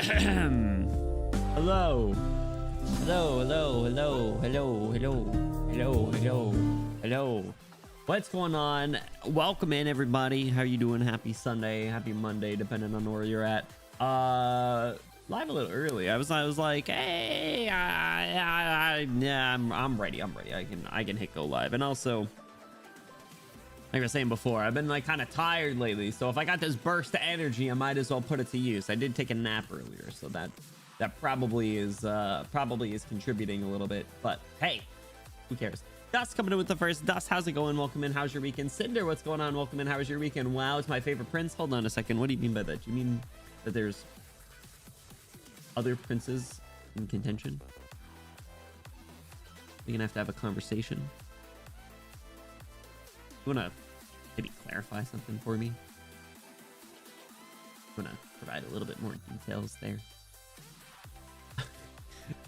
Hello. Hello, hello, hello, hello, hello, hello, hello, hello. What's going on? Welcome in, everybody. How you doing? Happy Sunday, happy Monday, depending on where you're at. Live a little early. I was like, hey, yeah, I'm ready. I can hit go live. And also, like I was saying before, I've been like kind of tired lately. So if I got this burst of energy, I might as well put it to use. I did take a nap earlier, so that probably is contributing a little bit. But hey, who cares? Dust coming in with the first. Dust, how's it going? Welcome in. How's your weekend? Cinder, what's going on? Welcome in. How was your weekend? Wow, it's my favorite prince. Hold on a second. What do you mean by that? Do you mean that there's other princes in contention? We're gonna have to have a conversation. You wanna maybe clarify something for me? You wanna provide a little bit more details there?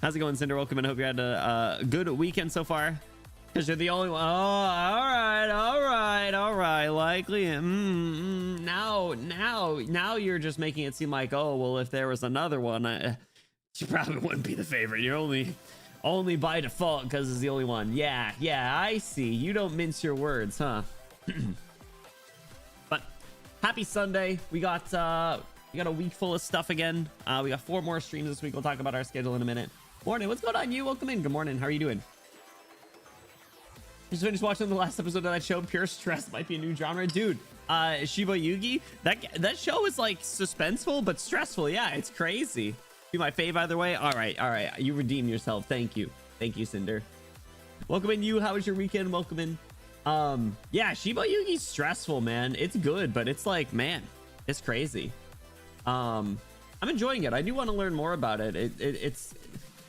How's it going, Cinder? Welcome and hope you had a good weekend so far. Because you're the only one. Oh, all right. Likely. Now you're just making it seem like, oh, well, if there was another one, she probably wouldn't be the favorite. You're only by default because it's the only one. Yeah, I see. You don't mince your words, huh? But happy Sunday. We got a week full of stuff again. We got 4 more streams this week. We'll talk about our schedule in a minute. Morning. What's going on, you? Welcome in. Good morning. How are you doing? Just finished watching the last episode of that show. Pure stress might be a new genre, dude. Shiba Yugi, that show is like suspenseful but stressful. Yeah, it's crazy. Be my fave either way. All right, you redeem yourself. Thank you, Cinder. Welcome in, you. How was your weekend? Welcome in. Yeah, Shiba Yugi's stressful, man. It's good, but it's like, man, it's crazy. I'm enjoying it. I do want to learn more about it.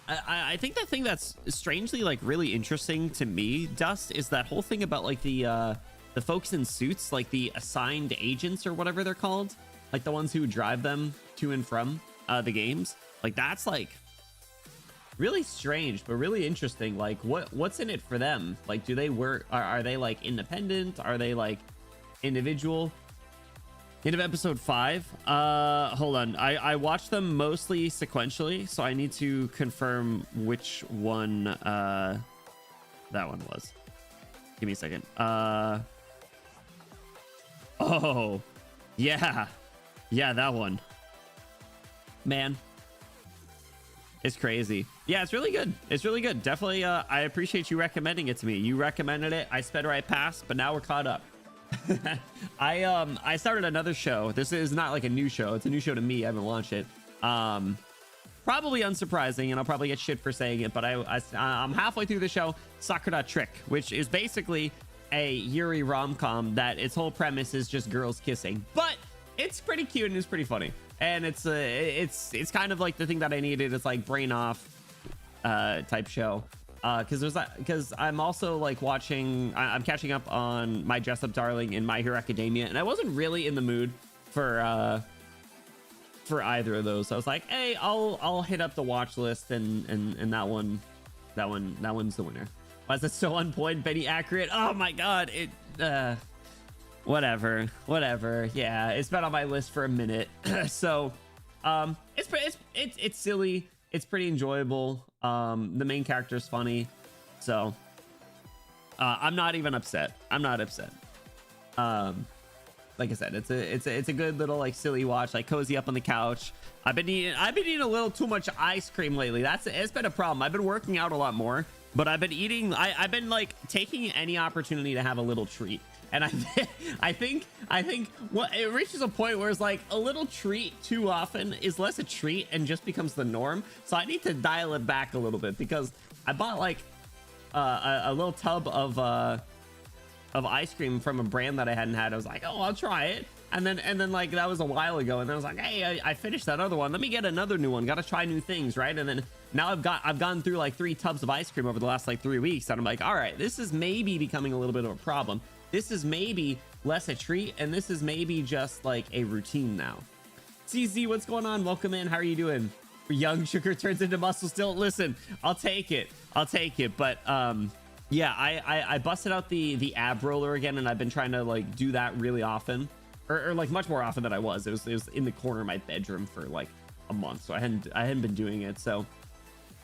I think the thing that's strangely like really interesting to me, Dust, is that whole thing about like the folks in suits, like the assigned agents or whatever they're called, like the ones who drive them to and from the games. Like that's like really strange but really interesting. Like what's in it for them? Like, do they work? Are they like independent? Are they like individual? End of episode 5. Hold on. I watched them mostly sequentially, so I need to confirm which one that one was. Give me a second. Oh, yeah, that one. Man, it's crazy. Yeah, it's really good. Definitely. I appreciate you recommending it to me. You recommended it. I sped right past, but now we're caught up. I started another show. This is not like a new show. It's a new show to me. I haven't launched it. Probably unsurprising, and I'll probably get shit for saying it, but I'm halfway through the show, Sakura Trick, which is basically a Yuri rom-com that its whole premise is just girls kissing, but it's pretty cute and it's pretty funny, and it's kind of like the thing that I needed. It's like brain off type show. Because I'm also like I'm catching up on My Dress Up Darling and My Hero Academia, and I wasn't really in the mood for either of those. So I was like, hey, I'll hit up the watch list, and that one's the winner. Why is it so on point, Benny accurate? Oh my god, whatever. Yeah, it's been on my list for a minute. So it's silly. It's pretty enjoyable. The main character is funny, so I'm not even upset. Like I said, it's a good little like silly watch, like cozy up on the couch. I've been eating a little too much ice cream lately. It's been a problem. I've been working out a lot more, but I've been I've been like taking any opportunity to have a little treat. And I think what it reaches a point where it's like a little treat too often is less a treat and just becomes the norm. So I need to dial it back a little bit, because I bought like a little tub of ice cream from a brand that I hadn't had. I was like, oh, I'll try it. And then like that was a while ago. And then I was like, hey, I finished that other one. Let me get another new one. Got to try new things, right? And then now I've gone through like 3 tubs of ice cream over the last like 3 weeks. And I'm like, all right, this is maybe becoming a little bit of a problem. This is maybe less a treat, and this is maybe just like a routine now. CZ, what's going on? Welcome in. How are you doing? Young sugar turns into muscle still. Listen, I'll take it. But yeah, I busted out the ab roller again, and I've been trying to like do that really often, or like much more often than I was. It was in the corner of my bedroom for like a month, so I hadn't been doing it. So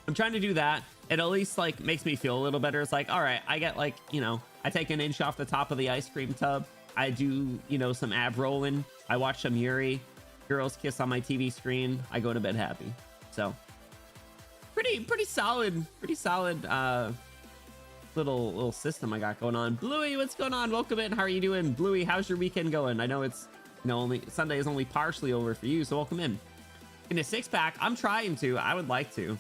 I'm trying to do that. It at least like makes me feel a little better. It's like, all right, I get like, you know, I take an inch off the top of the ice cream tub. I do, you know, some ab rolling. I watch some Yuri. Girls kiss on my TV screen. I go to bed happy. So pretty solid little system I got going on. Bluey, what's going on? Welcome in. How are you doing? Bluey, how's your weekend going? I know it's, you know, only Sunday is only partially over for you, so welcome in. In a 6-pack, I'm trying to. I would like to.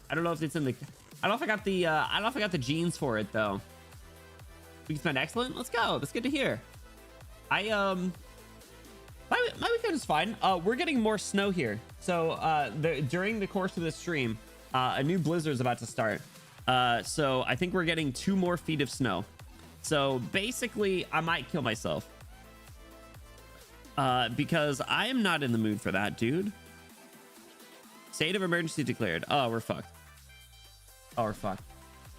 I don't know if it's in the, I don't know if I got the I don't know if I got the genes for it though. We can spend excellent. Let's go. That's good to hear. My weekend is fine. We're getting more snow here. So during the course of this stream, a new blizzard is about to start. So I think we're getting 2 more feet of snow. So basically I might kill myself. Because I am not in the mood for that, dude. State of emergency declared. Oh, we're fucked. Oh, we're fucked.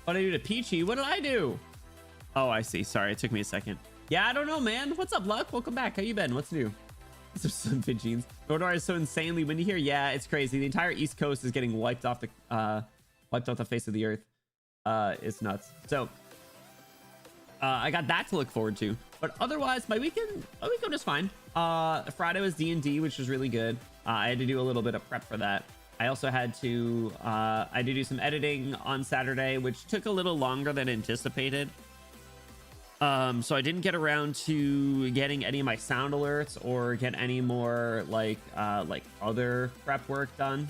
What did I do to Peachy? What did I do? Oh, I see. Sorry, it took me a second. Yeah, I don't know, man. What's up, Luck? Welcome back. How you been? What's new? Some fit jeans. Nordar is so insanely windy here. Yeah, it's crazy. The entire East Coast is getting wiped off the face of the earth. It's nuts. So I got that to look forward to. But otherwise, my weekend was fine. Friday was D&D, which was really good. I had to do a little bit of prep for that. I also had to do some editing on Saturday, which took a little longer than anticipated. So I didn't get around to getting any of my sound alerts or get any more like other prep work done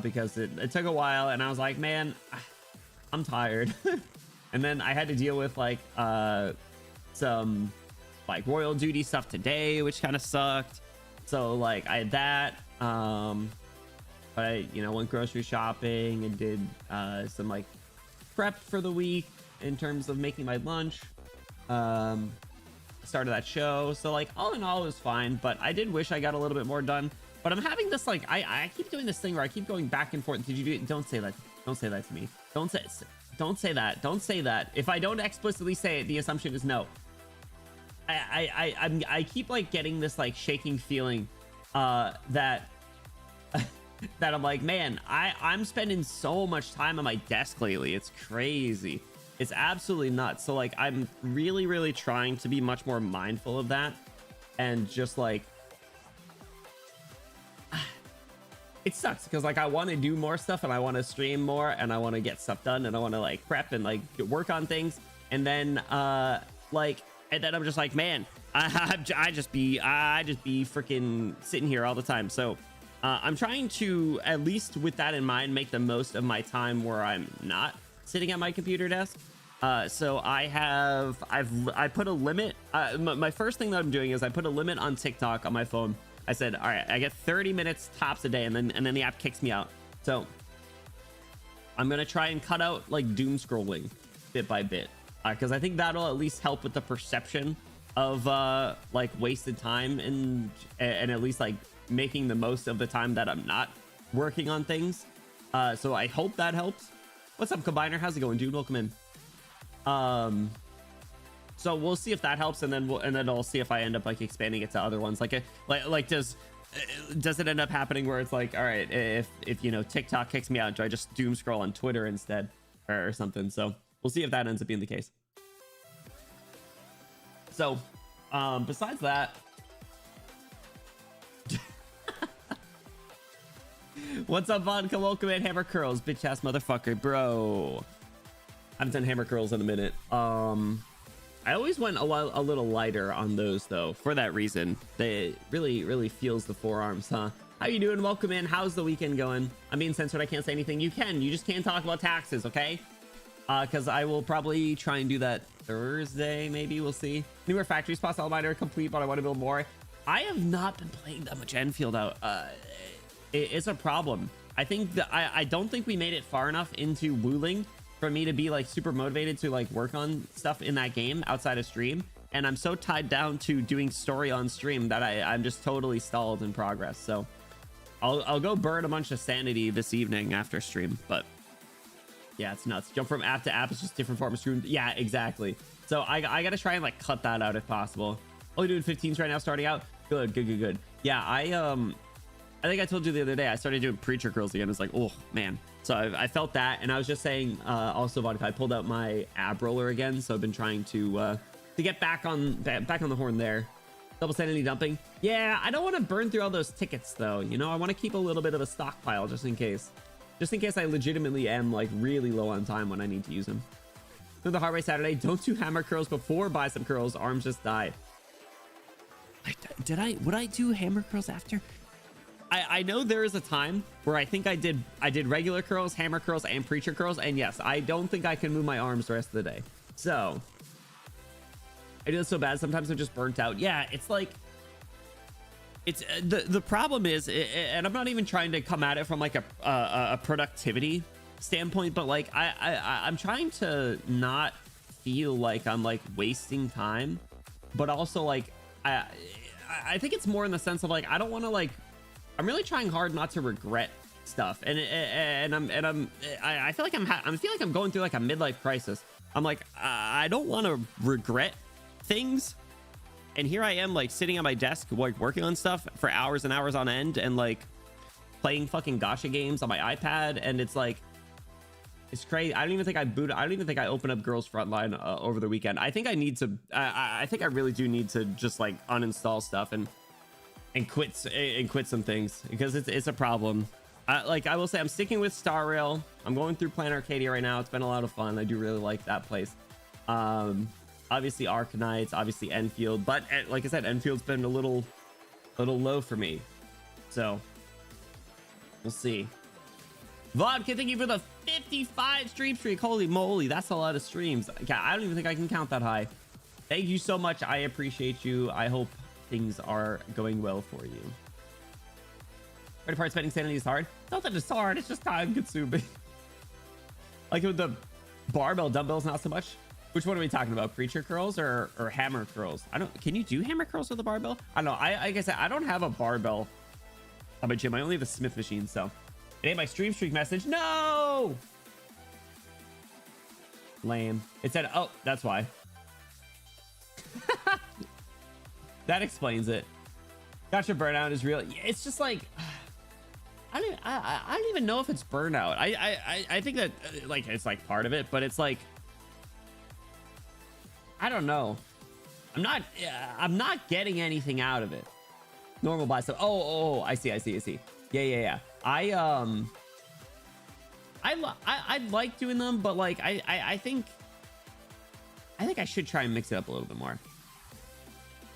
because it took a while, and I was like, man, I'm tired. And then I had to deal with like some like royal duty stuff today, which kind of sucked. So like I had that. But I, you know, went grocery shopping and did some like prep for the week in terms of making my lunch. Started that show, so like all in all it was fine, but I did wish I got a little bit more done. But I'm having this like I keep doing this thing where I keep going back and forth. Did you do it? Don't say that to me. Don't say that. If I don't explicitly say it, the assumption is no. I keep like getting this like shaking feeling that that I'm like, man, I'm spending so much time on my desk lately. It's crazy. It's absolutely nuts. So like I'm really trying to be much more mindful of that, and just like it sucks because like I want to do more stuff and I want to stream more and I want to get stuff done and I want to like prep and like work on things, and then and then I'm just like, man, I just be freaking sitting here all the time. So I'm trying to, at least with that in mind, make the most of my time where I'm not sitting at my computer desk. So I put a limit. My first thing that I'm doing is I put a limit on TikTok on my phone. I said, all right, I get 30 minutes tops a day, and then the app kicks me out. So I'm gonna try and cut out like doom scrolling bit by bit, because I think that'll at least help with the perception of like wasted time and at least like making the most of the time that I'm not working on things. So I hope that helps. What's up, Combiner? How's it going, dude? Welcome in. So we'll see if that helps, and then I'll see if I end up like expanding it to other ones. Like does it end up happening where it's like, all right, if you know TikTok kicks me out, do I just doom scroll on Twitter instead or something? So we'll see if that ends up being the case. So besides that, what's up, Vodka? Welcome in. Hammer curls, bitch ass motherfucker, bro. I haven't done hammer curls in a minute. I always went a little lighter on those though, for that reason. They really feels the forearms, huh? How you doing? Welcome in. How's the weekend going? I'm being censored. I can't say anything. You just can't talk about taxes, okay? Because I will probably try and do that Thursday, maybe. We'll see. Newer factory spots, all mine are complete, but I want to build more. I have not been playing that much Enfield out. It's a problem. I think that I don't think we made it far enough into Wuling for me to be like super motivated to like work on stuff in that game outside of stream, and I'm so tied down to doing story on stream that I'm just totally stalled in progress. So I'll go burn a bunch of sanity this evening after stream. But yeah, it's nuts. Jump from app to app is just different form of stream. Yeah, exactly. So I gotta try and like cut that out if possible. Only doing 15s right now, starting out. Good. Yeah, I think I told you the other day I started doing preacher curls again. It's like, oh man. So I felt that, and I was just saying also, Vodka, I pulled out my ab roller again, so I've been trying to get back on the horn there. Double sanity dumping. Yeah, I don't want to burn through all those tickets though. You know, I want to keep a little bit of a stockpile just in case I legitimately am like really low on time when I need to use them. For the hard way Saturday, don't do hammer curls before bicep curls. Arms just die. Would I do hammer curls after? I know there is a time where I think I did regular curls, hammer curls, and preacher curls, and yes, I don't think I can move my arms the rest of the day. So I do this so bad. Sometimes I'm just burnt out. Yeah, it's like it's the problem is, and I'm not even trying to come at it from like a productivity standpoint, but like I'm trying to not feel like I'm like wasting time, but also like I think it's more in the sense of like I don't want to like. I'm really trying hard not to regret stuff, and I feel like I'm going through like a midlife crisis. I'm like I don't want to regret things, and here I am like sitting at my desk like working on stuff for hours and hours on end, and like playing fucking gacha games on my iPad, and it's like it's crazy. I don't even think I opened up Girls Frontline over the weekend. I think I need to. I think I really do need to just like uninstall stuff and quit some things, because it's a problem. Like I will say, I'm sticking with Star Rail. I'm going through Plan Arcadia right now. It's been a lot of fun. I do really like that place. Obviously Arknights, obviously Enfield, but like I said, Enfield's been a little low for me, so we'll see. Vodka, thank you for the 55 stream streak. Holy moly, that's a lot of streams. Yeah, I don't even think I can count that high. Thank you so much. I appreciate you. I hope things are going well for you. Ready part spending sanity is hard. Not that it's hard, it's just time consuming. Like with the barbell dumbbells, not so much. Which one are we talking about? Preacher curls or hammer curls? Can you do hammer curls with a barbell? I don't know. Like I said, I don't have a barbell on my gym. I only have a Smith machine, so it ain't my stream streak message. No! Lame. It said, oh, that's why. That explains it. Gotcha, burnout is real. It's just like I don't even know if it's burnout. I think that like it's like part of it, but it's like I don't know. I'm not getting anything out of it. Normal bicep. Oh, I see. Yeah. I like doing them, but like I think I should try and mix it up a little bit more.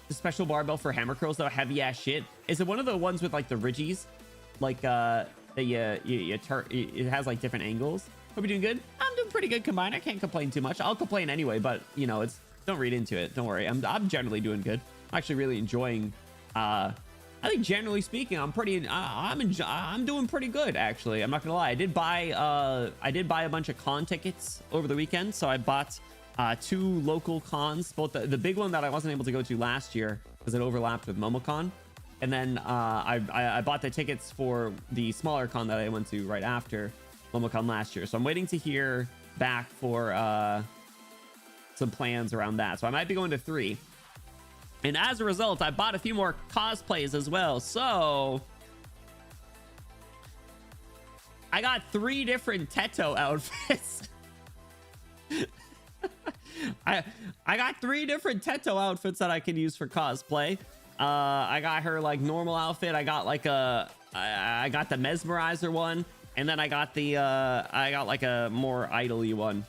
The special barbell for hammer curls though, heavy ass shit. Is it one of the ones with like the ridges, like that it has like different angles? Hope you're doing good. I'm doing pretty good combined. I can't complain too much. I'll complain anyway, but you know, don't read into it. Don't worry. I'm generally doing good. I'm actually really enjoying. I think generally speaking, I'm doing pretty good actually. I'm not gonna lie. I did buy a bunch of con tickets over the weekend, so I bought 2 local cons, both the big one that I wasn't able to go to last year because it overlapped with MomoCon, and then I bought the tickets for the smaller con that I went to right after MomoCon last year. So I'm waiting to hear back for some plans around that. So I might be going to 3, and as a result, I bought a few more cosplays as well. So I got 3 different Teto outfits. I got 3 different Teto outfits that I can use for cosplay. I got her like normal outfit. I got like I got the mesmerizer one, and then I got like a more idly one,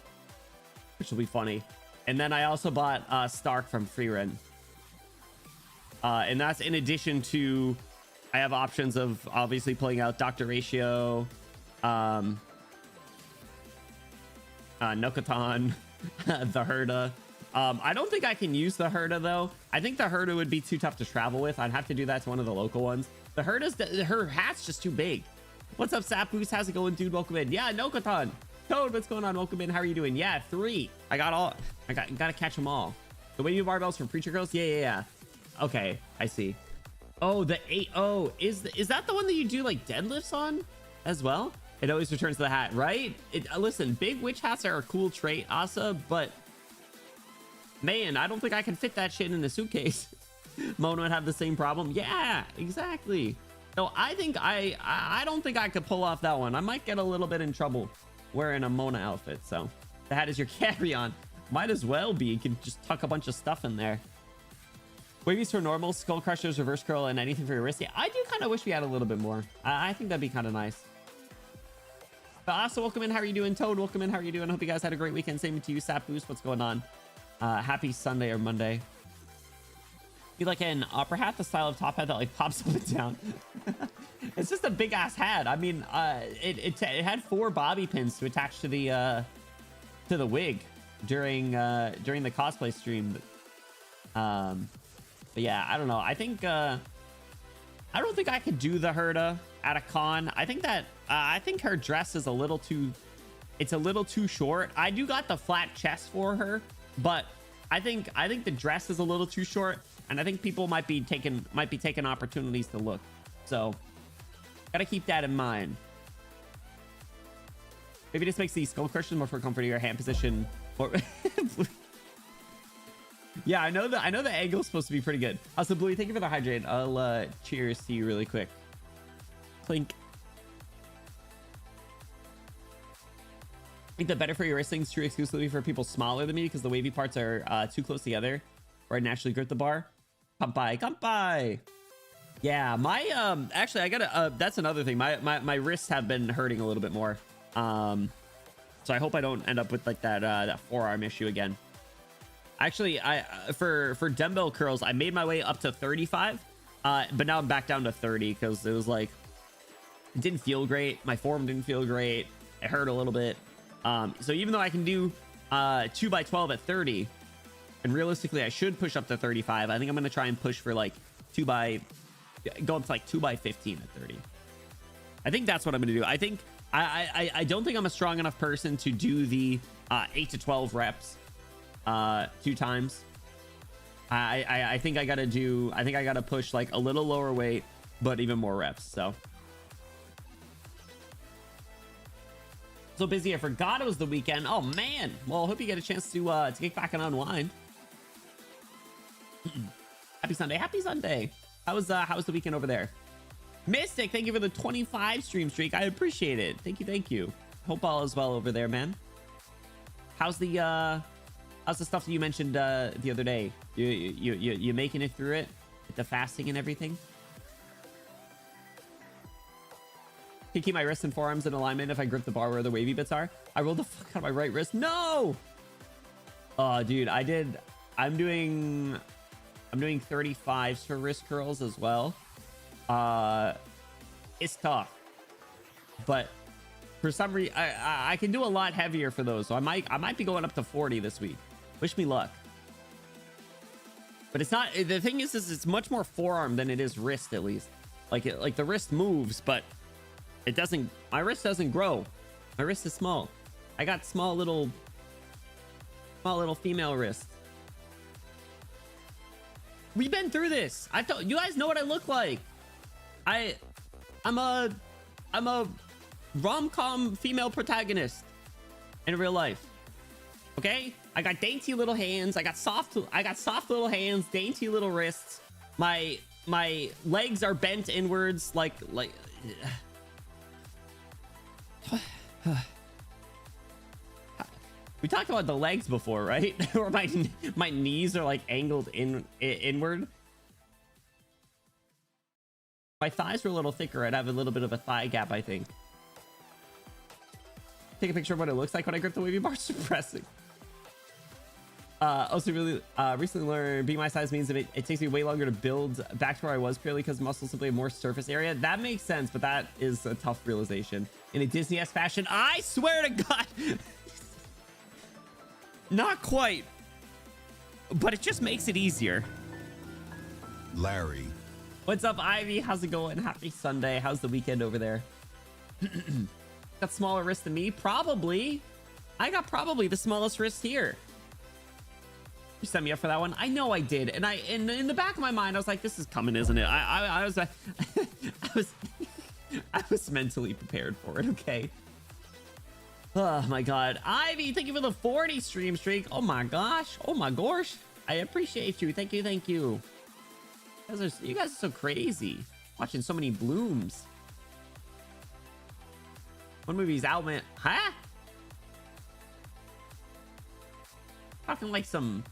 which will be funny. And then I also bought Stark from Freerun. And that's in addition to I have options of obviously pulling out Dr. Ratio, Nokatan, the Herda. I don't think I can use the Herda though. I think the Herda would be too tough to travel with. I'd have to do that to one of the local ones. The her hat's just too big. What's up, Sapoos? How's it going, dude? Welcome in. Yeah, Nokatan. Toad, what's going on? Welcome in. How are you doing? Yeah, 3. I gotta catch them all. The wavy barbells for preacher girls. Yeah. Okay, I see. Oh, the 8. Oh, is that the one that you do like deadlifts on as well? It always returns to the hat, right? Listen, big witch hats are a cool trait, Asa, but man, I don't think I can fit that shit in the suitcase. Mona would have the same problem. Yeah, exactly. So I think I don't think I could pull off that one. I might get a little bit in trouble wearing a Mona outfit. So the hat is your carry-on. Might as well be. You can just tuck a bunch of stuff in there. Wavies for normal, skull crushers, reverse curl, and anything for your wrist. Yeah, I do kind of wish we had a little bit more. I think that'd be kind of nice. But also, welcome in. How are you doing? Toad, welcome in. How are you doing? Hope you guys had a great weekend. Same to you, Sap Boost. What's going on? Happy Sunday or Monday. Be like an opera hat, the style of top hat that like pops up and down. It's just a big ass hat. I mean, it had 4 bobby pins to attach to the wig during the cosplay stream. But yeah, I don't know. I think I don't think I could do the Herda at a con. I think that I think her dress is a little too short. I do got the flat chest for her, but I think the dress is a little too short, and I think people might be taking opportunities to look. So gotta keep that in mind. Maybe this makes the skull cushion more for comfort of your hand position. Or yeah, I know the angle's supposed to be pretty good. Also, Bluey, thank you for the hydrate. I'll cheers to you really quick. Clink. I think the better for your wristling's true exclusively for people smaller than me because the wavy parts are too close together, or I naturally grip the bar. Kampai, kampai. Yeah, my actually I gotta that's another thing. My wrists have been hurting a little bit more. So I hope I don't end up with like that forearm issue again. Actually, for dumbbell curls, I made my way up to 35, but now I'm back down to 30 because it was like it didn't feel great. My form didn't feel great. It hurt a little bit. So even though I can do 2x12 at 30, and realistically I should push up to 35, I think I'm gonna try and push for like go up to like 2x15 at 30. I think that's what I'm gonna do. I think I don't think I'm a strong enough person to do the 8 to 12 reps 2 times. I think I gotta push like a little lower weight, but even more reps. So busy, I forgot it was the weekend. Oh man. Well, I hope you get a chance to kick back and unwind. Happy Sunday. Happy Sunday. How was the weekend over there? Mystic, thank you for the 25 stream streak. I appreciate it. Thank you. Hope all is well over there, man. How's the stuff that you mentioned the other day? You making it through it with the fasting and everything? Can keep my wrists and forearms in alignment if I grip the bar where the wavy bits are. I rolled the fuck out of my right wrist. No. Oh, dude, I'm doing 35s for wrist curls as well. It's tough, but for some reason I can do a lot heavier for those, so I might be going up to 40 this week. Wish me luck. But it's not, the thing is it's much more forearm than it is wrist, at least. Like the wrist moves, but it doesn't, my wrist doesn't grow. My wrist is small. I got small little female wrists. We've been through this. I thought you guys know what I look like. I'm a rom-com female protagonist in real life. Okay? I got dainty little hands. I got soft little hands, dainty little wrists. My legs are bent inwards like we talked about the legs before, right? Or my knees are like angled inward. My thighs were a little thicker. I'd have a little bit of a thigh gap, I think. Take a picture of what it looks like when I grip the wavy bar. Suppressing. Also really recently learned being my size means that it takes me way longer to build back to where I was purely because muscles simply have more surface area. That makes sense, but that is a tough realization. In a Disney-esque fashion, I swear to God. Not quite, but it just makes it easier. Larry. What's up, Ivy? How's it going? Happy Sunday. How's the weekend over there? Got smaller wrist than me? Probably. I got probably the smallest wrist here. You set me up for that one. I know I did, and in the back of my mind, I was like, "This is coming, isn't it?" I was I was mentally prepared for it. Okay. Oh my God, Ivy, thank you for the 40 stream streak. Oh my gosh. Oh my gosh. I appreciate you. Thank you. You guys are so crazy. Watching so many blooms. One movie's out, man. Huh? Talking like some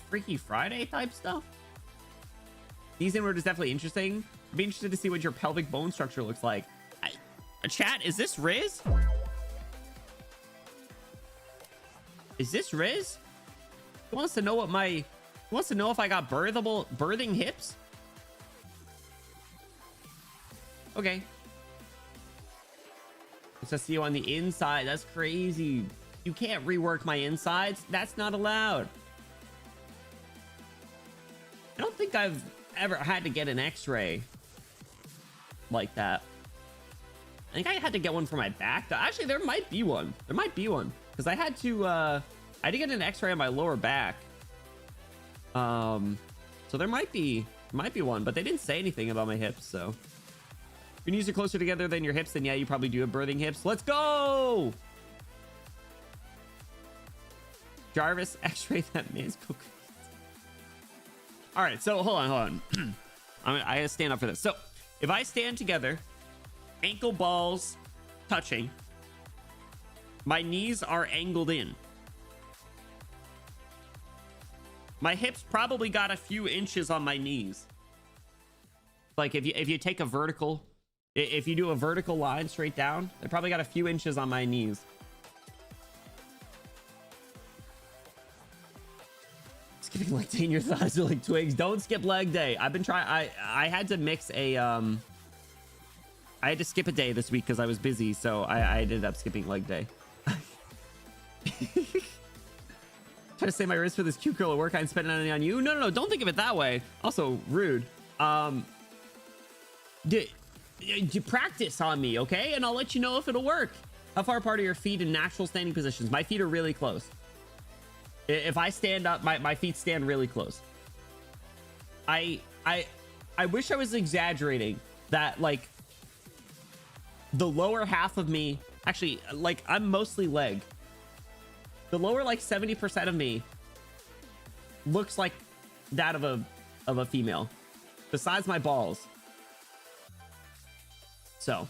Freaky Friday type stuff. These inward is definitely interesting. I'd be interested to see what your pelvic bone structure looks like. Chat, is this Riz? Is this Riz? He wants to know what my... He wants to know if I got birthing hips? Okay. It's just you on the inside. That's crazy. You can't rework my insides. That's not allowed. I don't think I've ever had to get an x-ray like that. I think I had to get one for my back. Actually, there might be one. There might be one. Because I had to, I had to get an x-ray on my lower back. So there might be one, but they didn't say anything about my hips, so. If your knees are closer together than your hips, then yeah, you probably do have birthing hips. Let's go! Jarvis, x-ray that man's cook. All right, so hold on. I gotta stand up for this. So if I stand together, ankle balls touching, my knees are angled in. My hips probably got a few inches on my knees. Like if you take a vertical, if you do a vertical line straight down, they probably got a few inches on my knees. Skipping leg day in your thighs are like twigs. Don't skip leg day. I've been trying. I had to mix a I had to skip a day this week because I was busy, so I ended up skipping leg day. Try to save my wrist for this cute girl at work. I ain't spending money on you. No, don't think of it that way. Also rude. You practice on me, okay? And I'll let you know if it'll work. How far apart are your feet in natural standing positions? My feet are really close. If I stand up, my feet stand really close. I wish I was exaggerating that, like, the lower half of me, actually, like, I'm mostly leg. The lower, like, 70% of me looks like that of a female, besides my balls. So,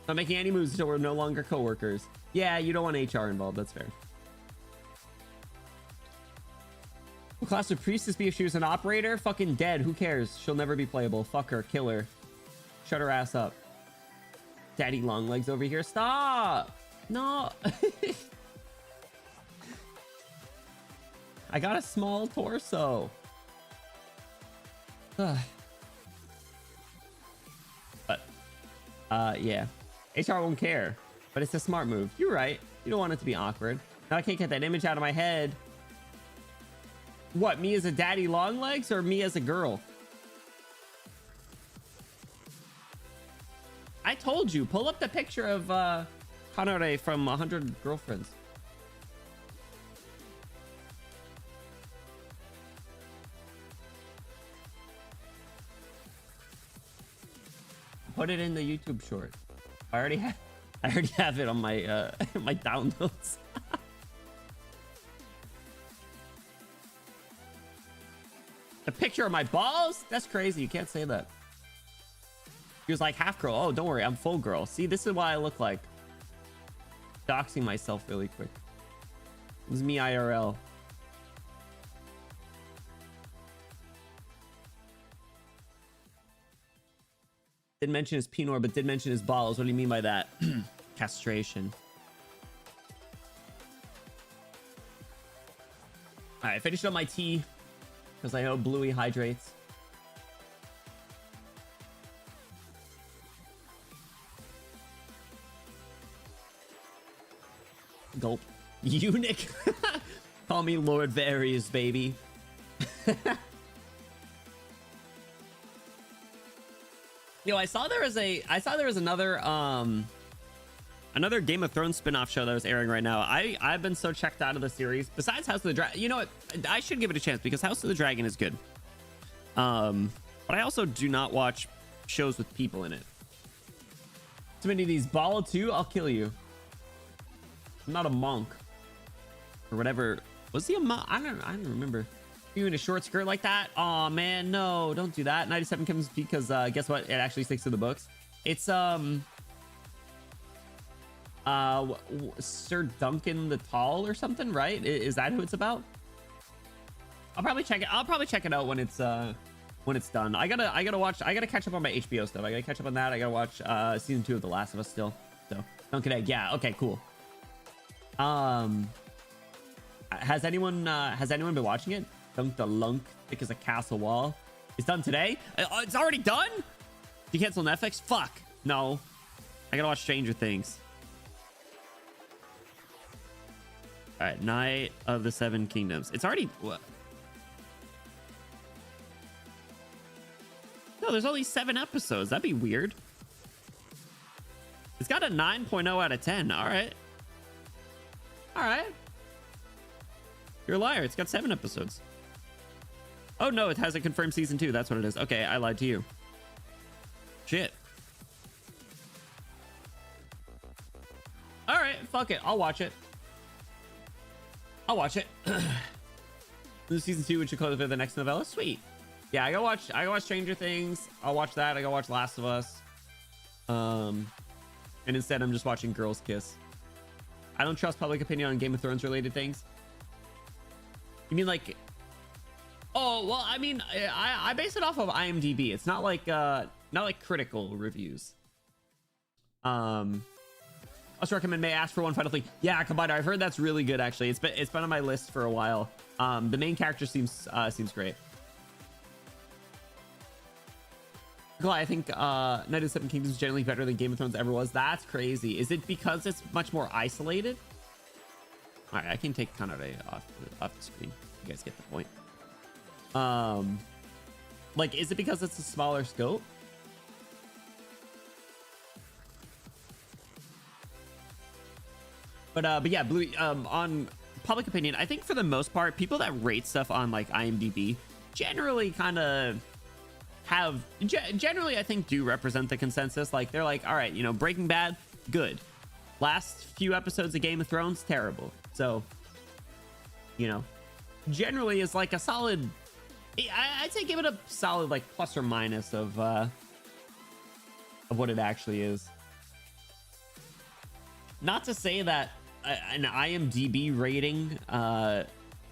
not making any moves until we're no longer coworkers. Yeah, you don't want HR involved. That's fair. What class would Priestess be if she was an operator? Fucking dead. Who cares? She'll never be playable. Fuck her. Kill her. Shut her ass up. Daddy long legs over here. Stop. No. I got a small torso. But yeah, HR won't care, but it's a smart move. You're right. You don't want it to be awkward. Now I can't get that image out of my head. What, me as a daddy long legs or me as a girl? I told you, pull up the picture of Conrad from 100 Girlfriends. Put it in the YouTube short. I already have it on my my downloads. A picture of my balls? That's crazy. You can't say that. He was like half girl. Oh, don't worry, I'm full girl. See, this is what I look like. Doxing myself really quick. This is me IRL. Didn't mention his penor, but did mention his balls. What do you mean by that? Castration. All right, I finished up my tea because I know Bluey hydrates. Gulp. Eunuch. Call me Lord Various, baby. Yo, I saw there was another Game of Thrones spin-off show that was airing right now. I've been so checked out of the series. Besides House of the Dragon, you know what? I should give it a chance because House of the Dragon is good. But I also do not watch shows with people in it. Too many of these. Ball 2, I'll kill you. I'm not a monk or whatever. Was he a monk? I don't remember. You in a short skirt like that? Oh man, no, don't do that. 97 comes because guess what? It actually sticks to the books. It's Sir Duncan the Tall or something, right? Is that who it's about? I'll probably check it out when it's done. I gotta catch up on my HBO stuff. I gotta catch up on that. I gotta watch season 2 of The Last of Us still. So Duncan Egg, yeah, okay, cool. Has anyone been watching it? Dunk the Lunk, thick as a castle wall. It's done today? It's already done? You cancel Netflix? Fuck. No. I gotta watch Stranger Things. All right, Night of the Seven Kingdoms. It's already... What? No, there's only 7 episodes. That'd be weird. It's got a 9.0 out of 10. All right. All right. You're a liar. It's got 7 episodes. Oh, no, it has a confirmed season 2. That's what it is. Okay, I lied to you. Shit. All right, fuck it. I'll watch it. I'll watch it. This is season 2, which should close with the next novella. Sweet. Yeah, I gotta watch Stranger Things. I'll watch that. I gotta watch Last of Us. And instead, I'm just watching Girls Kiss. I don't trust public opinion on Game of Thrones related things. You mean like... Oh, well, I mean, I base it off of IMDb. It's not like critical reviews. Also recommend May ask for one final thing. Yeah, Combiner, I've heard that's really good actually. It's been on my list for a while. The main character seems great. I think Night of the Seven Kingdoms is generally better than Game of Thrones ever was. That's crazy. Is it because it's much more isolated? All right, I can take Kanare off the screen. You guys get the point. Like, is it because it's a smaller scope? But yeah, Blue, on public opinion, I think for the most part, people that rate stuff on like IMDb generally kind of generally, I think, do represent the consensus. Like, they're like, all right, you know, Breaking Bad, good. Last few episodes of Game of Thrones, terrible. So, you know, generally is like a solid, I'd say give it a solid like plus or minus of what it actually is. Not to say that an IMDb rating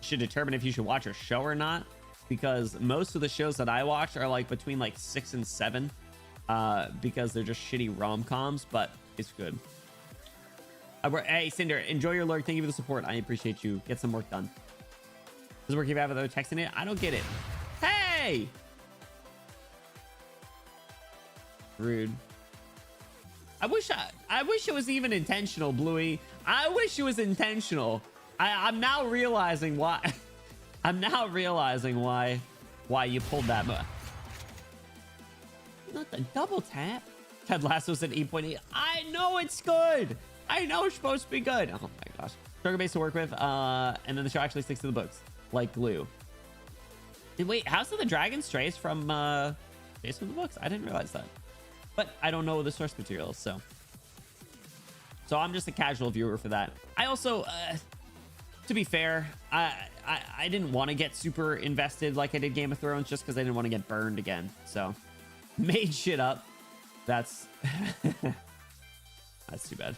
should determine if you should watch a show or not, because most of the shows that I watch are like between like 6 and 7 because they're just shitty rom-coms, but it's good. Hey, Cinder, enjoy your lurk. Thank you for the support. I appreciate you. Get some work done. Does it work if you have other text in it? I don't get it. Hey! Rude. I wish it was even intentional, Bluey. I wish it was intentional. I'm now realizing why. I'm now realizing why you pulled that. Not the double tap. Ted Lasso's at 8.8. I know it's good. I know it's supposed to be good. Oh my gosh. Sugar base to work with. And then the show actually sticks to the books like glue. Wait, House of the Dragon strays from based from the books? I didn't realize that. But I don't know the source material, so I'm just a casual viewer for that. I also, to be fair, I didn't want to get super invested like I did Game of Thrones just because I didn't want to get burned again. So made shit up. That's that's too bad.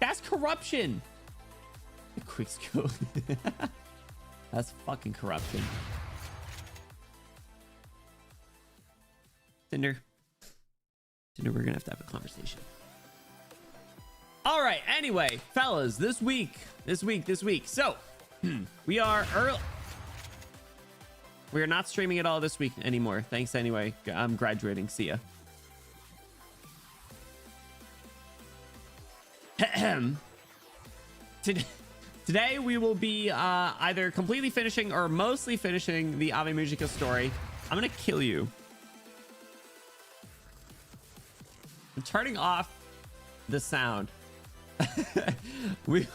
That's corruption. Quick scope. That's fucking corruption. Cinder, we're gonna have to have a conversation. All right, anyway, fellas, this week. So we are not streaming at all this week anymore. Thanks anyway. I'm graduating. See ya. Today we will be either completely finishing or mostly finishing the AVE MUJICA story. I'm gonna kill you. I'm turning off the sound. we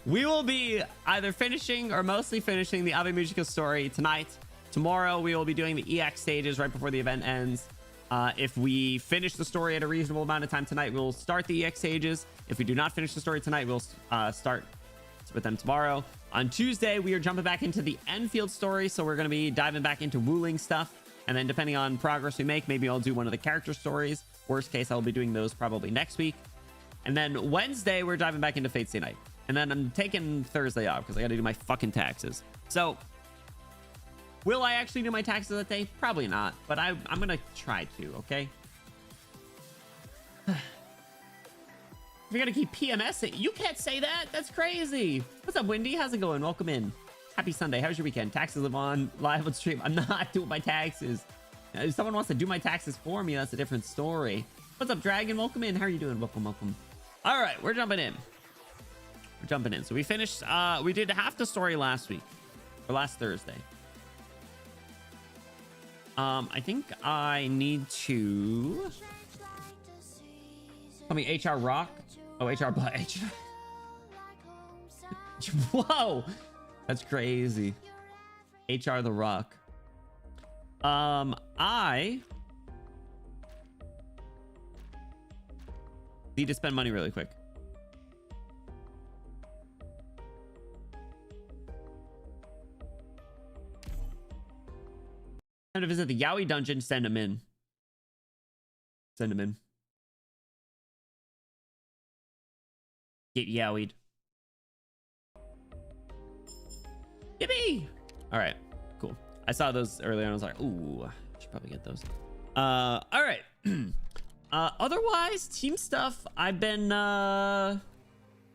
will be either finishing or mostly finishing the AVE MUJICA story tonight. Tomorrow we will be doing the EX stages right before the event ends. If we finish the story at a reasonable amount of time tonight, we'll start the EX stages. If we do not finish the story tonight, we'll start with them tomorrow. On Tuesday, we are jumping back into the Enfield story. So we're going to be diving back into Wuling stuff. And then depending on progress we make, maybe I'll do one of the character stories. Worst case, I'll be doing those probably next week. And then Wednesday, we're diving back into Fate Stay Night. And then I'm taking Thursday off because I got to do my fucking taxes. So will I actually do my taxes that day? Probably not. But I'm going to try to, okay? You're going to keep PMSing. You can't say that. That's crazy. What's up, Wendy? How's it going? Welcome in. Happy Sunday. How's your weekend? Taxes live on live on stream. I'm not doing my taxes. If someone wants to do my taxes for me, that's a different story. What's up, Dragon? Welcome in. How are you doing? Welcome, welcome. All right, we're jumping in. We're jumping in. So we finished. We did half the story last week, or last Thursday. I think I need to. Tell me HR Rock. Oh, HR Black. Whoa. That's crazy. HR The Rock. I need to spend money really quick. Time to visit the Yowie dungeon. Send him in. Send him in. Get yowied. Yippee! All right, cool. I saw those earlier and I was like, ooh, I should probably get those. All right. Otherwise, team stuff, I've been, I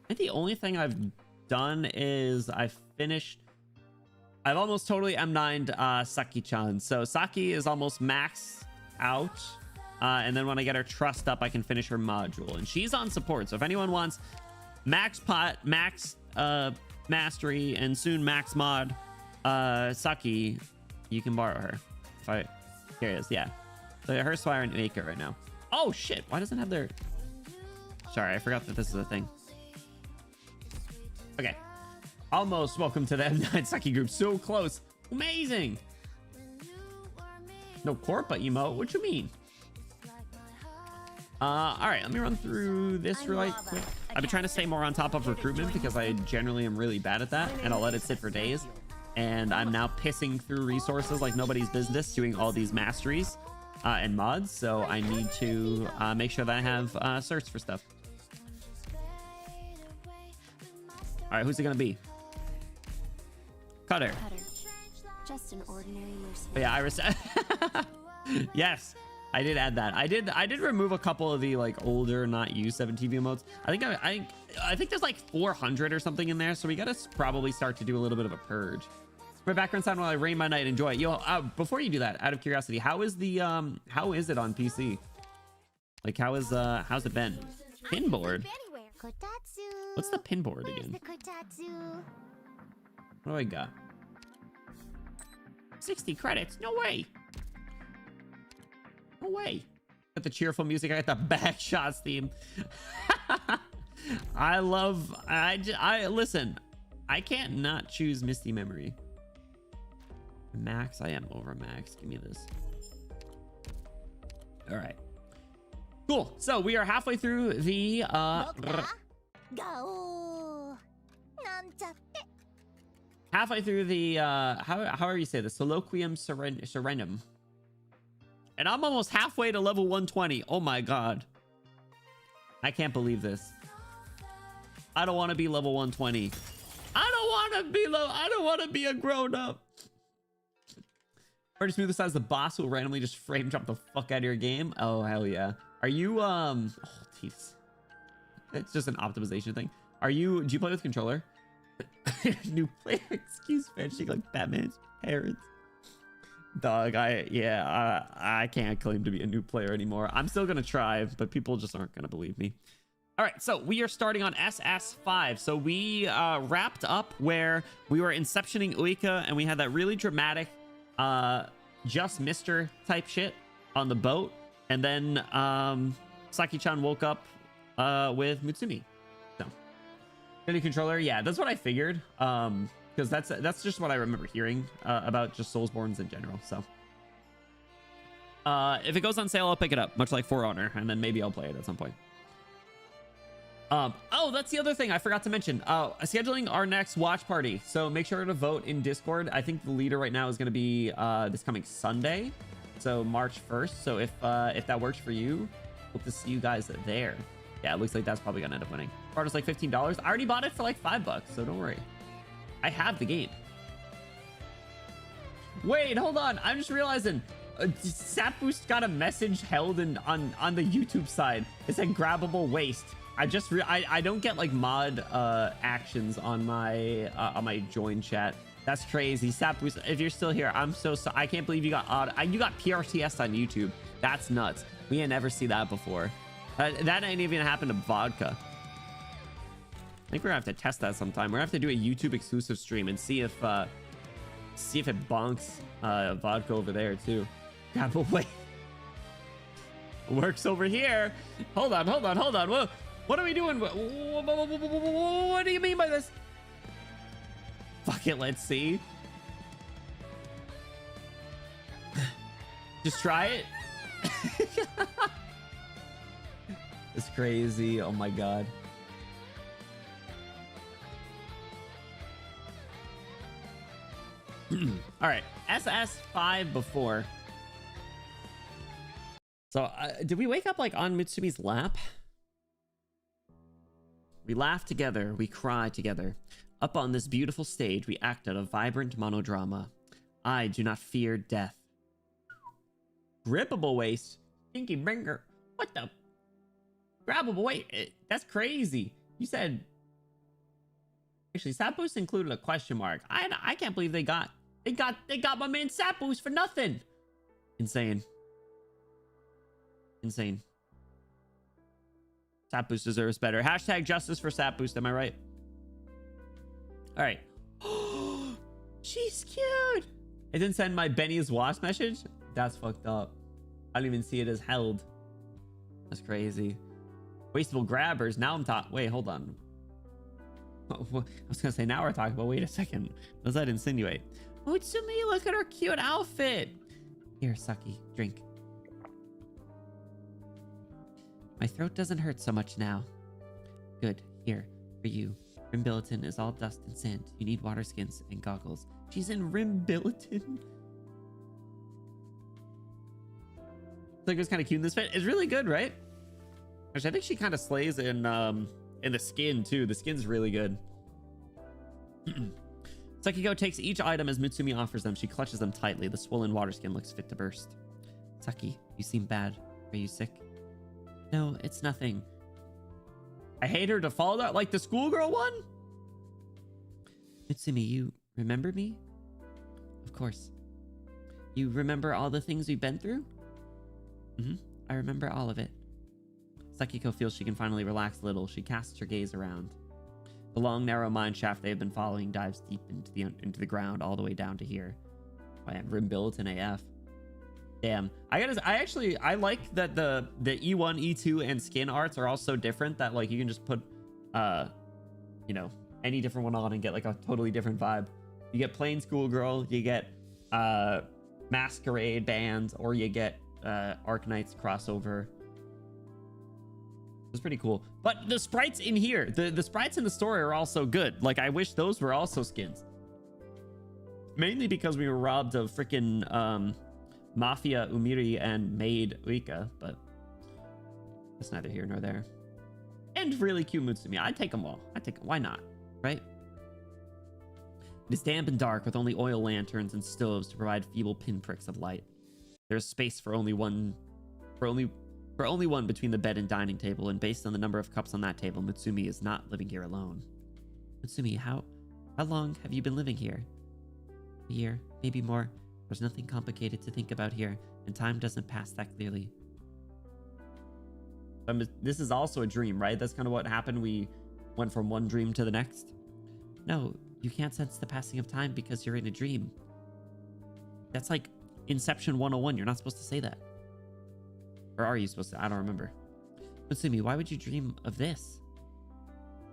think the only thing I've done is I've almost totally M9'd Saki-chan. So Saki is almost maxed out. And then when I get her trust up, I can finish her module. And she's on support. So if anyone wants max pot, max mastery, and soon max mod Saki, you can borrow her. Here it is, yeah. So her Swire and Maker right now. Oh shit, why doesn't it have their... Sorry, I forgot that this is a thing. Okay. Almost welcome to the M9 Saki group. So close. Amazing. No Corpa emote? What you mean? All right, let me run through this really quick. I've been trying to stay more on top of recruitment because I generally am really bad at that, and I'll let it sit for days. And I'm now pissing through resources like nobody's business doing all these masteries and mods. So I need to make sure that I have certs for stuff. All right, who's it gonna be? Cutter. Just an ordinary mercenary. But yeah, Iris. Yes, I did add that. I did remove a couple of the like older, not used 17 emotes. I think there's like 400 or something in there, so we gotta probably start to do a little bit of a purge. My background sound while I rain my night. Enjoy it. Yo, before you do that, out of curiosity, how is it on PC? Like how's it been? Pinboard. What's the pinboard again? What do I got? 60 credits. No way. No way. Got the cheerful music. I got the back shots theme. I listen. I can't not choose Misty Memory. Max. I am over max. Give me this. All right. Cool. So we are halfway through the halfway through the however you say this, Soliloquium Serenum. And I'm almost halfway to level 120. Oh my god. I can't believe this. I don't want to be level 120. I don't want to be a grown up. Or just move the size the boss will randomly just frame jump the fuck out of your game. Oh hell yeah. Are you oh jeez. It's just an optimization thing. Do you play with controller? New player excuse fetching like Batman's parents. Dog, I can't claim to be a new player anymore. I'm still gonna try, but people just aren't gonna believe me. All right, so we are starting on SS5. So we wrapped up where we were inceptioning Uika, and we had that really dramatic just Mr. type shit on the boat, and then Saki-chan woke up with Mutsumi. So any controller, yeah, that's what I figured. Because that's just what I remember hearing about just Soulsborns in general. So if it goes on sale, I'll pick it up, much like For Honor, and then maybe I'll play it at some point. Oh, that's the other thing I forgot to mention. Scheduling our next watch party. So make sure to vote in Discord. I think the leader right now is going to be this coming Sunday, so March 1st. So if that works for you, hope to see you guys there. Yeah, it looks like that's probably gonna end up winning. Part like $15. I already bought it for like $5, so don't worry. I have the game. Wait, hold on. I'm just realizing. Sapboost got a message held on the YouTube side. It said grabbable waste. I don't get like mod actions on my join chat. That's crazy. Sapboost, if you're still here, I'm so sorry. I can't believe you got you got PRTS on YouTube. That's nuts. We ain't never see that before. That ain't even happened to Vodka. I think we're gonna have to test that sometime. We're gonna have to do a YouTube exclusive stream and see if it bonks Vodka over there too. Grab away. Works over here. Hold on. Whoa. What are we doing? What do you mean by this? Fuck it, let's see. Just try it. It's crazy. Oh my god. All right, SS5 before. So did we wake up like on Mitsumi's lap? We laugh together, we cry together. Up on this beautiful stage, we act out a vibrant monodrama. I do not fear death. Grippable waist? Pinky bringer? What the? Grabbable waist? That's crazy. You said... Actually, Sapboost included a question mark. I can't believe they got my man Sapboost for nothing. Insane. Sapboost deserves better. Hashtag justice for Sapboost, am I right? All right. She's cute. It didn't send my Benny's Wasp message. That's fucked up. I don't even see it as held. That's crazy. Wasteful grabbers. Now I'm talking. Wait, hold on. I was gonna say now we're talking about. Wait a second. What does that insinuate? Utsumi, look at her cute outfit. Here, Saki, drink. My throat doesn't hurt so much now. Good. Here, for you. Rimbilliton is all dust and sand. You need water skins and goggles. She's in Rimbilliton. I think it was kind of cute in this fit. It's really good, right? Actually, I think she kind of slays in the skin too. The skin's really good. Sakiko takes each item as Mutsumi offers them. She clutches them tightly. The swollen water skin looks fit to burst. Saki, you seem bad. Are you sick? No, it's nothing. I hate her default out like the schoolgirl one. Mutsumi, you remember me? Of course. You remember all the things we've been through? I remember all of it. Sakiko feels she can finally relax a little. She casts her gaze around. The long, narrow mine shaft they have been following dives deep into the ground, all the way down to here. I have Rimbilliton AF. Damn. I like that the E1, E2, and skin arts are all so different that like you can just put you know, any different one on and get like a totally different vibe. You get plain schoolgirl, you get masquerade bands, or you get Arknights crossover. It's pretty cool. But the sprites in here, the sprites in the story are also good. Like, I wish those were also skins. Mainly because we were robbed of freaking Mafia Umiri and Maid Uika, but that's neither here nor there. And really cute Mutsumi. I'd take them all. Why not? Right? It is damp and dark with only oil lanterns and stoves to provide feeble pinpricks of light. There's space for only one between the bed and dining table, and based on the number of cups on that table, Mutsumi is not living here alone. Mutsumi, how long have you been living here? A year, maybe more. There's nothing complicated to think about here, and time doesn't pass that clearly. This is also a dream, right? That's kind of what happened. We went from one dream to the next. No, you can't sense the passing of time because you're in a dream. That's like Inception 101. You're not supposed to say that. Or are you supposed to? I don't remember. Mutsumi, why would you dream of this?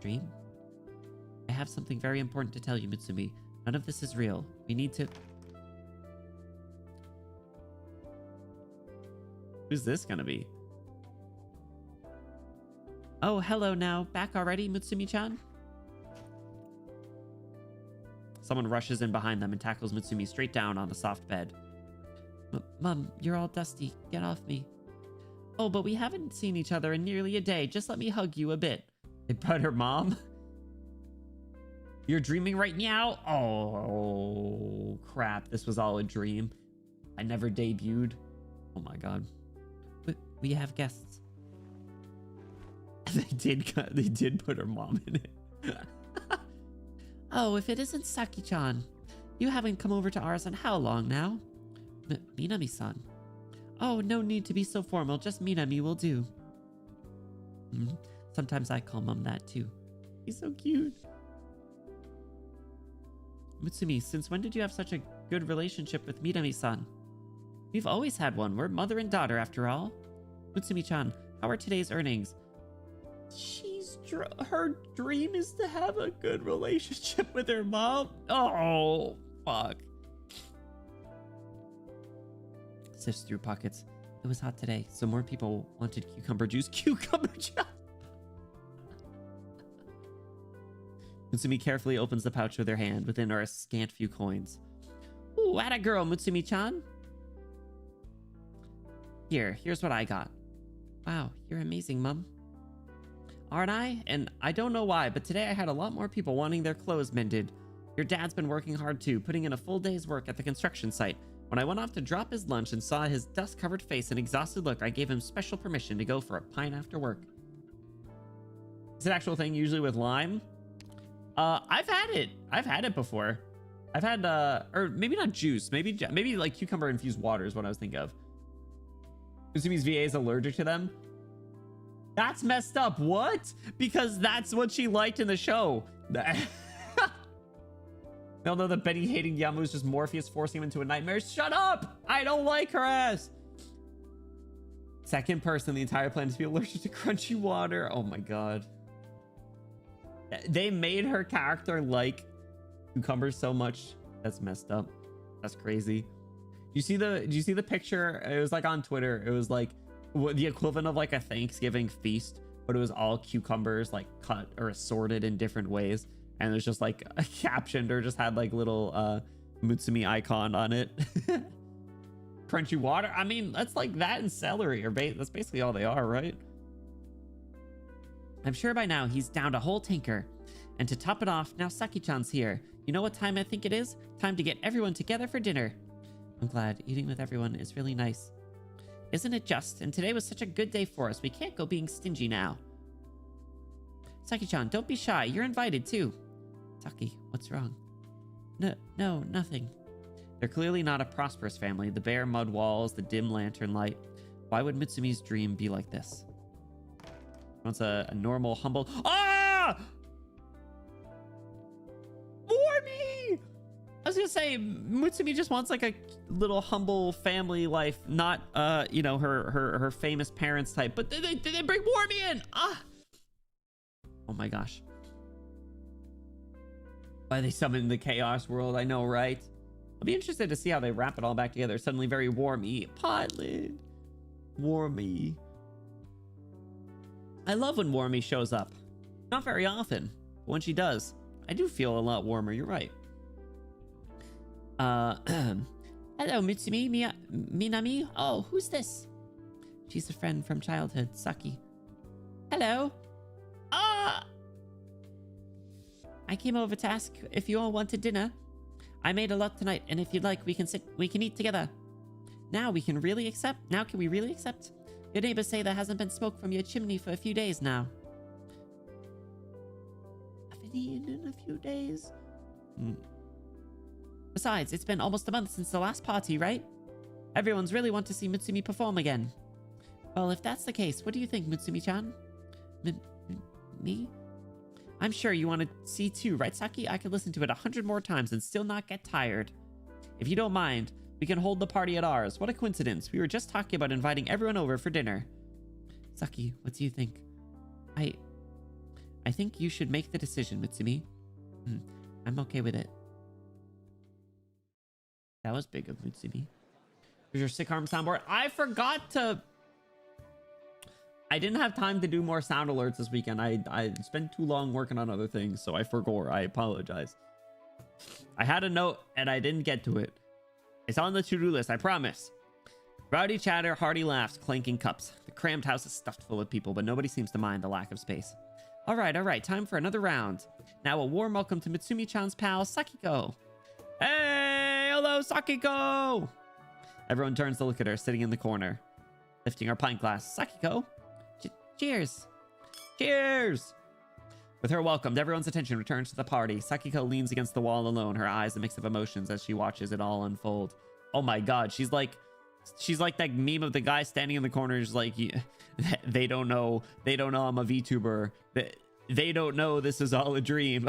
Dream? I have something very important to tell you, Mutsumi. None of this is real. We need to... Who's this gonna be? Oh, hello now. Back already, Mutsumi-chan? Someone rushes in behind them and tackles Mutsumi straight down on the soft bed. Mom, you're all dusty. Get off me. Oh, but we haven't seen each other in nearly a day. Just let me hug you a bit. They brought her mom. You're dreaming right now? Oh, crap. This was all a dream. I never debuted. Oh my god. But we have guests. They did put her mom in it. Oh, if it isn't Saki-chan. You haven't come over to ours in how long now? Minami-san. Oh, no need to be so formal. Just Minami will do. Sometimes I call Mom that too. He's so cute. Mutsumi, since when did you have such a good relationship with Minami-san? We've always had one. We're mother and daughter after all. Mutsumi-chan, how are today's earnings? Her dream is to have a good relationship with her mom. Oh, fuck. Sifts through pockets. It was hot today, so more people wanted cucumber juice. Cucumber juice! Mutsumi carefully opens the pouch with her hand. Within are a scant few coins. Ooh, atta girl, Mutsumi-chan. Here's what I got. Wow, you're amazing, Mum. Aren't I? And I don't know why, but today I had a lot more people wanting their clothes mended. Your dad's been working hard too, putting in a full day's work at the construction site. When I went off to drop his lunch and saw his dust-covered face and exhausted look, I gave him special permission to go for a pint after work. It's an actual thing, usually with lime. I've had it. I've had it before. I've had, or maybe not juice. Maybe like cucumber-infused water is what I was thinking of. Utsumi's VA is allergic to them. That's messed up. What? Because that's what she liked in the show. They'll know that Betty hating Yamu is just Morpheus forcing him into a nightmare. Shut up! I don't like her ass. Second person in the entire planet to be allergic to crunchy water. Oh my god. They made her character like cucumbers so much. That's messed up. That's crazy. Do you see the picture? It was like on Twitter. It was like the equivalent of like a Thanksgiving feast, but it was all cucumbers like cut or assorted in different ways. And it was just like a captioned or just had like little Mutsumi icon on it. Crunchy water. I mean, that's like that and celery or that's basically all they are, right? I'm sure by now he's downed a whole tanker. And to top it off, now Saki-chan's here. You know what time I think it is? Time to get everyone together for dinner. I'm glad. Eating with everyone is really nice. Isn't it just? And today was such a good day for us. We can't go being stingy now. Saki-chan, don't be shy. You're invited too. Saki, what's wrong? No, nothing. They're clearly not a prosperous family. The bare mud walls, the dim lantern light. Why would Mutsumi's dream be like this? Wants a normal, humble... Ah! Warmy! I was gonna say, Mutsumi just wants like a little humble family life, not, you know, her famous parents type. But they bring Warmy in! Ah! Oh my gosh. Why they summon the chaos world, I know, right? I'll be interested to see how they wrap it all back together. Suddenly very warmy. Podlid. Warmy. I love when Warmy shows up. Not very often, but when she does, I do feel a lot warmer. You're right. Hello, Mutsumi, Minami. Oh, who's this? She's a friend from childhood, Saki. Hello. I came over to ask if you all wanted dinner. I made a lot tonight, and if you'd like, we can eat together. Now we can really accept? Now can we really accept? Your neighbors say there hasn't been smoke from your chimney for a few days now. I've been eating in a few days. Besides, it's been almost a month since the last party, right? Everyone's really want to see Mutsumi perform again. Well, if that's the case, what do you think, Mutsumi-chan? Me? I'm sure you want to see too, right, Saki? I could listen to it 100 more times and still not get tired. If you don't mind, we can hold the party at ours. What a coincidence. We were just talking about inviting everyone over for dinner. Saki, what do you think? I think you should make the decision, Mutsumi. I'm okay with it. That was big of Mutsumi. Here's your sick arm soundboard. I forgot to... I didn't have time to do more sound alerts this weekend. I spent too long working on other things, so I forgot. I apologize. I had a note and I didn't get to it. It's on the to-do list, I promise. Rowdy chatter, hearty laughs, clanking cups. The crammed house is stuffed full of people, but nobody seems to mind the lack of space. All right, time for another round. Now a warm welcome to Mutsumi-chan's pal, Sakiko. Hey, hello, Sakiko! Everyone turns to look at her, sitting in the corner, lifting her pint glass. Sakiko, cheers. Cheers! With her welcomed, everyone's attention returns to the party. Sakiko leans against the wall alone, her eyes a mix of emotions as she watches it all unfold. Oh my god, she's like that meme of the guy standing in the corner, just like, they don't know I'm a VTuber. They don't know this is all a dream.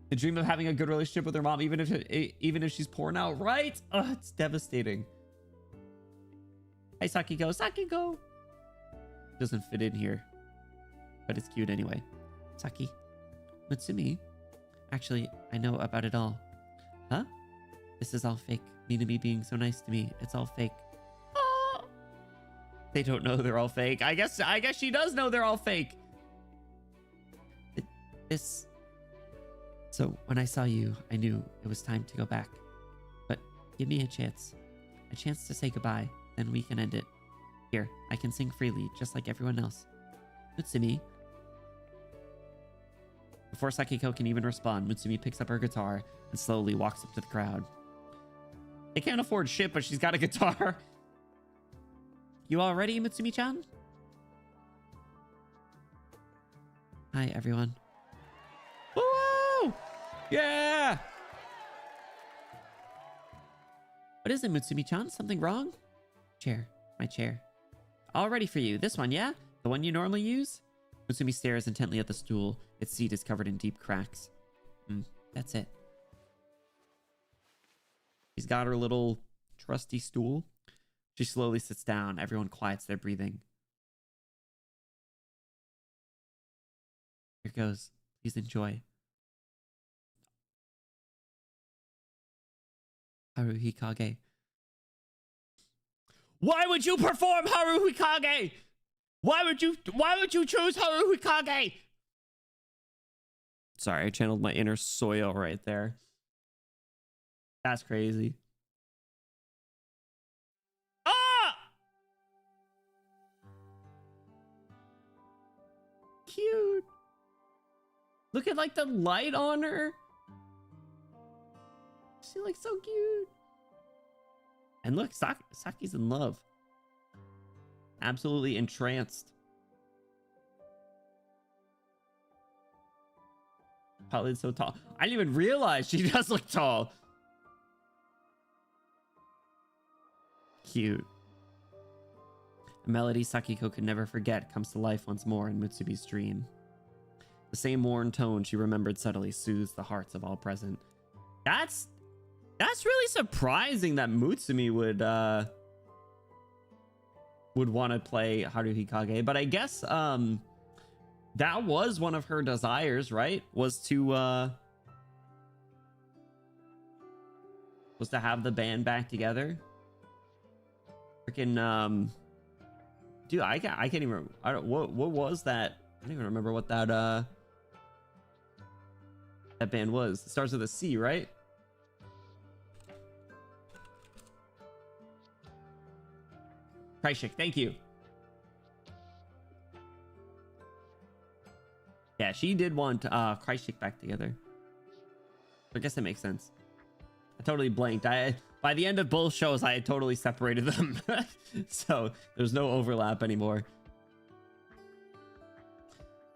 The dream of having a good relationship with her mom, even if she's pouring out, right? Oh, it's devastating. Hey, Sakiko. Sakiko! Doesn't fit in here, but it's cute anyway. Saki. Mutsumi. Actually, I know about it all. Huh? This is all fake. Minami being so nice to me. It's all fake. Oh! They don't know they're all fake. I guess she does know they're all fake. So when I saw you, I knew it was time to go back. But give me a chance to say goodbye, then we can end it. Here, I can sing freely, just like everyone else. Mutsumi. Before Sakiko can even respond, Mutsumi picks up her guitar and slowly walks up to the crowd. They can't afford shit, but she's got a guitar. You all ready, Mutsumi-chan? Hi, everyone. Woo! Yeah! What is it, Mutsumi-chan? Something wrong? Chair. My chair. All ready for you. This one, yeah? The one you normally use? Mutsumi stares intently at the stool. Its seat is covered in deep cracks. That's it. She's got her little trusty stool. She slowly sits down. Everyone quiets their breathing. Here goes. Please enjoy. Haruhikage. Why would you perform Haruhikage? Why would you choose Haruhikage? Sorry, I channeled my inner Soyo right there. That's crazy. Ah! Cute. Look at like the light on her. She looks so cute. And look, Saki's in love. Absolutely entranced. Probably so tall. I didn't even realize she does look tall. Cute. A melody Sakiko could never forget comes to life once more in Mutsumi's dream. The same worn tone she remembered subtly soothes the hearts of all present. That's really surprising that Mutsumi would want to play Haruhikage, but I guess that was one of her desires, right? Was to have the band back together. Freaking dude, I can't even. What was that? I don't even remember what that band was. It starts with a C, right? Kreishik, thank you. Yeah, she did want Kreishik back together. I guess that makes sense. I totally blanked. By the end of both shows, I had totally separated them. So there's no overlap anymore.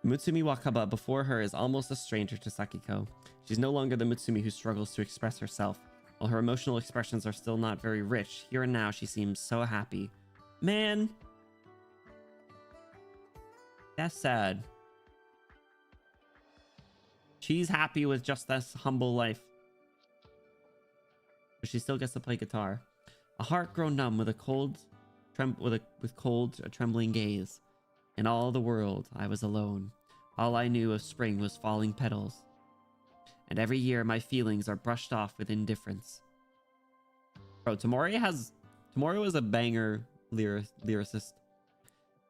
Mutsumi Wakaba before her is almost a stranger to Sakiko. She's no longer the Mutsumi who struggles to express herself. While her emotional expressions are still not very rich, here and now she seems so happy. Man. That's sad. She's happy with just this humble life. But she still gets to play guitar. A heart grown numb with a trembling gaze. In all the world, I was alone. All I knew of spring was falling petals. And every year, my feelings are brushed off with indifference. Bro, Tomori is a banger lyricist.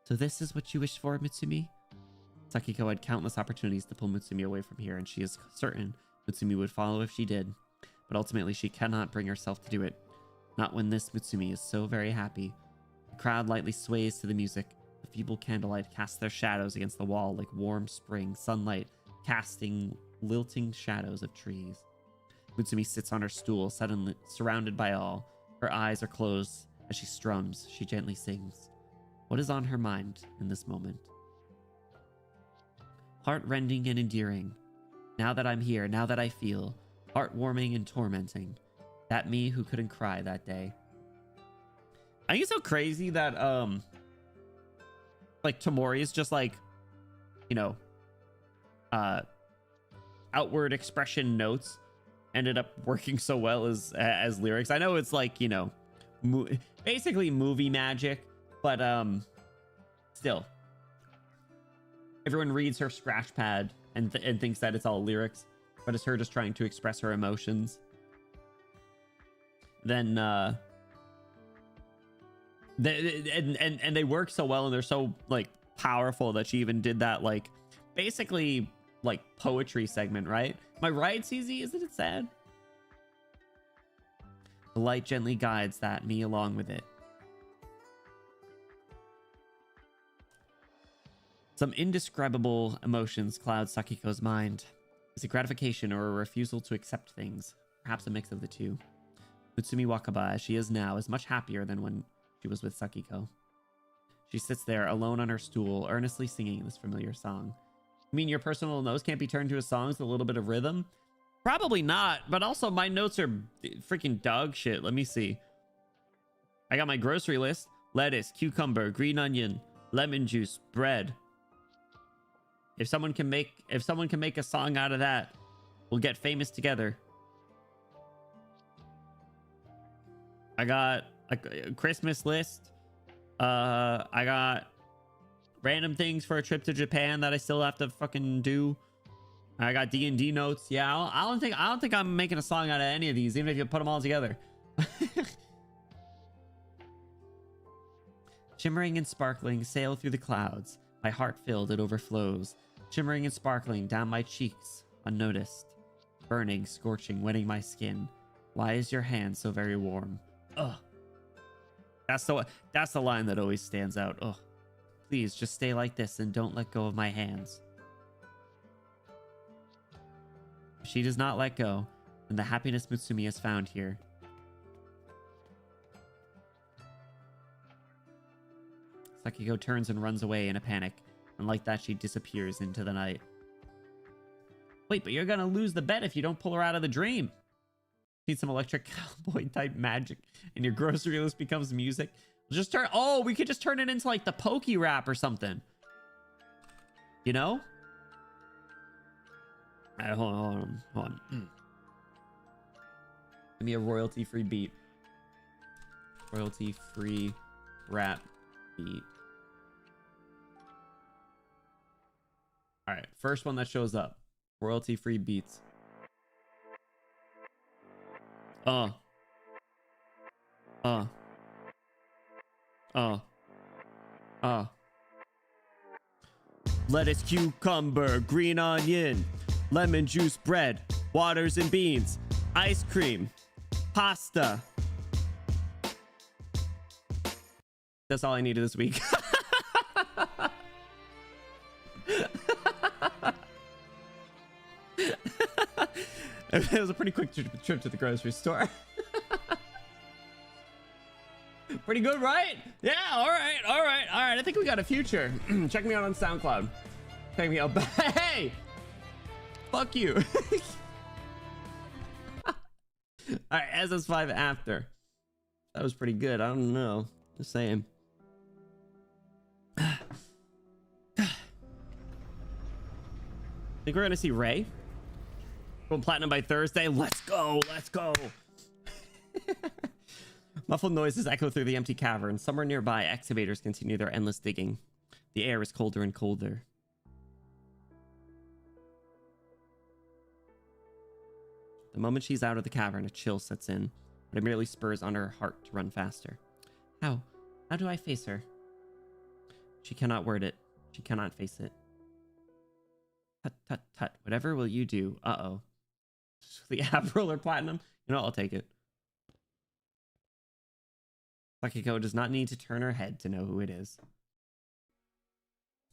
So this is what you wish for, Mutsumi? Sakiko had countless opportunities to pull Mutsumi away from here, and she is certain Mutsumi would follow if she did. But ultimately, she cannot bring herself to do it. Not when this Mutsumi is so very happy. The crowd lightly sways to the music. The feeble candlelight casts their shadows against the wall like warm spring sunlight, casting lilting shadows of trees. Mutsumi sits on her stool, suddenly surrounded by all. Her eyes are closed. As she strums, she gently sings. What is on her mind in this moment? Heart-rending and endearing. Now that I'm here, now that I feel. Heartwarming and tormenting. That me who couldn't cry that day. I think it's so crazy that, like, Tamori is just like, you know, outward expression notes ended up working so well as lyrics. I know it's like, you know, basically movie magic, but still, everyone reads her scratch pad and thinks that it's all lyrics, but it's her just trying to express her emotions. Then they work so well, and they're so like powerful that she even did that, like, basically like poetry segment, right? Am I right, CZ? Isn't it sad? The light gently guides that me along with it. Some indescribable emotions cloud Sakiko's mind. Is it gratification or a refusal to accept things? Perhaps a mix of the two. Mutsumi Wakaba, as she is now, is much happier than when she was with Sakiko. She sits there alone on her stool, earnestly singing this familiar song. You mean your personal notes can't be turned to a song with a little bit of rhythm? Probably not, but also my notes are freaking dog shit. Let me see. I got my grocery list. Lettuce, cucumber, green onion, lemon juice, bread. If someone can make a song out of that, we'll get famous together. I got a Christmas list. I got random things for a trip to Japan that I still have to fucking do. I got D&D notes. Yeah, I don't think I'm making a song out of any of these, even if you put them all together. Shimmering and sparkling, sail through the clouds. My heart filled, it overflows. Shimmering and sparkling down my cheeks, unnoticed. Burning, scorching, wetting my skin. Why is your hand so very warm? Ugh. That's the line that always stands out. Ugh. Please just stay like this and don't let go of my hands. If she does not let go, then the happiness Mutsumi has found here. Sakiko turns and runs away in a panic, and like that she disappears into the night. Wait, but you're gonna lose the bet if you don't pull her out of the dream. Need some electric cowboy type magic and your grocery list becomes music. Just turn, oh, we could just turn it into like the Pokey Rap or something. You know? Alright, hold on. Give me a royalty-free beat. Royalty-free rap beat. Alright, first one that shows up. Royalty-free beats. Lettuce, cucumber, green onion, lemon juice, bread, waters and beans, ice cream, pasta. That's all I needed this week. It was a pretty quick trip to the grocery store. Pretty good, right? Yeah, all right. I think we got a future. Check me out on SoundCloud. Check me out. Hey! Fuck you. All right, SS5 after. That was pretty good. I don't know. Just saying. Think we're gonna see Ray? Going platinum by Thursday. Let's go. Muffled noises echo through the empty cavern. Somewhere nearby, excavators continue their endless digging. The air is colder and colder. The moment she's out of the cavern, a chill sets in, but it merely spurs on her heart to run faster. How How do I face her? She cannot word it. She cannot face it. Tut, tut, tut. Whatever will you do? Uh-oh. The app roller platinum? You know, I'll take it. Sakiko does not need to turn her head to know who it is.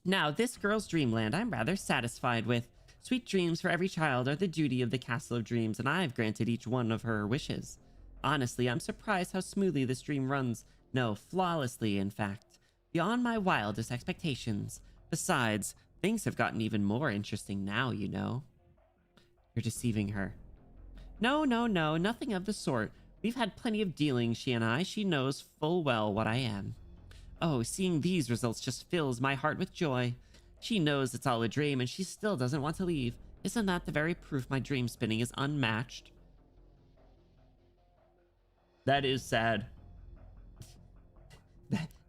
Now, this girl's dreamland I'm rather satisfied with. Sweet dreams for every child are the duty of the Castle of Dreams, and I've granted each one of her wishes. Honestly, I'm surprised how smoothly this dream runs. No, flawlessly, in fact. Beyond my wildest expectations. Besides, things have gotten even more interesting now, you know. You're deceiving her. No, nothing of the sort. We've had plenty of dealings, she and I. She knows full well what I am. Oh, seeing these results just fills my heart with joy. She knows it's all a dream, and she still doesn't want to leave. Isn't that the very proof my dream spinning is unmatched? That is sad.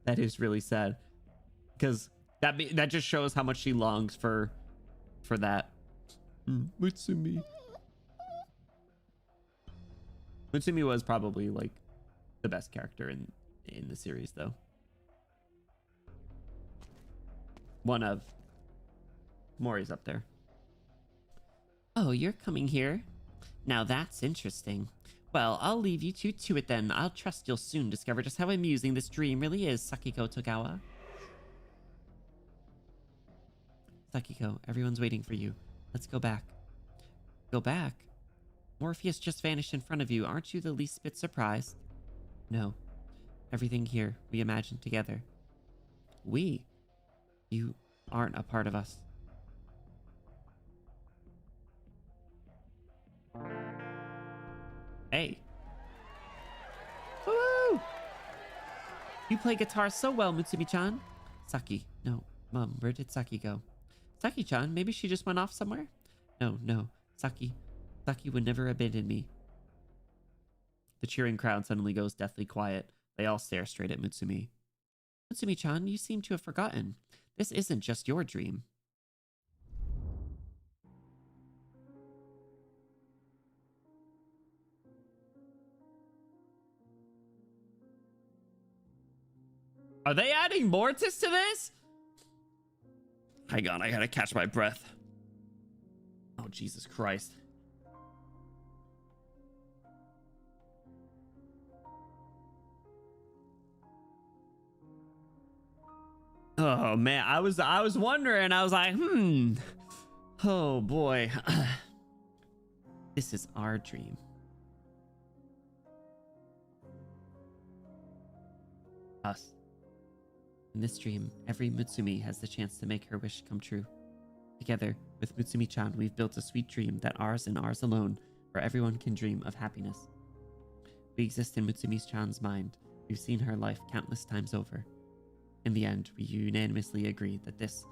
That is really sad. Because that just shows how much she longs for that. Mutsumi. Mutsumi was probably like the best character in the series, though. One of. Mori's up there. Oh, you're coming here? Now that's interesting. Well, I'll leave you two to it then. I'll trust you'll soon discover just how amusing this dream really is, Sakiko Togawa. Sakiko, everyone's waiting for you. Let's go back. Go back? Morpheus just vanished in front of you. Aren't you the least bit surprised? No. Everything here we imagined together. We? You aren't a part of us. Hey. Woo! You play guitar so well, Mutsumi-chan. Saki. No. Mom, where did Saki go? Saki-chan, maybe she just went off somewhere? No. Saki would never abandon me. The cheering crowd suddenly goes deathly quiet. They all stare straight at Mutsumi. Mutsumi-chan, you seem to have forgotten. This isn't just your dream. Are they adding Mortis to this? Hang on, I gotta catch my breath. Oh, Jesus Christ. Oh man, I was wondering. I was like, oh boy. This is our dream. Us. In this dream, every Mutsumi has the chance to make her wish come true. Together with Mutsumi-chan, we've built a sweet dream that ours and ours alone, where everyone can dream of happiness. We exist in Mutsumi-chan's mind. We've seen her life countless times over. In the end, we unanimously agreed that this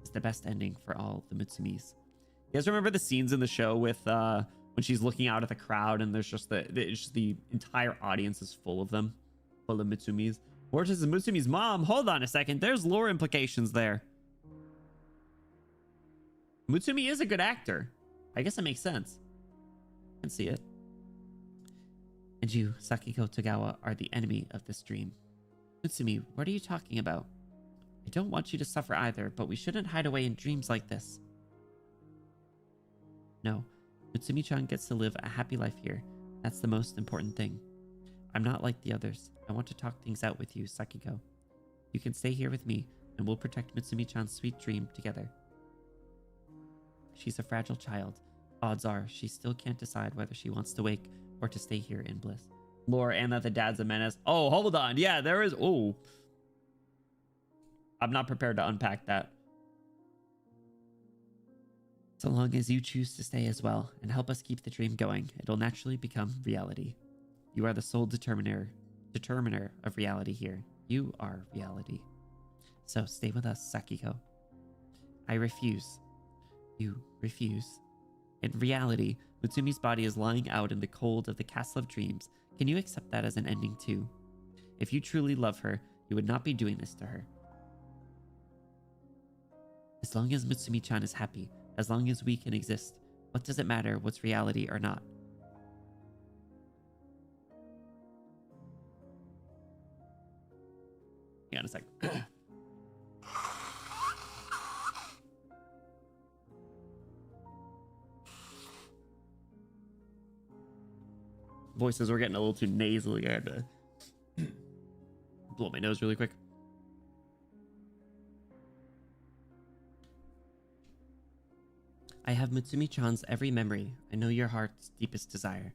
is the best ending for all the Mutsumis. You guys remember the scenes in the show with when she's looking out at the crowd and there's just the entire audience is full of them, full of Mutsumis. Mortis is Mutsumi's mom. Hold on a second. There's lore implications there. Mutsumi is a good actor. I guess it makes sense. I can see it. And you, Sakiko Togawa, are the enemy of this dream. Mutsumi, what are you talking about? I don't want you to suffer either, but we shouldn't hide away in dreams like this. No, Mutsumi-chan gets to live a happy life here. That's the most important thing. I'm not like the others. I want to talk things out with you, Sakiko. You can stay here with me, and we'll protect Mutsumi-chan's sweet dream together. She's a fragile child. Odds are she still can't decide whether she wants to wake or to stay here in bliss. Lore and that the dad's a menace. Oh, hold on. Yeah, there is. Oh, I'm not prepared to unpack that. So long as you choose to stay as well and help us keep the dream going, it'll naturally become reality. You are the sole determiner of reality here. You are reality. So stay with us, Sakiko. I refuse. You refuse. In reality, Mutsumi's body is lying out in the cold of the Castle of Dreams. Can you accept that as an ending too? If you truly love her, you would not be doing this to her. As long as Mutsumi-chan is happy, as long as we can exist, what does it matter what's reality or not? Hang on a sec. Voices were getting a little too nasally. I had to blow my nose really quick. I have Mutsumi-chan's every memory. I know your heart's deepest desire.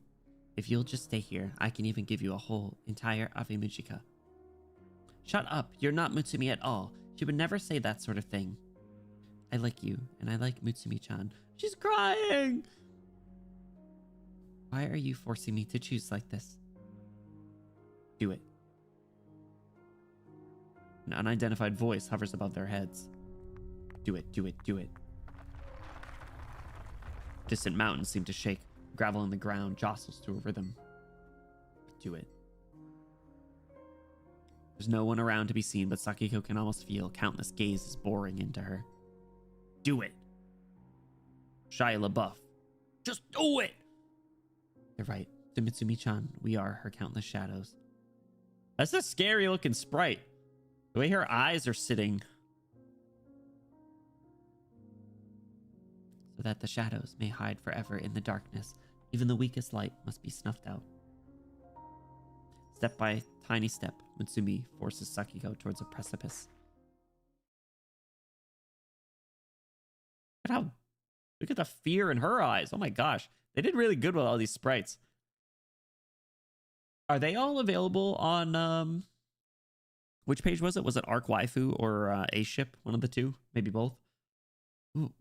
If you'll just stay here, I can even give you a whole, entire AVE MUJICA. Shut up, you're not Mutsumi at all. She would never say that sort of thing. I like you, and I like Mutsumi-chan. She's crying. Why are you forcing me to choose like this? Do it. An unidentified voice hovers above their heads. Do it, do it, do it. Distant mountains seem to shake. Gravel on the ground jostles to a rhythm. Do it. There's no one around to be seen, but Sakiko can almost feel countless gazes boring into her. Do it. Shia LaBeouf. Just do it. You're right. To Mutsumi-chan, we are her countless shadows. That's a scary looking sprite. The way her eyes are sitting. So that the shadows may hide forever in the darkness. Even the weakest light must be snuffed out. Step by tiny step, Mutsumi forces Sakiko towards a precipice. Look at the fear in her eyes. Oh my gosh. They did really good with all these sprites. Are they all available on which page was it? Was it Arc Waifu or A Ship? One of the two? Maybe both.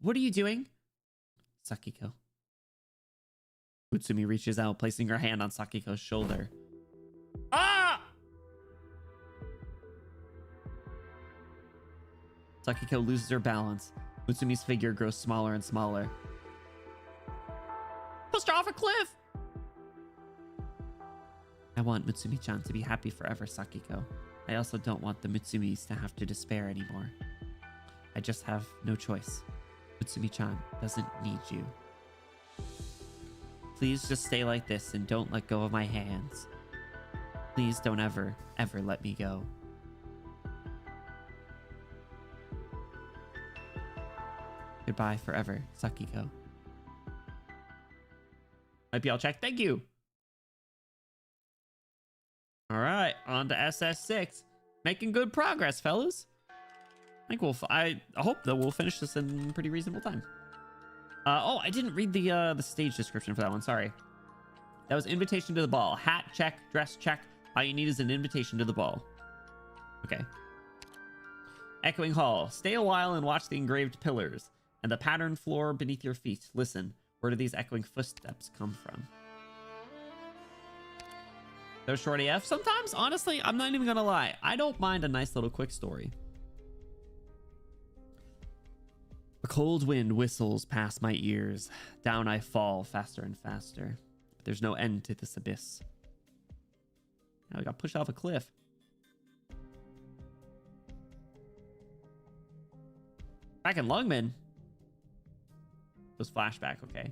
What are you doing? Sakiko. Mutsumi reaches out, placing her hand on Sakiko's shoulder. Ah! Sakiko loses her balance. Mutsumi's figure grows smaller and smaller. Pushed her off a cliff! I want Mutsumi-chan to be happy forever, Sakiko. I also don't want the Mutsumis to have to despair anymore. I just have no choice. Mutsumi-chan doesn't need you. Please just stay like this and don't let go of my hands. Please don't ever, ever let me go. Goodbye forever, Sakiko. IPL check. Thank you. All right, on to SS6. Making good progress, fellas. I hope that we'll finish this in pretty reasonable time. Oh, I didn't read the stage description for that one. Sorry. That was invitation to the ball. Hat check, dress check. All you need is an invitation to the ball. Okay. Echoing hall. Stay a while and watch the engraved pillars and the patterned floor beneath your feet. Listen, where do these echoing footsteps come from? There's short AF. Sometimes, honestly, I'm not even gonna lie. I don't mind a nice little quick story. A cold wind whistles past my ears. Down I fall faster and faster. But there's no end to this abyss. Now we got pushed off a cliff. Back in Lungman. Was flashback, okay.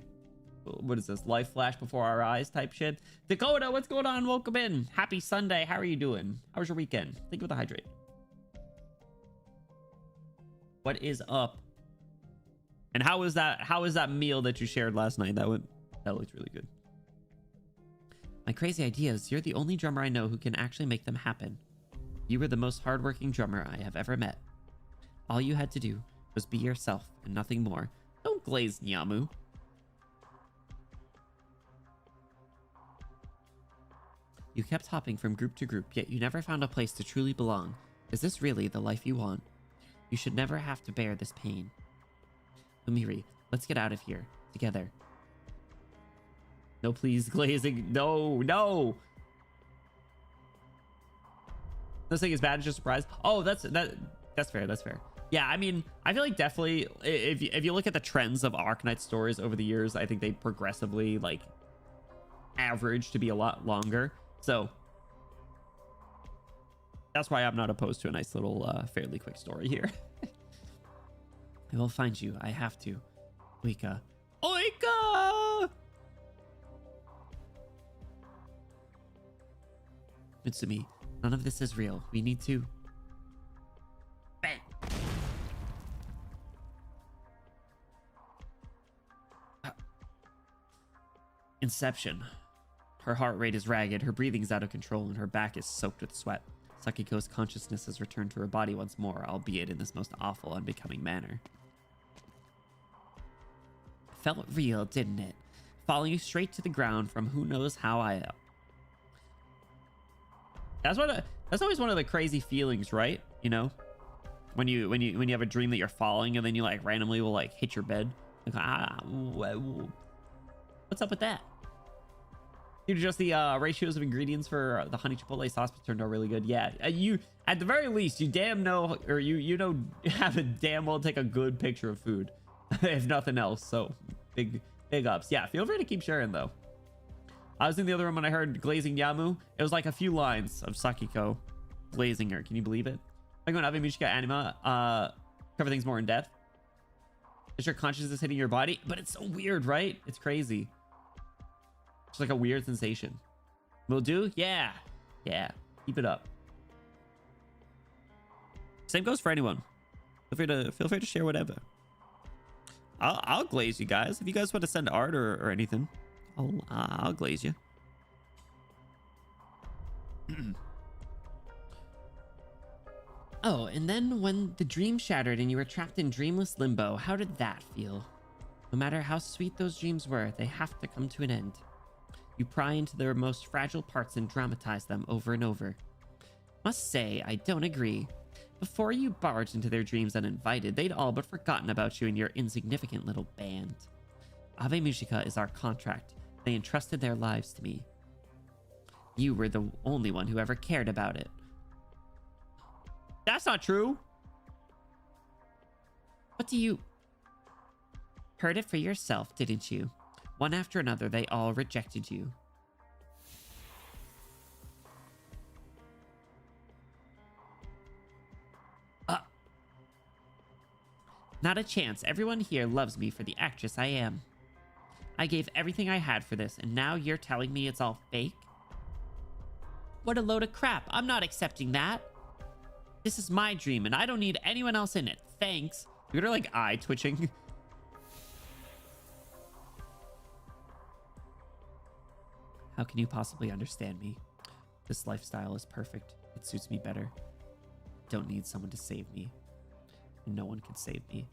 What is this? Life flash before our eyes type shit. Dakota, what's going on? Welcome in. Happy Sunday. How are you doing? How was your weekend? Thank you for the hydrate. What is up? And how was that meal that you shared last night? That looked really good. My crazy idea is you're the only drummer I know who can actually make them happen. You were the most hardworking drummer I have ever met. All you had to do was be yourself and nothing more. Don't glaze, Nyamu. You kept hopping from group to group, yet you never found a place to truly belong. Is this really the life you want? You should never have to bear this pain. Umiri, let's get out of here. Together. No, please, glazing. No, no. This thing is bad, it's just a surprise. Oh, that's fair. That's fair. Yeah, I mean, I feel like definitely if you look at the trends of Arknights stories over the years, I think they progressively like average to be a lot longer. So that's why I'm not opposed to a nice little fairly quick story here. I will find you. I have to. Oika. Oika! Mutsumi, none of this is real. We need to... Inception. Her heart rate is ragged, her breathing's out of control, and her back is soaked with sweat. Sakiko's consciousness has returned to her body once more, albeit in this most awful, unbecoming manner. Felt real, didn't it? Falling straight to the ground from who knows how high up. That's always one of the crazy feelings, right? You know, when you have a dream that you're falling and then you like randomly will like hit your bed. Like, what's up with that? Dude, just the ratios of ingredients for the honey chipotle sauce turned out really good. Yeah, you at the very least you damn know, or you know, have a damn well take a good picture of food, if nothing else. So big ups. Yeah, feel free to keep sharing though. I was in the other room when I heard glazing Yamu. It was like a few lines of Sakiko glazing her. Can you believe it? Like when AVE MUJICA anima cover things more in depth. Is your consciousness hitting your body? But it's so weird, right? It's crazy. It's like a weird sensation. Will do? Yeah. Yeah. Keep it up. Same goes for anyone. Feel free to share whatever. I'll glaze you guys. If you guys want to send art or anything, I'll glaze you. Oh, and then when the dream shattered and you were trapped in dreamless limbo, how did that feel? No matter how sweet those dreams were, they have to come to an end. You pry into their most fragile parts and dramatize them over and over. Must say, I don't agree. Before you barged into their dreams uninvited, they'd all but forgotten about you and your insignificant little band. AVE MUJICA is our contract. They entrusted their lives to me. You were the only one who ever cared about it. That's not true. What do you... Heard it for yourself, didn't you? One after another, they all rejected you. Not a chance. Everyone here loves me for the actress I am. I gave everything I had for this, and now you're telling me it's all fake? What a load of crap. I'm not accepting that. This is my dream, and I don't need anyone else in it. Thanks. You're like eye twitching. How can you possibly understand me? This lifestyle is perfect. It suits me better. Don't need someone to save me. And no one can save me.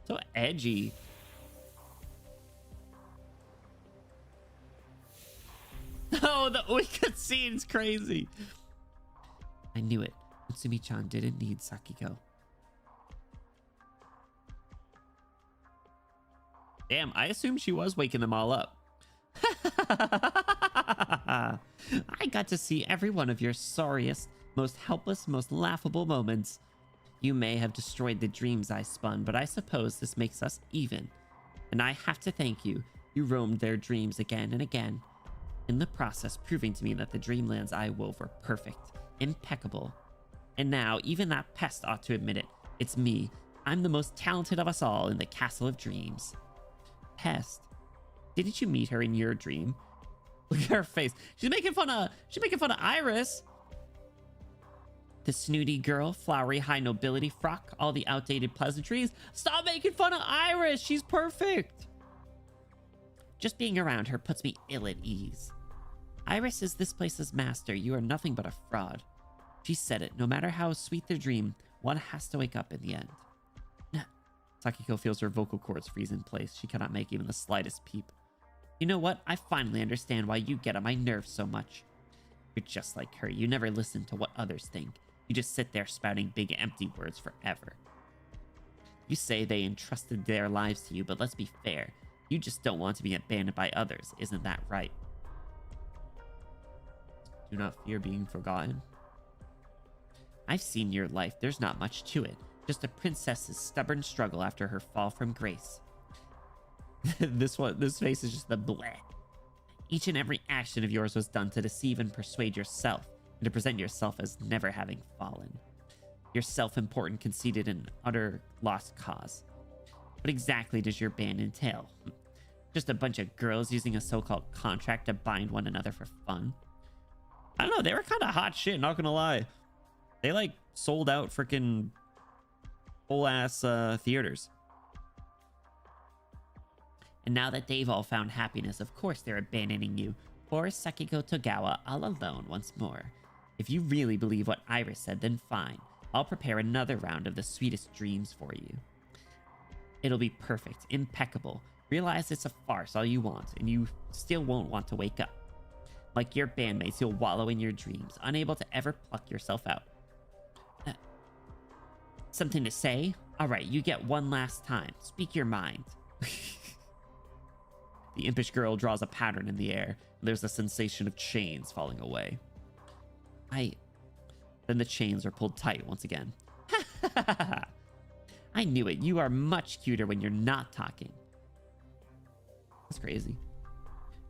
So edgy. Oh, the wicked scene's crazy. I knew it. Mutsumi-chan didn't need Sakiko. Damn, I assumed she was waking them all up. I got to see every one of your sorriest, most helpless, most laughable moments. You may have destroyed the dreams I spun, but I suppose this makes us even. And I have to thank you. You roamed their dreams again and again. In the process, proving to me that the dreamlands I wove were perfect, impeccable. And now, even that pest ought to admit it. It's me. I'm the most talented of us all in the Castle of Dreams. Pest? Didn't you meet her in your dream? Look at her face. She's making fun of Iris. The snooty girl, flowery high nobility frock, all the outdated pleasantries. Stop making fun of Iris. She's perfect. Just being around her puts me ill at ease. Iris is this place's master. You are nothing but a fraud. She said it. No matter how sweet the dream, one has to wake up in the end. Sakiko feels her vocal cords freeze in place. She cannot make even the slightest peep. You know what? I finally understand why you get on my nerves so much. You're just like her. You never listen to what others think. You just sit there spouting big empty words forever. You say they entrusted their lives to you, but let's be fair. You just don't want to be abandoned by others. Isn't that right? Do not fear being forgotten. I've seen your life. There's not much to it. Just a princess's stubborn struggle after her fall from grace. This face is just the bleh. Each and every action of yours was done to deceive and persuade yourself, and to present yourself as never having fallen. You're self-important, conceited, and utter lost cause. What exactly does your band entail? Just a bunch of girls using a so-called contract to bind one another for fun? I don't know, they were kind of hot shit, not gonna lie. They like sold out freaking whole ass theaters. And now that they've all found happiness, of course they're abandoning you. Poor Sakiko Togawa all alone once more. If you really believe what Iris said, then fine. I'll prepare another round of the sweetest dreams for you. It'll be perfect, impeccable. Realize it's a farce all you want, and you still won't want to wake up. Like your bandmates, you'll wallow in your dreams, unable to ever pluck yourself out. Something to say? Alright, you get one last time. Speak your mind. The impish girl draws a pattern in the air, and there's a sensation of chains falling away. Then the chains are pulled tight once again. I knew it. You are much cuter when you're not talking. That's crazy.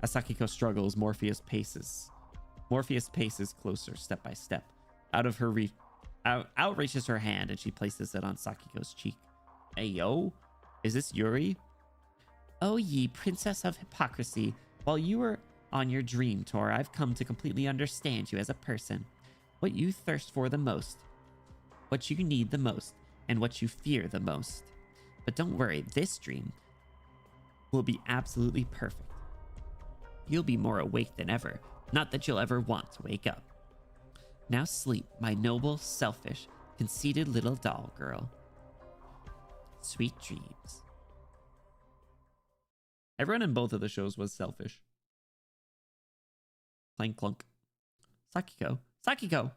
As Sakiko struggles, Morpheus paces. Morpheus paces closer, step by step. Out reaches her hand, and she places it on Sakiko's cheek. Hey, yo. Is this Yuri? Oh, ye princess of hypocrisy. While you were on your dream tour, I've come to completely understand you as a person. What you thirst for the most. What you need the most. And what you fear the most. But don't worry, this dream will be absolutely perfect. You'll be more awake than ever. Not that you'll ever want to wake up. Now sleep, my noble, selfish, conceited little doll girl. Sweet dreams. Everyone in both of the shows was selfish. Clank clunk. Sakiko. Sakiko!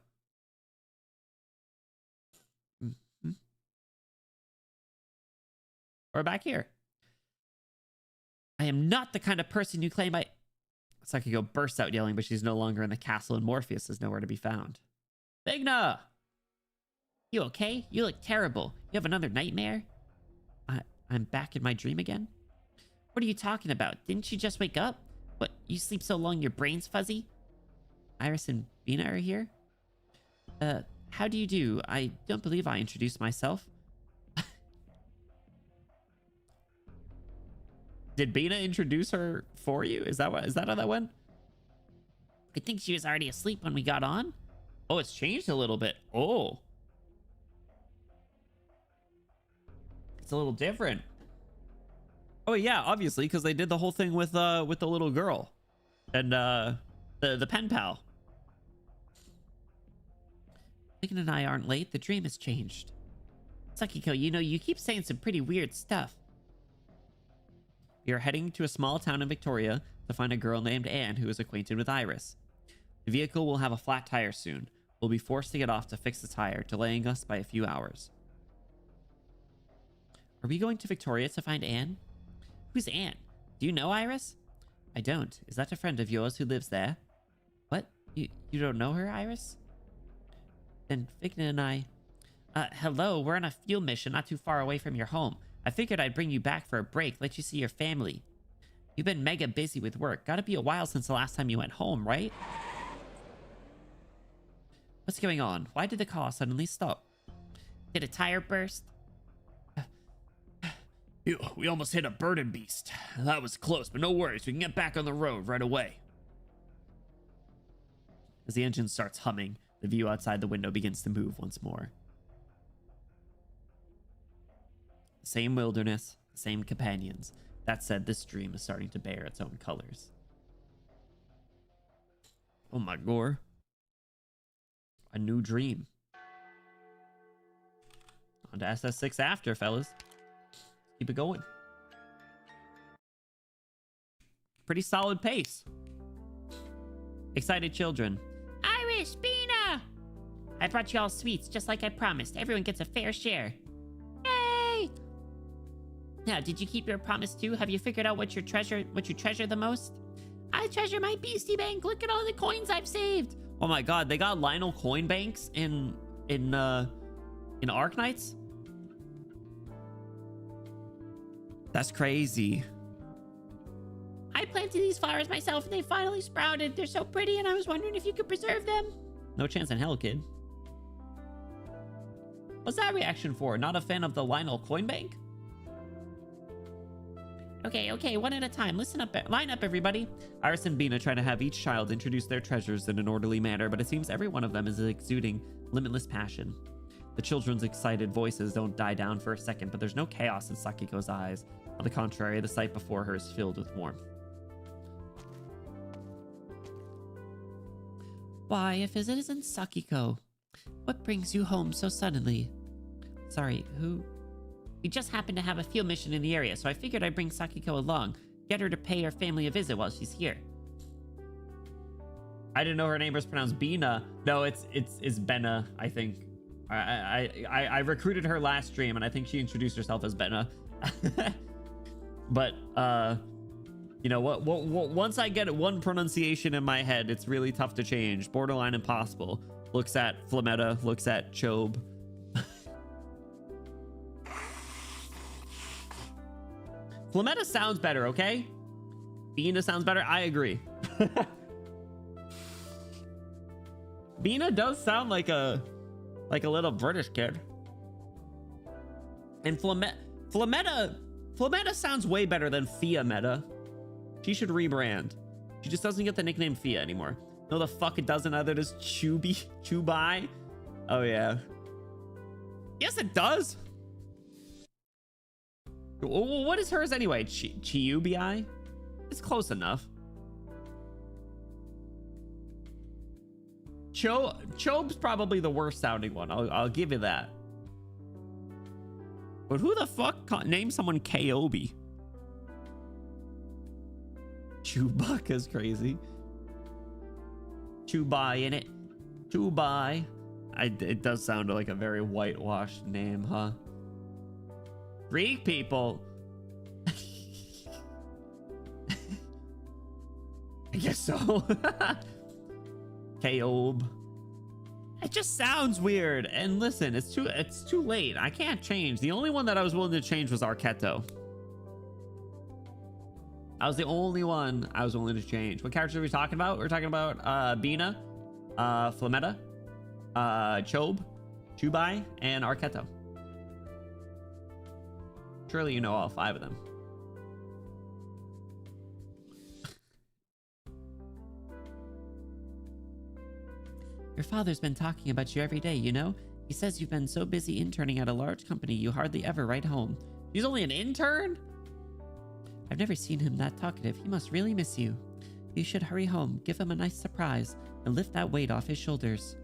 We're back here. I am not the kind of person you claim I... Sakiko bursts out yelling, but she's no longer in the castle and Morpheus is nowhere to be found. Vigna! You okay? You look terrible. You have another nightmare? I'm back in my dream again? What are you talking about? Didn't you just wake up? What, you sleep so long your brain's fuzzy? Iris and Bina are here? How do you do? I don't believe I introduced myself. Did Bina introduce her for you? Is that how that went? I think she was already asleep when we got on. Oh, it's changed a little bit. Oh. It's a little different. Oh yeah, obviously, because they did the whole thing with the little girl. And the pen pal. Megan and I aren't late. The dream has changed. Sakiko, you know, you keep saying some pretty weird stuff. We are heading to a small town in Victoria to find a girl named Anne who is acquainted with Iris. The vehicle will have a flat tire soon. We'll be forced to get off to fix the tire, delaying us by a few hours. Are we going to Victoria to find Anne? Who's Anne? Do you know Iris? I don't. Is that a friend of yours who lives there? What? You don't know her, Iris? Then Vigna and I... hello, we're on a field mission not too far away from your home. I figured I'd bring you back for a break, let you see your family. You've been mega busy with work. Gotta be a while since the last time you went home, right? What's going on? Why did the car suddenly stop? Did a tire burst? We almost hit a burden beast. That was close, but no worries. We can get back on the road right away. As the engine starts humming, the view outside the window begins to move once more. The same wilderness, the same companions. That said, this dream is starting to bear its own colors. Oh my gore. A new dream. On to SS6 after, fellas. Keep it going. Pretty solid pace. Excited children. Iris, Bina! I brought you all sweets, just like I promised. Everyone gets a fair share. Yay! Now, did you keep your promise too? Have you figured out what you treasure the most? I treasure my beastie bank. Look at all the coins I've saved. Oh my god, they got Lionel coin banks in Arknights? That's crazy. I planted these flowers myself and they finally sprouted. They're so pretty and I was wondering if you could preserve them. No chance in hell, kid. What's that reaction for? Not a fan of the Lionel coin bank? Okay, one at a time. Listen up, line up, everybody. Iris and Bina try to have each child introduce their treasures in an orderly manner, but it seems every one of them is exuding limitless passion. The children's excited voices don't die down for a second, but there's no chaos in Sakiko's eyes. On the contrary, the sight before her is filled with warmth. Why, if it isn't Sakiko, what brings you home so suddenly? Sorry, who? We just happened to have a field mission in the area, so I figured I'd bring Sakiko along, get her to pay her family a visit while she's here. I didn't know her name was pronounced Bina. No, it's Benna, I think. I recruited her last stream, and I think she introduced herself as Benna. But you know what? Once I get one pronunciation in my head, it's really tough to change. Borderline impossible. Looks at Flametta. Looks at Chobe. Flametta sounds better, okay? Bina sounds better. I agree. Bina does sound like a little British kid. And Flametta sounds way better than Fiametta. She should rebrand. She just doesn't get the nickname Fia anymore. No, the fuck it doesn't. Either does Chubai. Oh yeah. Yes, it does. What is hers anyway? Chiubi? It's close enough. Chobe's probably the worst sounding one. I'll give you that. But who the fuck named someone Kobe? Chewbacca's crazy. Chubai in it. Chubai. It does sound like a very whitewashed name, huh? Greek people. I guess so. Kobe. It just sounds weird. And listen, it's too late. I can't change. The only one that I was willing to change was Arketo. I was the only one I was willing to change. What characters are we talking about? We're talking about Bina, Flametta, Chobe, Chubai, and Arketo. Surely you know all 5 of them. Your father's been talking about you every day, you know? He says you've been so busy interning at a large company you hardly ever write home. He's only an intern? I've never seen him that talkative. He must really miss you. You should hurry home, give him a nice surprise, and lift that weight off his shoulders.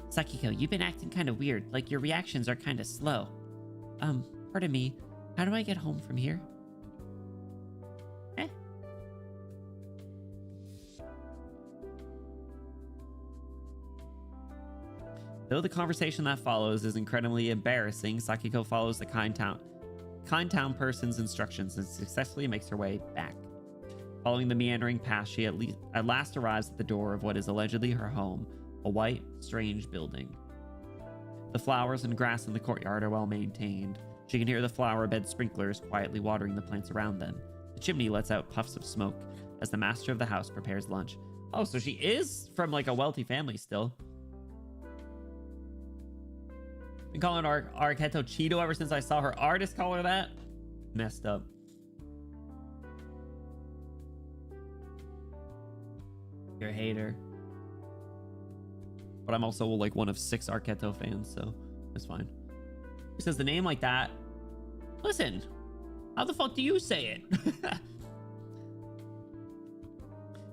Sakiko, you've been acting kind of weird, like your reactions are kind of slow. Pardon me, how do I get home from here? Though the conversation that follows is incredibly embarrassing, Sakiko follows the kind town person's instructions and successfully makes her way back. Following the meandering path, she at last arrives at the door of what is allegedly her home, a white, strange building. The flowers and grass in the courtyard are well maintained. She can hear the flower bed sprinklers quietly watering the plants around them. The chimney lets out puffs of smoke as the master of the house prepares lunch. Oh, so she is from like a wealthy family still. Been calling her Arketo Cheeto ever since I saw her artist call her that. Messed up. You're a hater. But I'm also like one of 6 Arketo fans, so it's fine. Who says the name like that? Listen, how the fuck do you say it?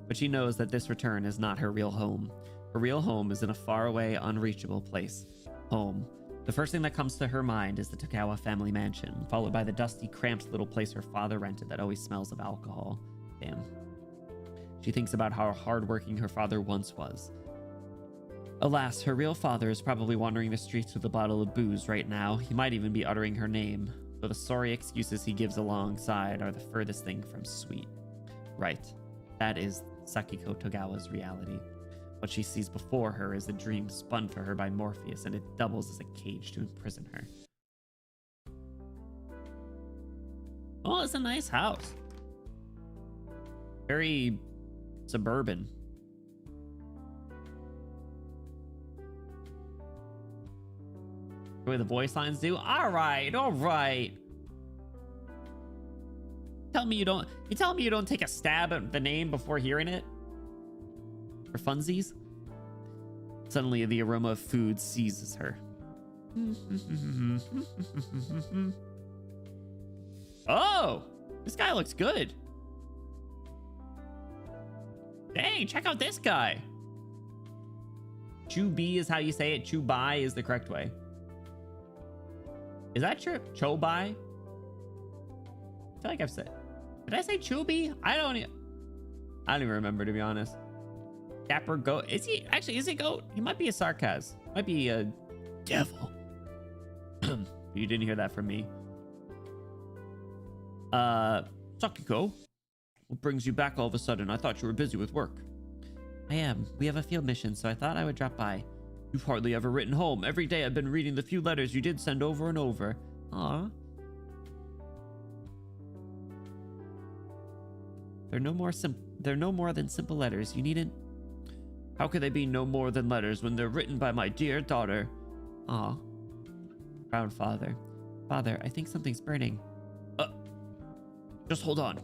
But she knows that this return is not her real home. Her real home is in a faraway, unreachable place. Home. The first thing that comes to her mind is the Togawa family mansion, followed by the dusty, cramped little place her father rented that always smells of alcohol. Damn. She thinks about how hardworking her father once was. Alas, her real father is probably wandering the streets with a bottle of booze right now. He might even be uttering her name, though the sorry excuses he gives alongside are the furthest thing from sweet. Right. That is Sakiko Togawa's reality. What she sees before her is a dream spun for her by Morpheus, and it doubles as a cage to imprison her. Oh, it's a nice house. Very suburban. The way the voice lines do. All right. You tell me you don't take a stab at the name before hearing it? For funsies? Suddenly, the aroma of food seizes her. Oh, this guy looks good. Dang, check out this guy. Chubi is how you say it. Chubai is the correct way. Is that true? Chobai? I feel like I've said. Did I say Chubi? I don't even remember, to be honest. Dapper goat. Is he actually? Is he goat? He might be a sarcasm. Might be a devil. You didn't hear that from me. Sakiko, what brings you back all of a sudden? I thought you were busy with work. I am. We have a field mission, so I thought I would drop by. You've hardly ever written home. Every day I've been reading the few letters you did send over and over. Aw. They're no more than simple letters. You needn't. How could they be no more than letters when they're written by my dear daughter? Aw. Proud father. Father, I think something's burning. Just hold on.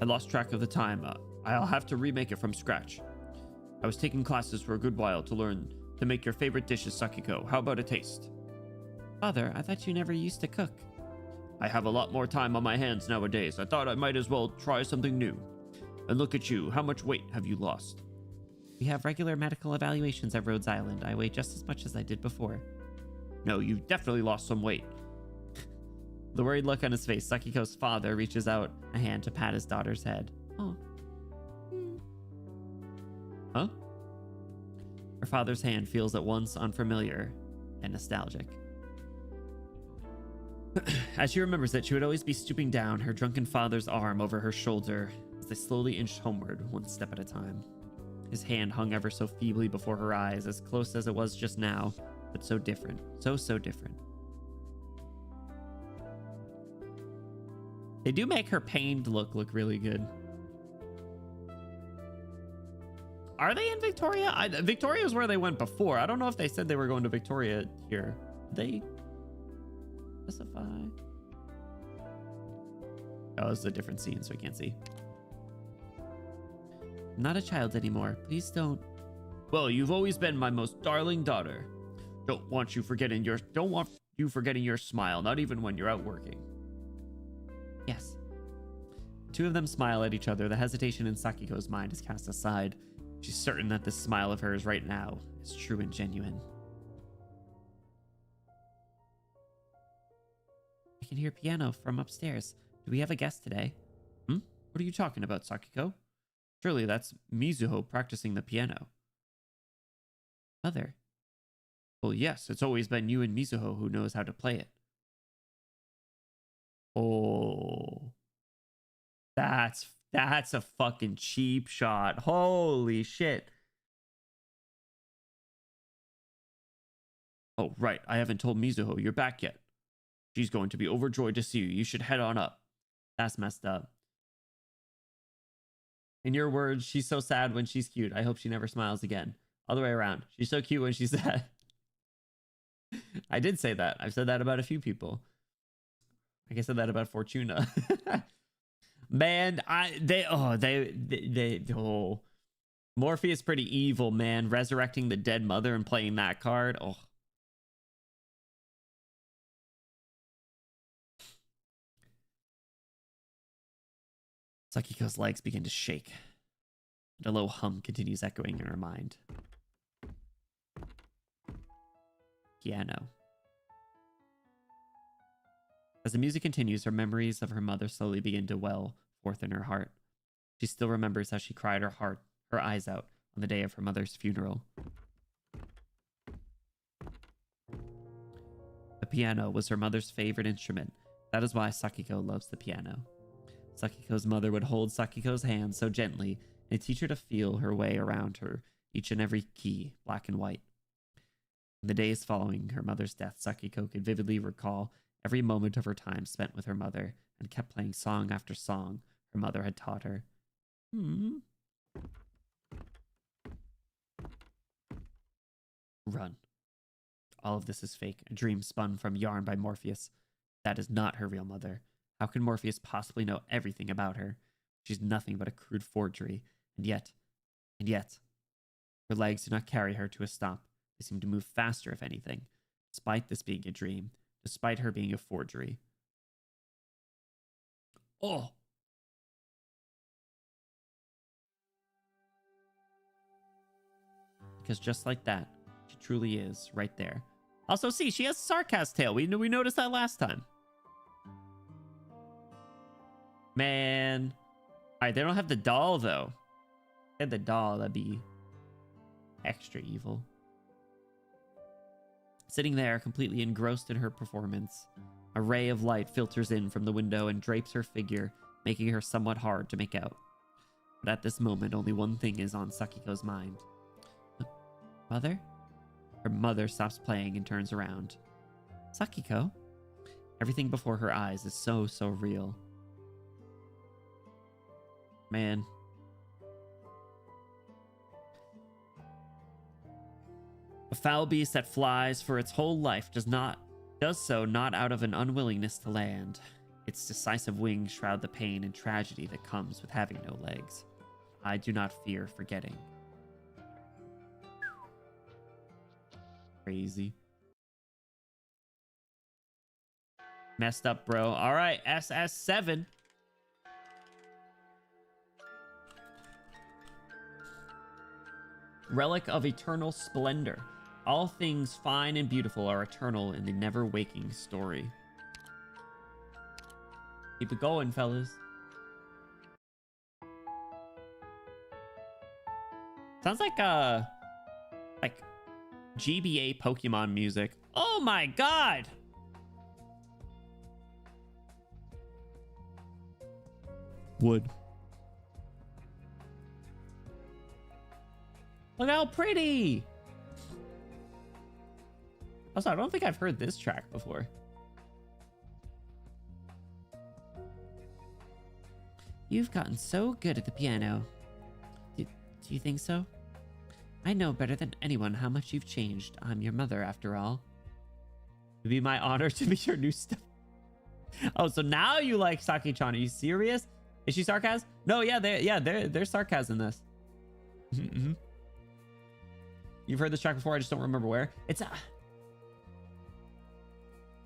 I lost track of the time. I'll have to remake it from scratch. I was taking classes for a good while to learn to make your favorite dishes, Sakiko. How about a taste? Father, I thought you never used to cook. I have a lot more time on my hands nowadays. I thought I might as well try something new. And look at you. How much weight have you lost? We have regular medical evaluations at Rhodes Island. I weigh just as much as I did before. No, you've definitely lost some weight. The worried look on his face, Sakiko's father reaches out a hand to pat his daughter's head. Oh. Huh? Her father's hand feels at once unfamiliar and nostalgic. As she remembers it, she would always be stooping down, her drunken father's arm over her shoulder as they slowly inched homeward, one step at a time. His hand hung ever so feebly before her eyes, as close as it was just now, but so different. So different. They do make her pained look really good. Are they in Victoria? Victoria is where they went before. I don't know if they said they were going to Victoria here. Did they specify? Oh, this is a different scene, so I can't see. I'm not a child anymore. Please don't. Well, you've always been my most darling daughter. Don't want you forgetting your smile, not even when you're out working. Yes. The two of them smile at each other. The hesitation in Sakiko's mind is cast aside. She's certain that this smile of hers right now is true and genuine. I can hear piano from upstairs. Do we have a guest today? What are you talking about, Sakiko? Surely that's Mizuho practicing the piano. Mother. Well, yes, it's always been you and Mizuho who knows how to play it. Oh. That's a fucking cheap shot. Holy shit. Oh, right. I haven't told Mizuho you're back yet. She's going to be overjoyed to see you. You should head on up. That's messed up. In your words, she's so sad when she's cute. I hope she never smiles again. Other way around. She's so cute when she's sad. I did say that. I've said that about a few people. Like I said that about Fortuna. Man, Morpheus pretty evil, man. Resurrecting the dead mother and playing that card. Oh. Sakiko's legs begin to shake. And a low hum continues echoing in her mind. Piano. As the music continues, her memories of her mother slowly begin to well forth in her heart. She still remembers how she cried her eyes out on the day of her mother's funeral. The piano was her mother's favorite instrument. That is why Sakiko loves the piano. Sakiko's mother would hold Sakiko's hand so gently and teach her to feel her way around her, each and every key, black and white. In the days following her mother's death, Sakiko could vividly recall every moment of her time spent with her mother and kept playing song after song her mother had taught her. Run. All of this is fake, a dream spun from yarn by Morpheus. That is not her real mother. How can Morpheus possibly know everything about her? She's nothing but a crude forgery. And yet, her legs do not carry her to a stop. They seem to move faster, if anything, despite this being a dream, despite her being a forgery. Oh! Because just like that, she truly is right there. Also, see, she has a sarcasm tail. We noticed that last time. Man. Alright, they don't have the doll, though. If they had the doll, that'd be extra evil. Sitting there, completely engrossed in her performance, a ray of light filters in from the window and drapes her figure, making her somewhat hard to make out. But at this moment, only one thing is on Sakiko's mind. Mother? Her mother stops playing and turns around. Sakiko? Everything before her eyes is so real. Man. A foul beast that flies for its whole life does so not out of an unwillingness to land. Its decisive wings shroud the pain and tragedy that comes with having no legs. I do not fear forgetting. Crazy. Messed up, bro. All right, SS7. Relic of eternal splendor. All things fine and beautiful are eternal in the never-waking story. Keep it going, fellas. Sounds like GBA Pokemon music. Oh my god! Wood. Look how pretty! Also, I don't think I've heard this track before. You've gotten so good at the piano. Do you think so? I know better than anyone how much you've changed. I'm your mother, after all. It'd be my honor to be your new step. Oh, so now you like Saki-chan? Are you serious? Is she sarcasm? No, yeah, there's sarcasm in this. You've heard this track before. I just don't remember where. It's I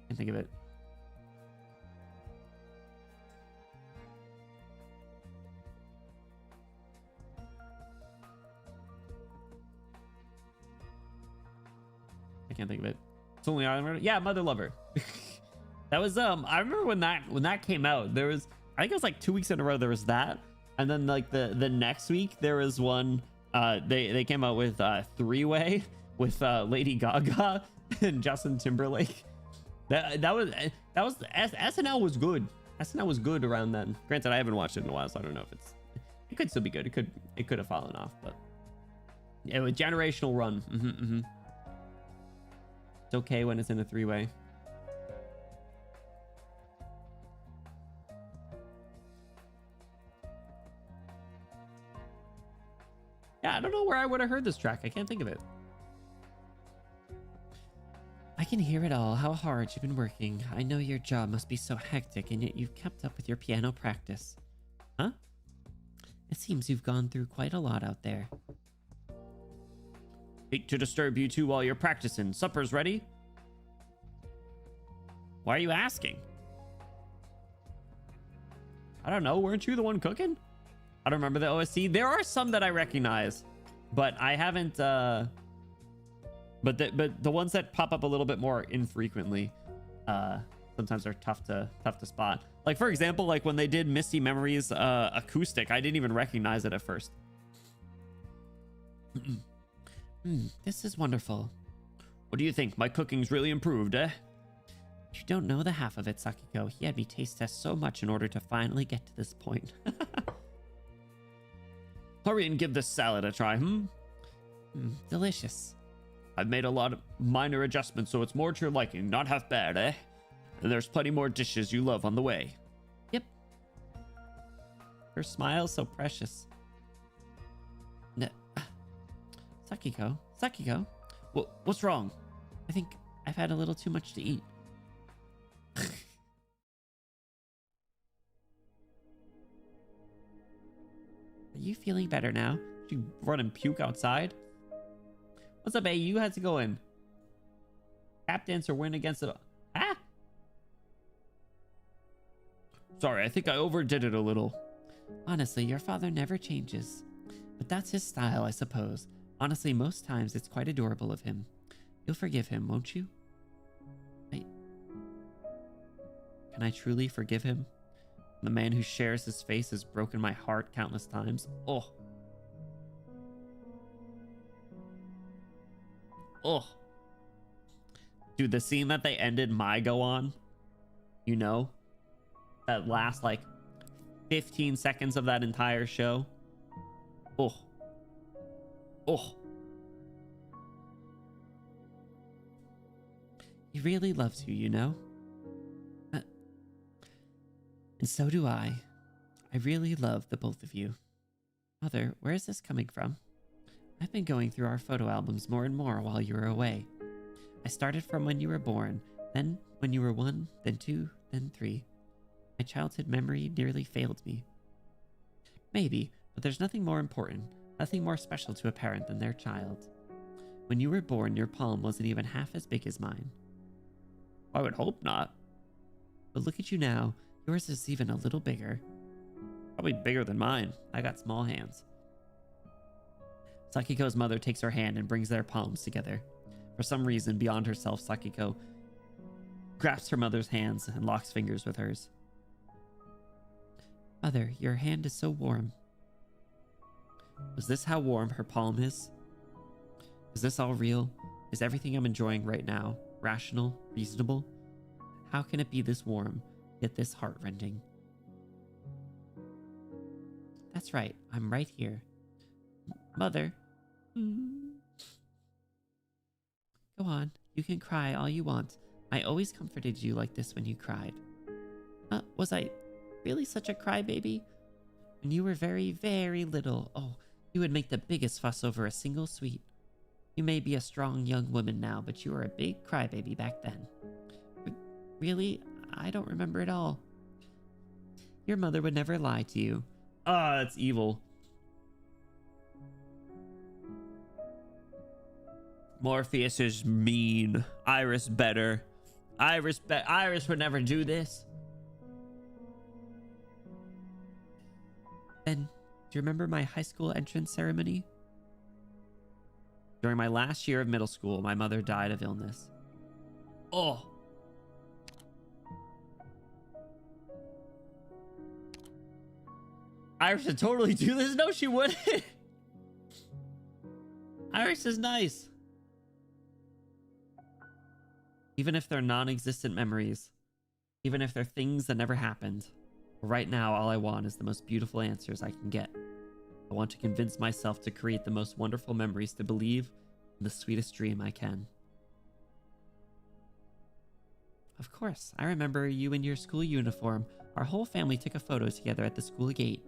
can't think of it. I can't think of it. It's only I remember. Yeah, Mother Lover. That was I remember when that came out. There was, I think it was like 2 weeks in a row. There was that, and then like the next week there was one. They came out with Three-Way with Lady Gaga and Justin Timberlake. That was SNL was good. SNL was good around then. Granted, I haven't watched it in a while, so I don't know if it could still be good. It could have fallen off, but yeah, with generational run. It's okay when it's in a three-way. Yeah, I don't know where I would have heard this track. I can't think of it. I can hear it all, how hard you've been working. I know your job must be so hectic, and yet you've kept up with your piano practice. Huh? It seems you've gone through quite a lot out there. Hate to disturb you two while you're practicing. Supper's ready? Why are you asking? I don't know. Weren't you the one cooking? I don't remember the OST. There are some that I recognize, but I haven't. But the ones that pop up a little bit more infrequently, sometimes are tough to spot. Like for example, like when they did Misty Memories acoustic, I didn't even recognize it at first. This is wonderful. What do you think? My cooking's really improved, eh? You don't know the half of it, Sakiko. He had me taste test so much in order to finally get to this point. Hurry and give this salad a try, delicious. I've made a lot of minor adjustments, so it's more to your liking. Not half bad, eh? And there's plenty more dishes you love on the way. Yep. Her smile's so precious. Sakiko? What's wrong? I think I've had a little too much to eat. you feeling better now? She run and puke outside. What's up, A? You had to go in. Tap dance or win against it. Ah! Sorry, I think I overdid it a little. Honestly, your father never changes. But that's his style, I suppose. Honestly, most times it's quite adorable of him. You'll forgive him, won't you? Can I truly forgive him? The man who shares his face has broken my heart countless times. Oh. Oh. Dude, the scene that they ended my go on, you know, that last like 15 seconds of that entire show. Oh. Oh. He really loves you, you know? And so do I. I really love the both of you. Mother, where is this coming from? I've been going through our photo albums more and more while you were away. I started from when you were born, then when you were 1, then 2, then 3. My childhood memory nearly failed me. Maybe, but there's nothing more important, nothing more special to a parent than their child. When you were born, your palm wasn't even half as big as mine. I would hope not. But look at you now. Yours is even a little bigger. Probably bigger than mine. I got small hands. Sakiko's mother takes her hand and brings their palms together. For some reason, beyond herself, Sakiko grasps her mother's hands and locks fingers with hers. Mother, your hand is so warm. Is this how warm her palm is? Is this all real? Is everything I'm enjoying right now rational, reasonable? How can it be this warm, yet this heart-rending? That's right, I'm right here. Mother. Go on, you can cry all you want. I always comforted you like this when you cried. Was I really such a crybaby? When you were very, very little, oh, you would make the biggest fuss over a single sweet. You may be a strong young woman now, but you were a big crybaby back then. Really? I don't remember it all. Your mother would never lie to you. Ah, it's evil. Morpheus is mean. Iris better. Iris would never do this. Then, do you remember my high school entrance ceremony? During my last year of middle school, my mother died of illness. Oh. Iris would totally do this. No, she wouldn't. Iris is nice. Even if they're non-existent memories. Even if they're things that never happened. Right now, all I want is the most beautiful answers I can get. I want to convince myself to create the most wonderful memories, to believe in the sweetest dream I can. Of course, I remember you in your school uniform. Our whole family took a photo together at the school gate.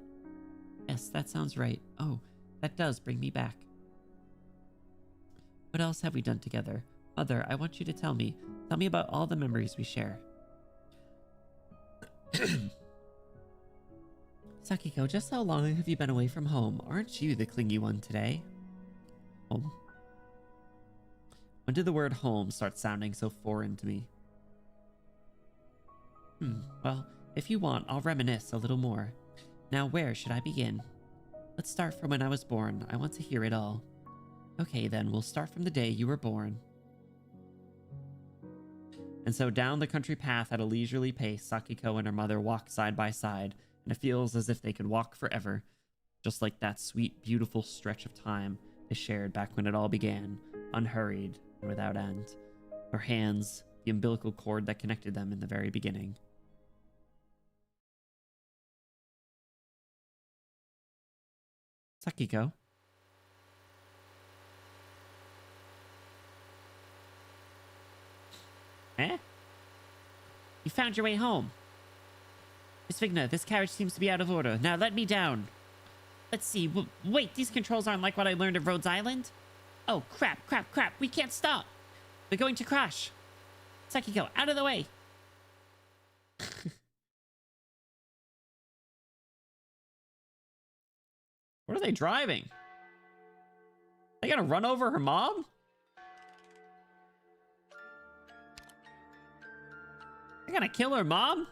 Yes, that sounds right. Oh, that does bring me back. What else have we done together? Mother, I want you to tell me. Tell me about all the memories we share. Sakiko, just how long have you been away from home? Aren't you the clingy one today? Home. When did the word home start sounding so foreign to me? Well, if you want, I'll reminisce a little more. Now, where should I begin? Let's start from when I was born. I want to hear it all. Okay, then, we'll start from the day you were born. And so down the country path at a leisurely pace, Sakiko and her mother walk side by side, and it feels as if they could walk forever, just like that sweet, beautiful stretch of time they shared back when it all began, unhurried and without end. Her hands, the umbilical cord that connected them in the very beginning. Sakiko? Eh? You found your way home. Miss Vigna, this carriage seems to be out of order. Now let me down. Let's see. Wait, these controls aren't like what I learned at Rhodes Island? Oh, crap. We can't stop. We're going to crash. Sakiko, out of the way. What are they driving? They gonna run over her mom? They gonna kill her mom?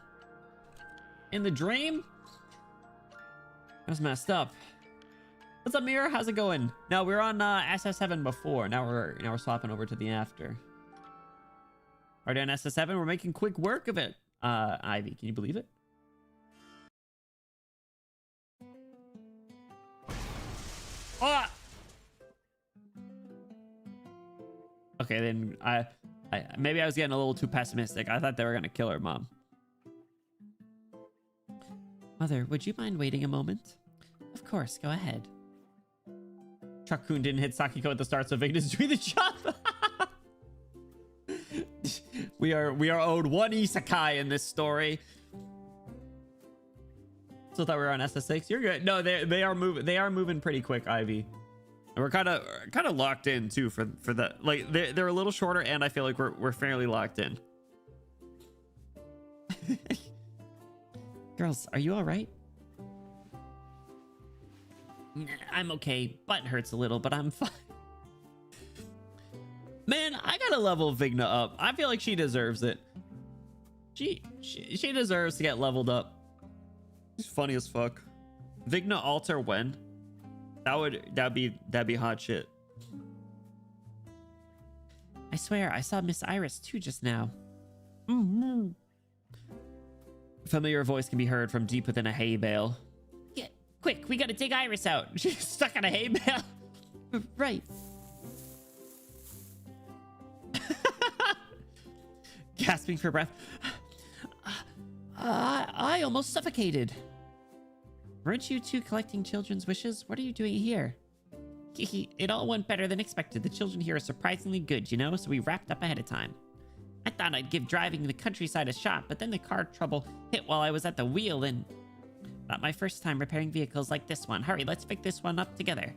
In the dream? That's messed up. What's up, Mira? How's it going? No, we were on SS7 before. Now we're swapping over to the after. Already on SS7, we're making quick work of it. Ivy, can you believe it? Ah! Okay, then maybe I was getting a little too pessimistic. I thought they were gonna kill her mom. Mother, would you mind waiting a moment? Of course, go ahead. Truck-kun didn't hit Sakiko at the start, so Vigna's doing the job. we are owed one isekai in this story. Still thought we were on SS6. You're good. No, they are moving pretty quick, Ivy. And we're kind of locked in too for the like they're a little shorter, and I feel like we're fairly locked in. Girls, are you all right? I'm okay. Butt hurts a little, but I'm fine. Man, I gotta level Vigna up. I feel like she deserves it. She deserves to get leveled up. She's funny as fuck. Vigna alter when? That'd be hot shit. I swear, I saw Miss Iris too just now. Familiar voice can be heard from deep within a hay bale. Yeah, quick, we gotta dig Iris out. She's stuck in a hay bale. Right. Gasping for breath. I almost suffocated. Weren't you two collecting children's wishes? What are you doing here? It all went better than expected. The children here are surprisingly good, you know, so we wrapped up ahead of time. I thought I'd give driving the countryside a shot, but then the car trouble hit while I was at the wheel, and not my first time repairing vehicles like this one. Hurry, let's pick this one up together.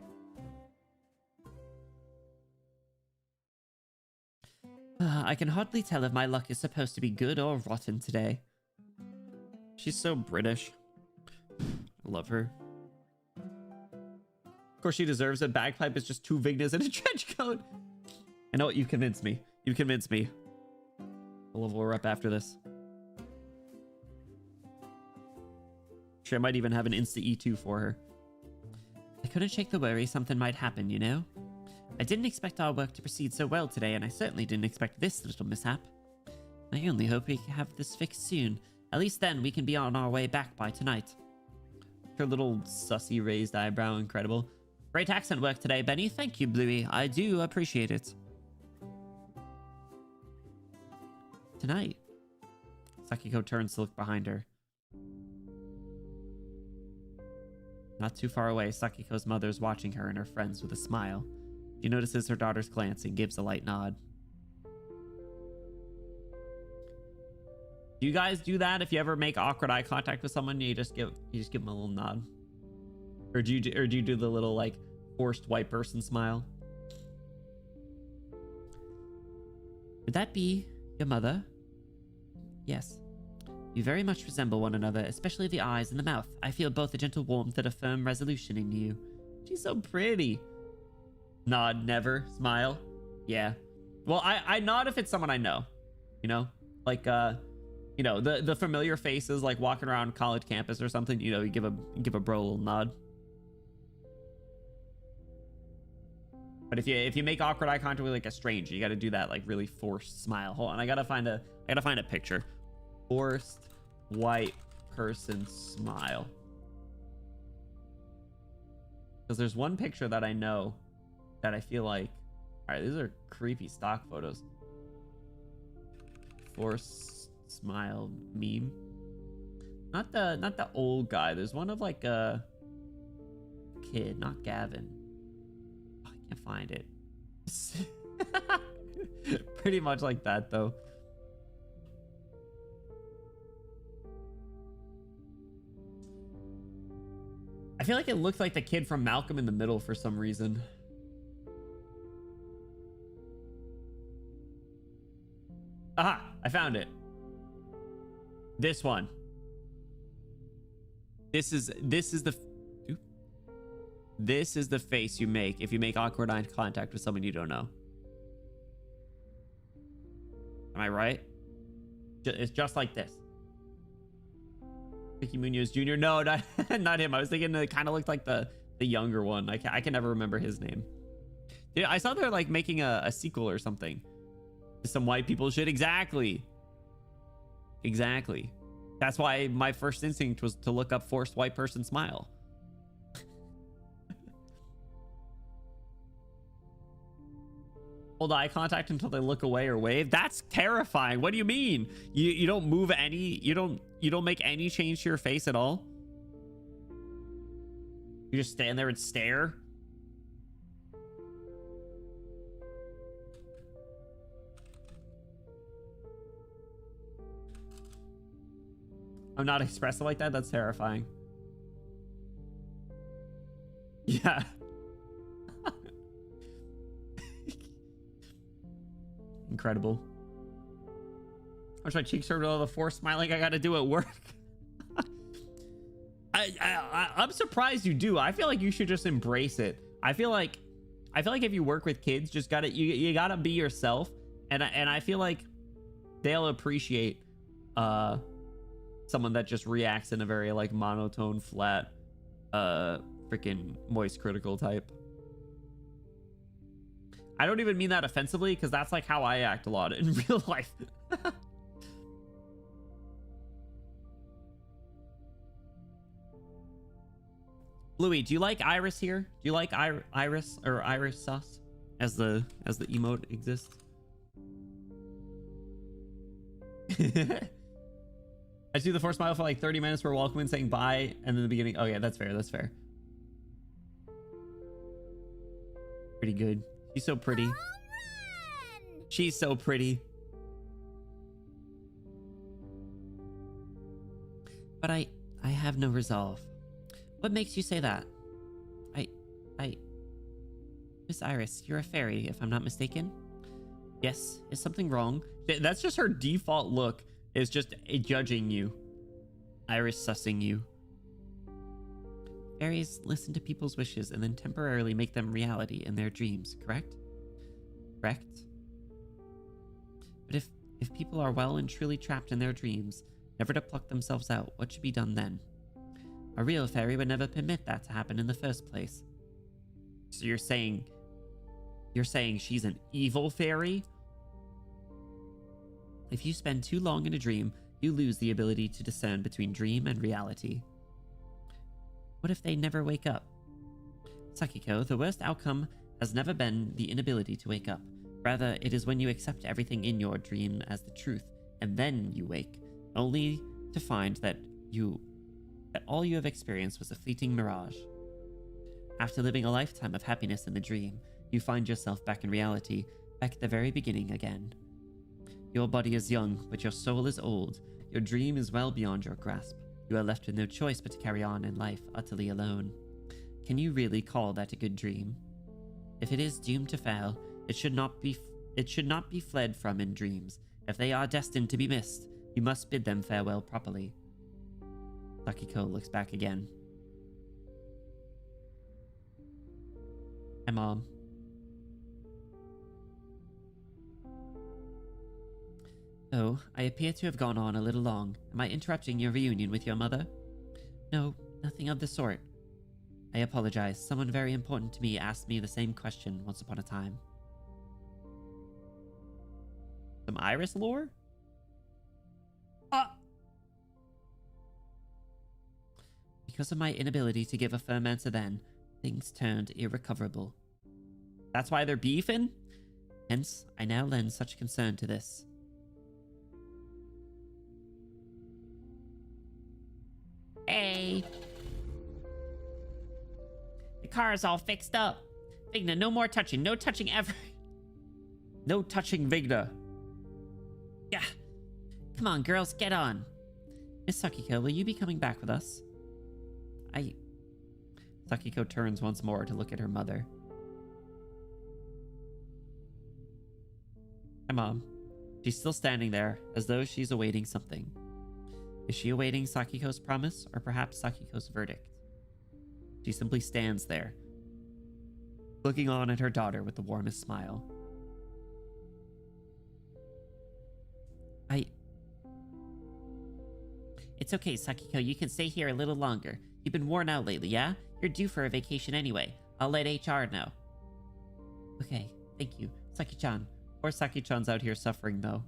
I can hardly tell if my luck is supposed to be good or rotten today. She's so British. I love her. Of course, she deserves it. Bagpipe is just two Vignas in a trench coat. I know what, you convinced me. You convinced me. I'll level her up after this. Sure, I might even have an insta E2 for her. I couldn't shake the worry something might happen, you know? I didn't expect our work to proceed so well today, and I certainly didn't expect this little mishap. I only hope we can have this fixed soon. At least then we can be on our way back by tonight. Her little sussy raised eyebrow, incredible. Great accent work today, Benny. Thank you, Bluey. I do appreciate it. Tonight. Sakiko turns to look behind her. Not too far away, Sakiko's mother's watching her and her friends with a smile. She notices her daughter's glance and gives a light nod. Do you guys do that? If you ever make awkward eye contact with someone, you just give them a little nod, or do you do the little like forced white person smile? Would that be your mother? Yes. You very much resemble one another, especially the eyes and the mouth. I feel both a gentle warmth and a firm resolution in you. She's so pretty. Nod, never. Smile. Yeah. Well, I nod if it's someone I know. You know? Like, you know, the familiar faces, like walking around college campus or something, you know, you give a bro a little nod. But if you make awkward eye contact with like a stranger, you got to do that like really forced smile. Hold on, I gotta find a picture. Forced white person smile. Because there's one picture that I know that I feel like, all right, these are creepy stock photos. Forced smile meme. Not the old guy. There's one of like a kid, not Gavin. Oh, I can't find it. Pretty much like that though. I feel like it looked like the kid from Malcolm in the Middle for some reason. Aha, I found it. This one. This is the This is the face you make if you make awkward eye contact with someone you don't know. Am I right? It's just like this. Ricky Munoz Jr. No, not, not him. I was thinking it kind of looked like the younger one. I can never remember his name. Yeah, I saw they're like making a sequel or something. Some white people shit. Exactly. Exactly. That's why my first instinct was to look up forced white person smile. Hold eye contact until they look away or wave. That's terrifying. What do you mean? You don't move any, you don't make any change to your face at all? You just stand there and stare? I'm not expressive like that. That's terrifying. Yeah. Incredible. I wish my cheeks hurt with all the forced smiling I got to do at work. I'm surprised you do. I feel like you should just embrace it. I feel like if you work with kids, just you gotta be yourself, and I feel like they'll appreciate someone that just reacts in a very like monotone, flat, freaking moist critical type. I don't even mean that offensively, because that's like how I act a lot in real life. Louis, do you like Iris here? Do you like Iris or Iris sauce as the emote exists? I see the forced smile for like 30 minutes. We're welcoming, saying bye, and then the beginning. Oh yeah, that's fair. That's fair. Pretty good. She's so pretty. She's so pretty. But I have no resolve. What makes you say that? Miss Iris, you're a fairy, if I'm not mistaken. Yes, is something wrong? That's just her default look, is just judging you. Iris sussing you. Fairies listen to people's wishes and then temporarily make them reality in their dreams, correct? Correct? But if people are well and truly trapped in their dreams, never to pluck themselves out, what should be done then? A real fairy would never permit that to happen in the first place. So you're saying she's an evil fairy? If you spend too long in a dream, you lose the ability to discern between dream and reality. What if they never wake up? Sakiko, the worst outcome has never been the inability to wake up. Rather, it is when you accept everything in your dream as the truth, and then you wake, only to find that all you have experienced was a fleeting mirage. After living a lifetime of happiness in the dream, you find yourself back in reality, back at the very beginning again. Your body is young, but your soul is old. Your dream is well beyond your grasp. You are left with no choice but to carry on in life utterly alone. Can you really call that a good dream? If it is doomed to fail, it should not be fled from in dreams. If they are destined to be missed, you must bid them farewell properly. Sakiko looks back again. Hi, Mom. Oh, I appear to have gone on a little long. Am I interrupting your reunion with your mother? No, nothing of the sort. I apologize. Someone very important to me asked me the same question once upon a time. Some Iris lore? Because of my inability to give a firm answer then, things turned irrecoverable. That's why they're beefing? Hence, I now lend such concern to this. Hey! The car is all fixed up. Vigna, no more touching. No touching ever. No touching, Vigna. Yeah. Come on, girls, get on. Miss Sakiko, will you be coming back with us? Sakiko turns once more to look at her mother. Hi, Mom. She's still standing there, as though she's awaiting something. Is she awaiting Sakiko's promise, or perhaps Sakiko's verdict? She simply stands there, looking on at her daughter with the warmest smile. It's okay, Sakiko. You can stay here a little longer. You've been worn out lately, yeah? You're due for a vacation anyway. I'll let HR know. Okay, thank you, Saki-chan. Poor Saki-chan's out here suffering, though.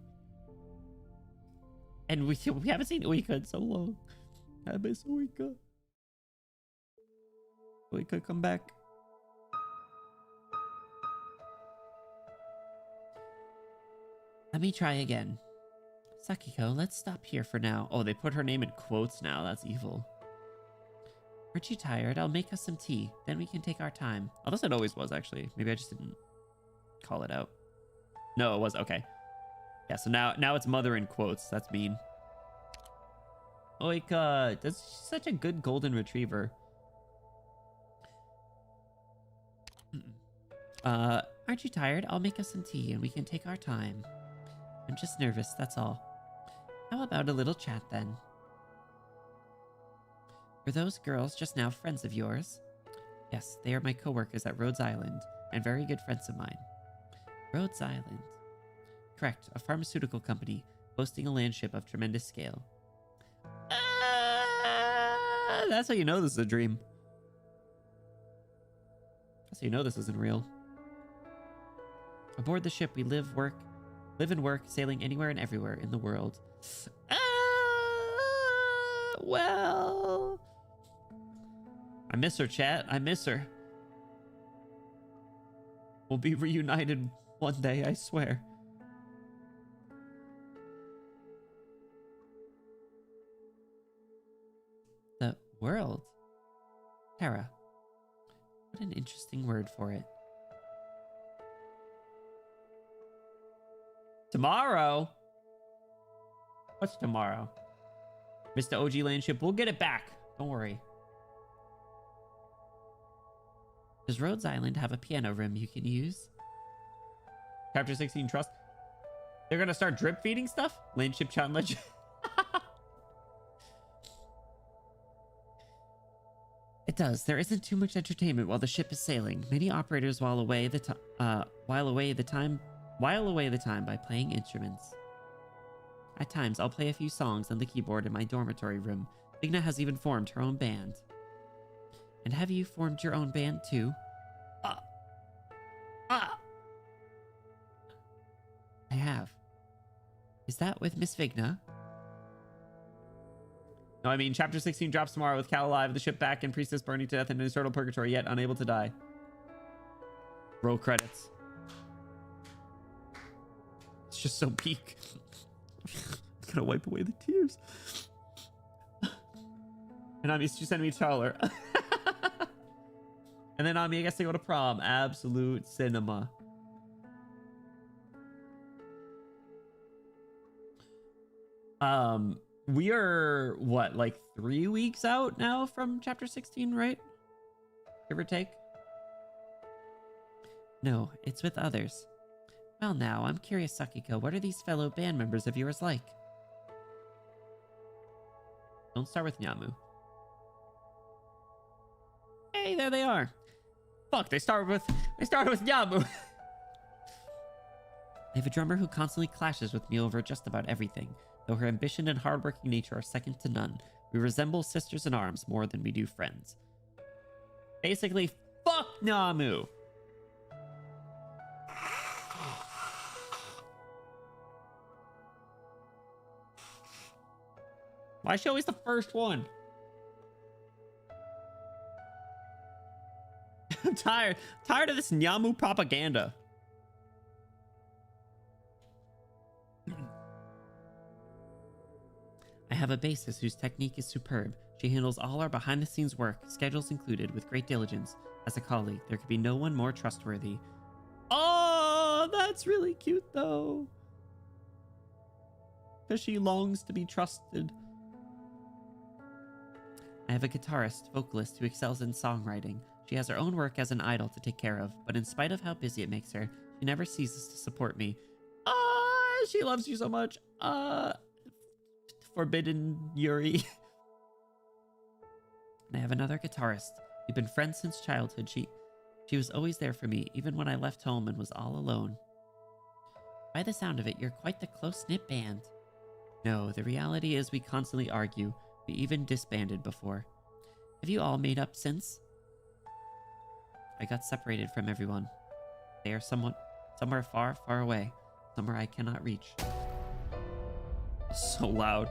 And we haven't seen Uika in so long. I miss Uika. Uika, come back. Let me try again. Sakiko, let's stop here for now. Oh, they put her name in quotes now. That's evil. Aren't you tired? I'll make us some tea. Then we can take our time. Oh, this it always was, actually. Maybe I just didn't call it out. No, it was. Okay. Yeah, so now it's mother in quotes. That's mean. Oika, that's such a good golden retriever. Aren't you tired? I'll make us some tea and we can take our time. I'm just nervous, that's all. How about a little chat then? Were those girls just now friends of yours? Yes, they are my co-workers at Rhodes Island and very good friends of mine. Rhodes Island. Correct, a pharmaceutical company boasting a landship of tremendous scale. That's how you know this is a dream. That's how you know this isn't real. Aboard the ship, we live and work, sailing anywhere and everywhere in the world. Well... I miss her, chat. I miss her. We'll be reunited one day, I swear. The world? Terra. What an interesting word for it. Tomorrow? What's tomorrow? Mr. OG Landship, we'll get it back. Don't worry. Does Rhodes Island have a piano room you can use? Chapter 16 Trust. They're gonna start drip feeding stuff? Landship Chan Legend. It does. There isn't too much entertainment while the ship is sailing. Many operators while away the time by playing instruments. At times, I'll play a few songs on the keyboard in my dormitory room. Vigna has even formed her own band. And have you formed your own band too? I have. Is that with Miss Vigna? No, I mean, Chapter 16 drops tomorrow with Cal alive, the ship back, and Priestess burning to death in eternal purgatory, yet unable to die. Roll credits. It's just so peak. I'm gonna wipe away the tears. And Ami, she sent me to tell her. And then Ami, I guess they go to prom. Absolute cinema. We are, what, like 3 weeks out now from Chapter 16, right? Give or take? No, it's with others. Well now, I'm curious, Sakiko, what are these fellow band members of yours like? Don't start with Nyamu. Hey, there they are. Fuck, they started with Nyamu. I have a drummer who constantly clashes with me over just about everything. Though her ambition and hardworking nature are second to none, we resemble sisters in arms more than we do friends. Basically, fuck Nyamu. Why is she always the first one? I'm tired of this Nyamu propaganda. I have a bassist whose technique is superb. She handles all our behind-the-scenes work, schedules included, with great diligence. As a colleague, there could be no one more trustworthy. Oh, that's really cute, though. Because she longs to be trusted. I have a guitarist, vocalist, who excels in songwriting. She has her own work as an idol to take care of, but in spite of how busy it makes her, she never ceases to support me. Ah, she loves you so much. Forbidden Yuri. And I have another guitarist. We've been friends since childhood. She She was always there for me, even when I left home and was all alone. By the sound of it, you're quite the close-knit band. No, the reality is we constantly argue. We even disbanded before. Have you all made up since? I got separated from everyone. They are somewhere far, far away. Somewhere I cannot reach. So loud.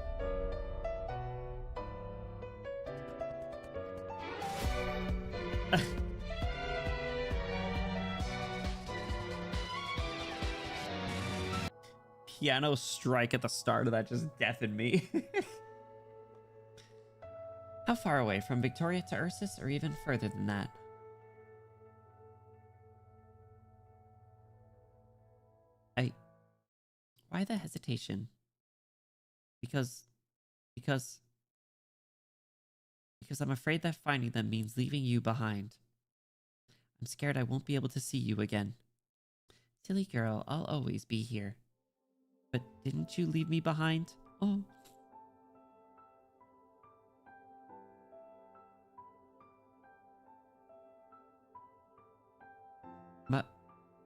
Piano strike at the start of that just deafened me. How far away? From Victoria to Ursus, or even further than that? Why the hesitation? Because I'm afraid that finding them means leaving you behind. I'm scared I won't be able to see you again. Silly girl, I'll always be here. But didn't you leave me behind? Oh.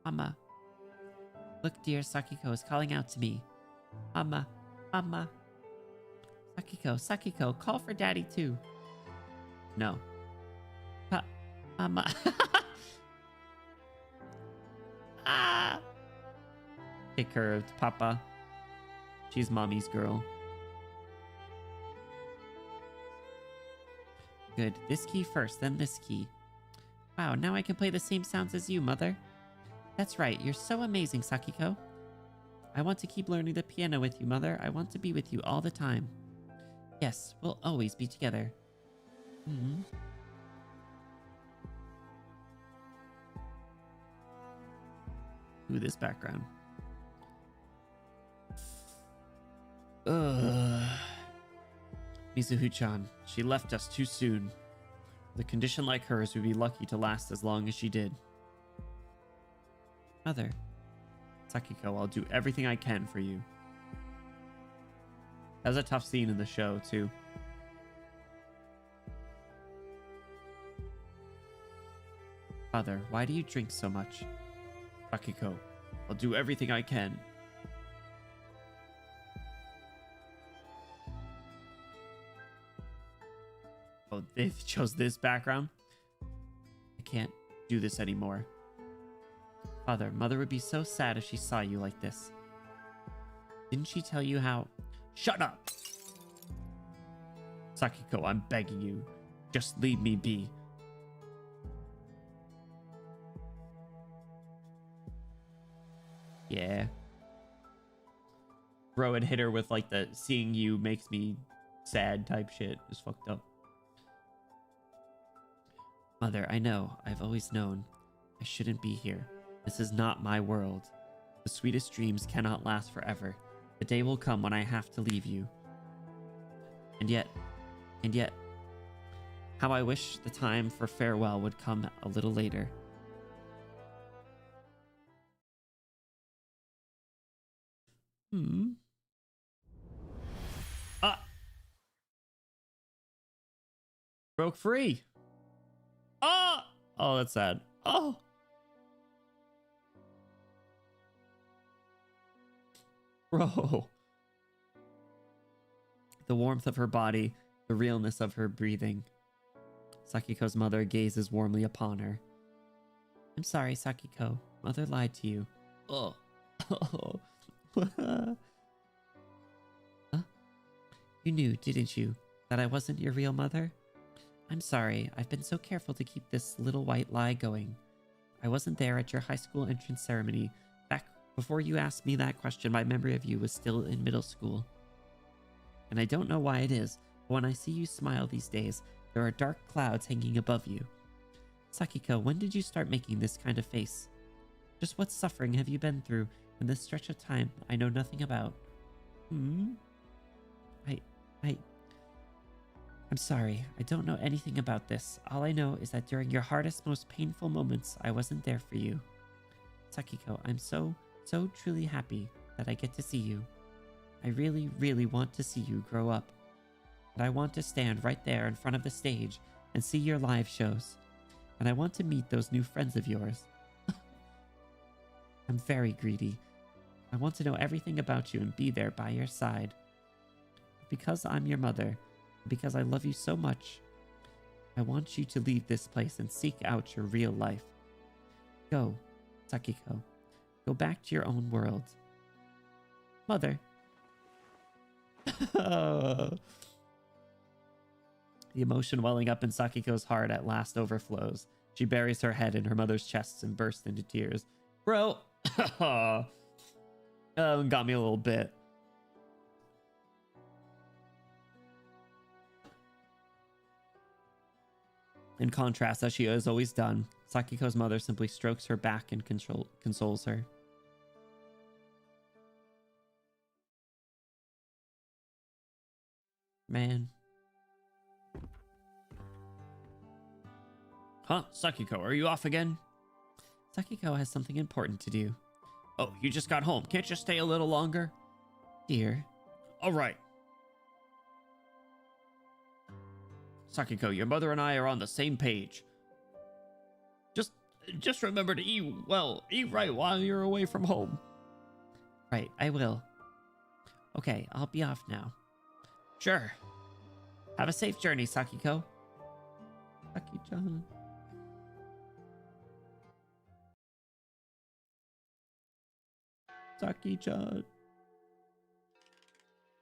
Mama. Look, dear, Sakiko is calling out to me. Mama. Sakiko, call for daddy too. No. Mama. Ah! Kick her, Papa. She's mommy's girl. Good. This key first, then this key. Wow, now I can play the same sounds as you, Mother. That's right, you're so amazing, Sakiko. I want to keep learning the piano with you, Mother. I want to be with you all the time. Yes, we'll always be together. Mm-hmm. Ooh, this background. Mizuhu-chan, she left us too soon. With a condition like hers, we'd be lucky to last as long as she did. Mother. Sakiko, I'll do everything I can for you. That was a tough scene in the show, too. Father, why do you drink so much? Sakiko, I'll do everything I can. Oh, they chose this background? I can't. Do this anymore. Father, Mother would be so sad if she saw you like this. Didn't she tell you how... Shut up! Sakiko, I'm begging you. Just leave me be. Yeah. Bro had hit her with like the seeing you makes me sad type shit. It's fucked up. Mother, I know. I've always known. I shouldn't be here. This is not my world. The sweetest dreams cannot last forever. The day will come when I have to leave you. And yet, how I wish the time for farewell would come a little later. Ah! Broke free! Ah! Oh, that's sad. Oh! Bro. The warmth of her body, the realness of her breathing. Sakiko's mother gazes warmly upon her. I'm sorry, Sakiko. Mother lied to you. Oh. Huh? You knew, didn't you, that I wasn't your real mother? I'm sorry. I've been so careful to keep this little white lie going. I wasn't there at your high school entrance ceremony. Back before you asked me that question, my memory of you was still in middle school. And I don't know why it is, but when I see you smile these days, there are dark clouds hanging above you. Sakiko, when did you start making this kind of face? Just what suffering have you been through in this stretch of time I know nothing about? I'm sorry. I don't know anything about this. All I know is that during your hardest, most painful moments, I wasn't there for you. Sakiko, I'm so truly happy that I get to see you. I really, really want to see you grow up. And I want to stand right there in front of the stage and see your live shows. and I want to meet those new friends of yours. I'm very greedy. I want to know everything about you and be there by your side. Because I'm your mother, because I love you so much, I want you to leave this place and seek out your real life. Go, Sakiko. Go back to your own world. Mother. The emotion welling up in Sakiko's heart at last overflows. She buries her head in her mother's chest and bursts into tears. Bro. Got me a little bit. In contrast, as she has always done, Sakiko's mother simply strokes her back and consoles her. Man. Huh? Sakiko, are you off again? Sakiko has something important to do. Oh, you just got home. Can't you stay a little longer? Dear. All right. Sakiko, your mother and I are on the same page. Just remember to eat well. Eat right while you're away from home. Right, I will. Okay, I'll be off now. Sure. Have a safe journey, Sakiko. Saki-chan. Saki-chan.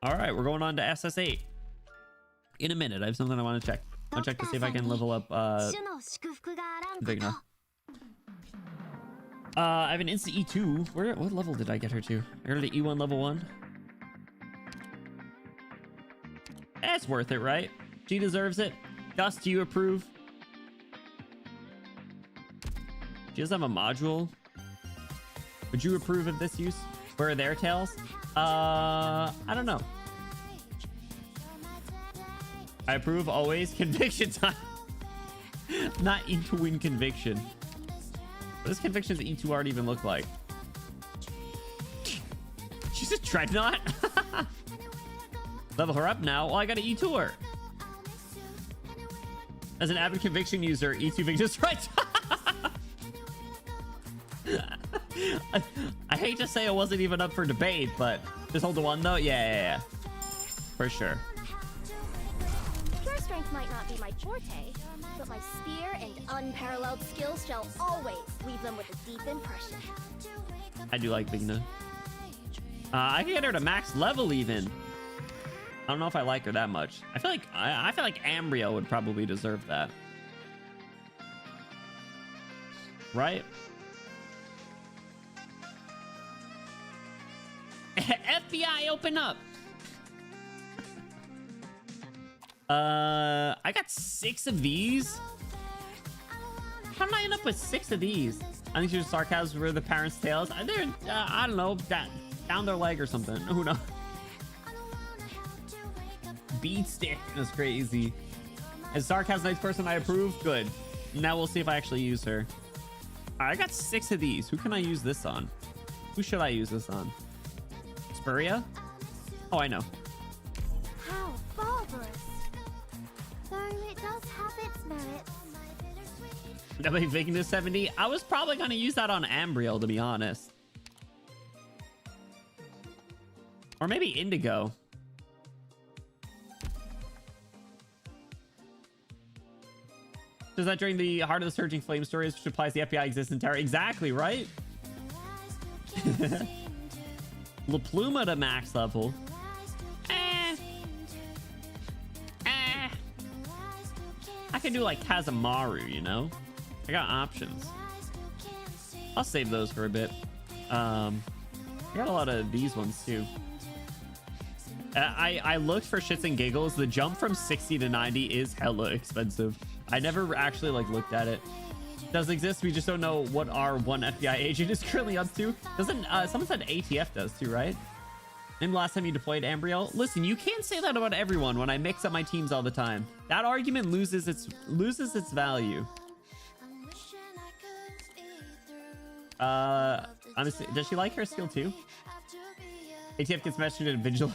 All right, we're going on to SS8. In a minute, I have something I want to check. I'll check to see if I can level up big enough. I have an instant E2. What level did I get her to? I got her to E1 level 1. That's worth it, right? She deserves it. Gus, do you approve? She does have a module. Would you approve of this use? Where are their tails? I don't know. I approve always. Conviction time. Not E2 win conviction. What does conviction's E2 art even look like? She's a dreadnought? Level her up now. Well, I got an E2 her. As an avid conviction user, E2 victim's right. I hate to say it wasn't even up for debate, but just hold the one though. Yeah. For sure. Pure strength might not be my forte, but my spear and unparalleled skills shall always leave them with a deep impression. I do like Vigna. I can get her to max level even. I don't know if I like her that much. I feel like Ambrio would probably deserve that. Right? FBI, open up. I got 6 of these. How did I end up with 6 of these? I think she was sarcasm for the parents' tails. They're, I don't know, down their leg or something. Who knows? Beat stick is crazy. Is sarcasm a nice person I approve? Good. Now we'll see if I actually use her. All right, I got 6 of these. Who can I use this on? Who should I use this on? Spuria? Oh, I know. How barbarous. Though it does have its merits. That way Vigna 70. I was probably going to use that on Ambriel, to be honest. Or maybe Indigo. Does that during the Heart of the Surging Flame stories, which applies the FBI exists in terror? Exactly, right? La Pluma to max level. I can do like Kazamaru, you know? I got options. I'll save those for a bit. I got a lot of these ones too. I looked for shits and giggles. The jump from 60 to 90 is hella expensive. I never actually like looked at it. It does exist. We just don't know what our one FBI agent is currently up to. Doesn't someone said ATF does too, right? Name the last time you deployed Ambriel? Listen, you can't say that about everyone when I mix up my teams all the time. That argument loses its value. Honestly, does she like her skill too? ATF gets mentioned in Vigil.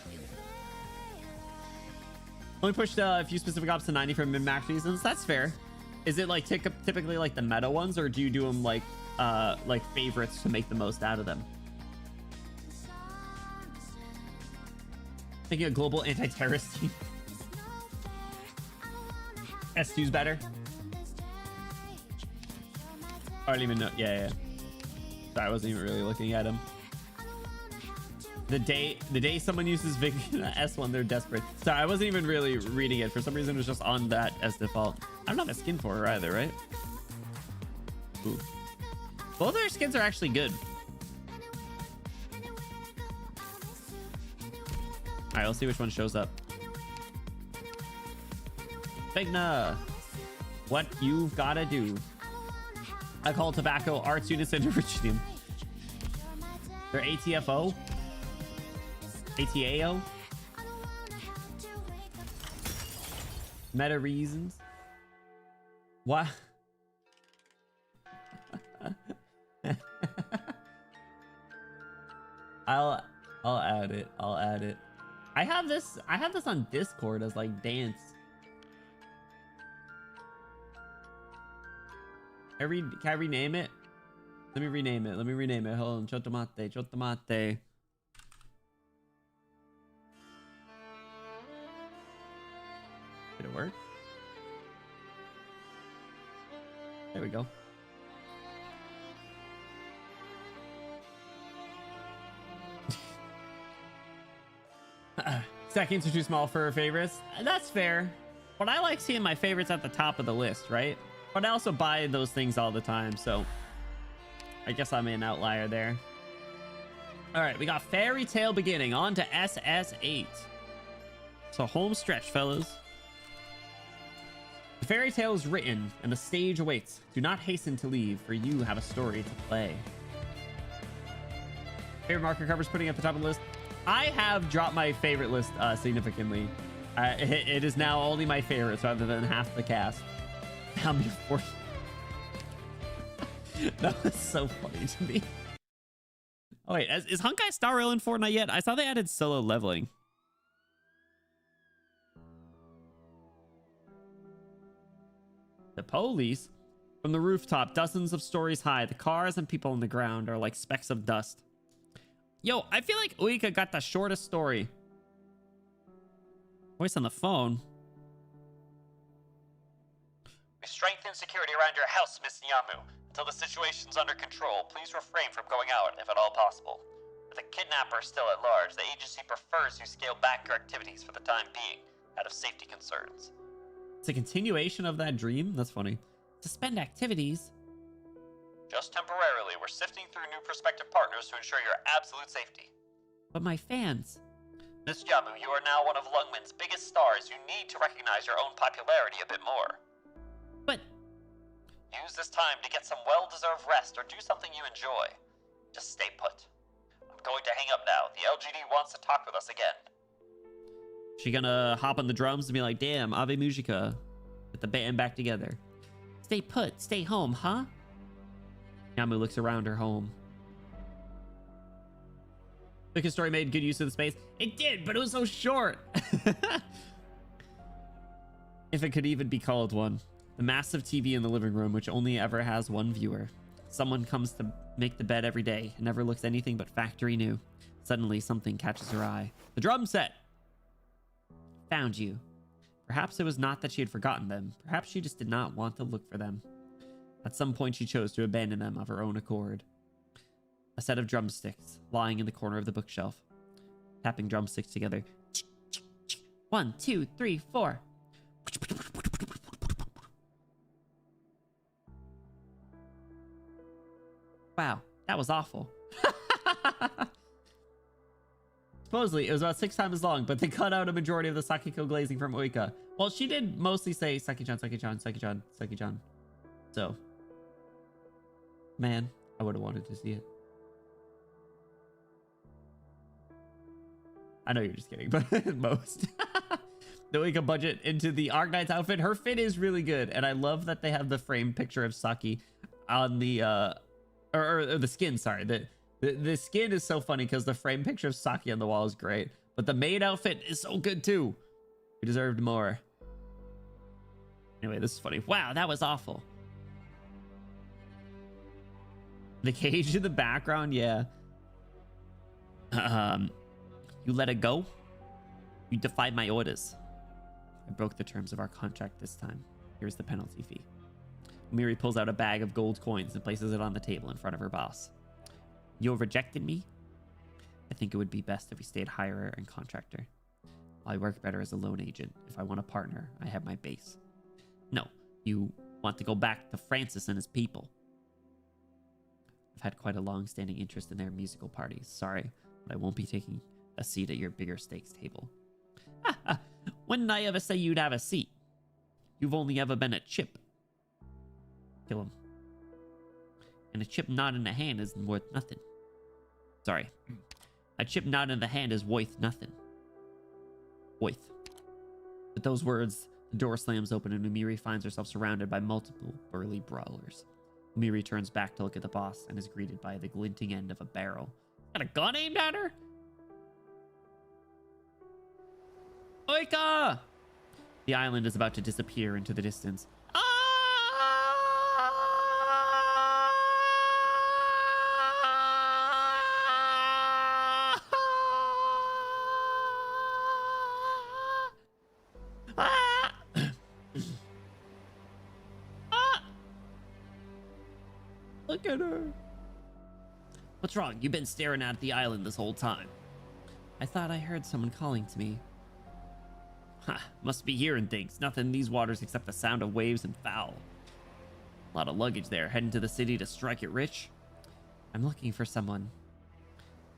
Only pushed a few specific ops to 90 for min-max reasons. That's fair. Is it like typically like the meta ones, or do you do them like favorites to make the most out of them? Thinking a global anti-terrorist team. S2's better. I don't even know. Yeah. Sorry, I wasn't even really looking at him. The day someone uses Vic S1, they're desperate. Sorry, I wasn't even really reading it. For some reason, it was just on that as default. I don't have a skin for her either, right? Ooh. Both their skins are actually good. All right, let's see which one shows up. Figna, what you've got to do. I call tobacco art students into Virginia. They're ATFO? ATAO? Meta reasons? What? I'll add it. I'll add it. I have this on Discord as like dance. Can I rename it? Let me rename it. Hold on. Chotomate. Did it work? There we go. Seconds are too small for favorites. That's fair. But I like seeing my favorites at the top of the list, right? But I also buy those things all the time, so I guess I'm an outlier there. All right, we got Fairy Tale Beginning on to SS8. So home stretch, fellas. The fairy tale is written and the stage awaits. Do not hasten to leave, for you have a story to play. Favorite marker covers putting at the top of the list. I have dropped my favorite list significantly. It is now only my favorites rather than half the cast. Down before. That was so funny to me. Oh wait, is Honkai Star Rail in Fortnite yet? I saw they added solo leveling. The police. From the rooftop, dozens of stories high, the cars and people on the ground are like specks of dust. Yo, I feel like Uika got the shortest story. Voice on the phone. We strengthen security around your house, Miss Yamu. Until the situation's under control, please refrain from going out if at all possible. With the kidnapper still at large, the agency prefers you scale back your activities for the time being, out of safety concerns. It's a continuation of that dream? That's funny. Suspend activities? Just temporarily, we're sifting through new prospective partners to ensure your absolute safety. But my fans... Miss Yamu, you are now one of Lungman's biggest stars. You need to recognize your own popularity a bit more. But... Use this time to get some well-deserved rest or do something you enjoy. Just stay put. I'm going to hang up now. The LGD wants to talk with us again. She gonna hop on the drums and be like, damn, AVE MUJICA. Get the band back together. Stay put, stay home, huh? Yamu looks around her home. The story made good use of the space. It did, but it was so short. If it could even be called one. The massive TV in the living room, which only ever has one viewer. Someone comes to make the bed every day and never looks anything but factory new. Suddenly, something catches her eye. The drum set! Found you. Perhaps it was not that she had forgotten them. Perhaps she just did not want to look for them. At some point, she chose to abandon them of her own accord. A set of drumsticks lying in the corner of the bookshelf. Tapping drumsticks together. 1, 2, 3, 4. Wow, that was awful. Supposedly, it was about 6 times as long, but they cut out a majority of the Sakiko glazing from Uika. Well, she did mostly say Sakichan, Sakichan, Sakichan, Sakichan. So, man, I would have wanted to see it. I know you're just kidding, but most. The Uika budget into the Arknights outfit. Her fit is really good, and I love that they have the framed picture of Saki on the, or the skin, sorry. The skin is so funny because the frame picture of Saki on the wall is great. But the maid outfit is so good too. We deserved more. Anyway, this is funny. Wow, that was awful. The cage in the background, yeah. You let it go? You defied my orders. I broke the terms of our contract this time. Here's the penalty fee. Miri pulls out a bag of gold coins and places it on the table in front of her boss. You rejected me? I think it would be best if we stayed hirer and contractor. I work better as a loan agent. If I want a partner, I have my base. No, you want to go back to Francis and his people. I've had quite a long-standing interest in their musical parties. Sorry, but I won't be taking a seat at your bigger stakes table. When did I ever say you'd have a seat? You've only ever been a chip. Kill him. And a chip not in the hand is worth nothing. Sorry. A chip not in the hand is worth nothing. Worth. With those words, the door slams open and Umiri finds herself surrounded by multiple burly brawlers. Umiri turns back to look at the boss and is greeted by the glinting end of a barrel. Got a gun aimed at her? Oika! The island is about to disappear into the distance. Look at her. What's wrong? You've been staring at the island this whole time. I thought I heard someone calling to me. Huh, must be hearing things. Nothing in these waters except the sound of waves and foul. A lot of luggage there. Heading to the city to strike it rich? I'm looking for someone.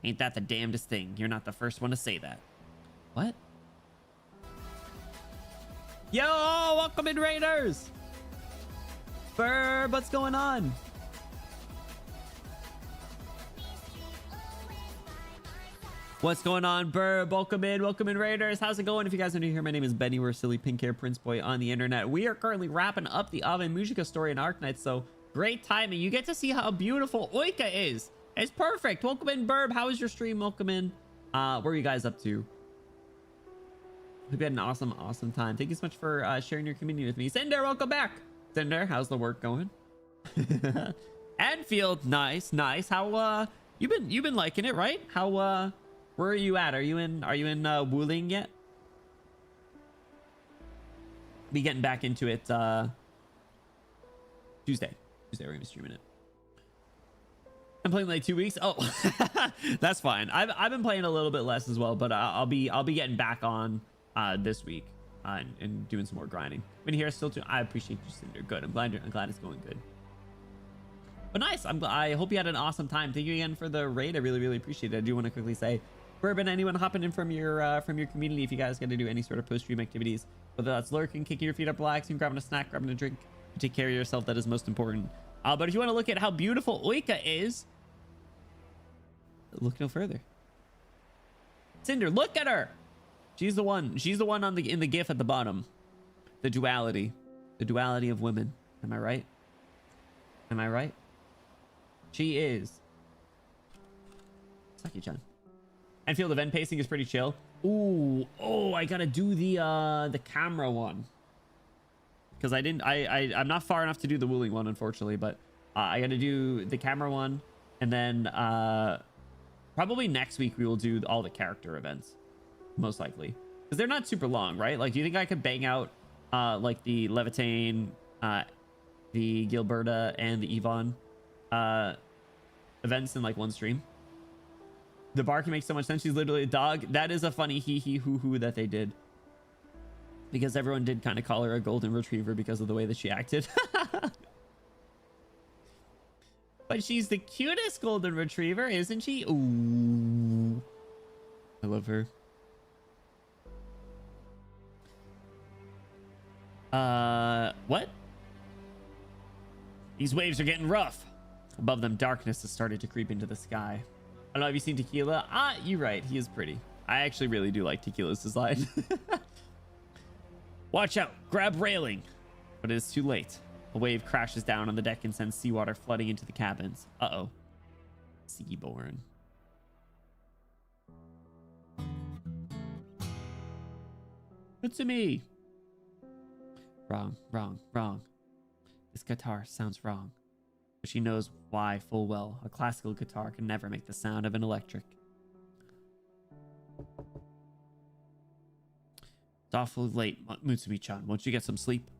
Ain't that the damnedest thing? You're not the first one to say that. What? Yo, welcome in, Raiders! Burb, what's going on? What's going on, Burb? Welcome in, Raiders. How's it going? If you guys are new here, my name is Benny. We're silly pink hair prince boy on the internet. We are currently wrapping up the AVE MUJICA story in Arknights, so great timing. You get to see how beautiful Oika is. It's perfect. Welcome in, Burb. How was your stream? Welcome in. What are you guys up to? Hope you had an awesome time. Thank you so much for sharing your community with me. Cinder, welcome back. Cinder, how's the work going? Anfield, nice. How you've been liking it, right? How where are you at? Are you in Wuling yet? Be getting back into it Tuesday we're gonna be streaming it. I'm playing like 2 weeks. Oh, that's fine. I've been playing a little bit less as well, but I'll be getting back on this week and doing some more grinding. Been here still too. I appreciate you, Cinder. Good. I'm glad it's going good. But nice. I hope you had an awesome time. Thank you again for the raid. I really appreciate it. I do want to quickly say, Bourbon, anyone hopping in from your community, if you guys got to do any sort of post-stream activities, whether that's lurking, kicking your feet up, relaxing, grabbing a snack, grabbing a drink, you take care of yourself. That is most important. But if you want to look at how beautiful Oika is, look no further. Cinder, look at her. She's the one in the gif at the bottom. The duality of women. Am I right? She is Saki-chan. Enfield event pacing is pretty chill. Oh, I gotta do the camera one, because I'm not far enough to do the Wuling one, unfortunately, but I gotta do the camera one, and then probably next week we will do all the character events, most likely, because they're not super long, right? Like, do you think I could bang out like the Levitain, the Gilberta, and the Yvonne events in like one stream? The barking makes so much sense. She's literally a dog. That is a funny hee hoo hoo that they did, because everyone did kind of call her a golden retriever because of the way that she acted. But she's the cutest golden retriever, isn't she? Ooh, I love her. What? These waves are getting rough. Above them, darkness has started to creep into the sky. I don't know, have you seen Tequila? You're right. He is pretty. I actually really do like Tequila's design. Watch out. Grab railing. But it is too late. A wave crashes down on the deck and sends seawater flooding into the cabins. Uh-oh. Seaborn. It's me. Wrong, wrong, wrong. This guitar sounds wrong. But she knows why full well. A classical guitar can never make the sound of an electric. It's awfully late, Mutsumi-chan. Won't you get some sleep?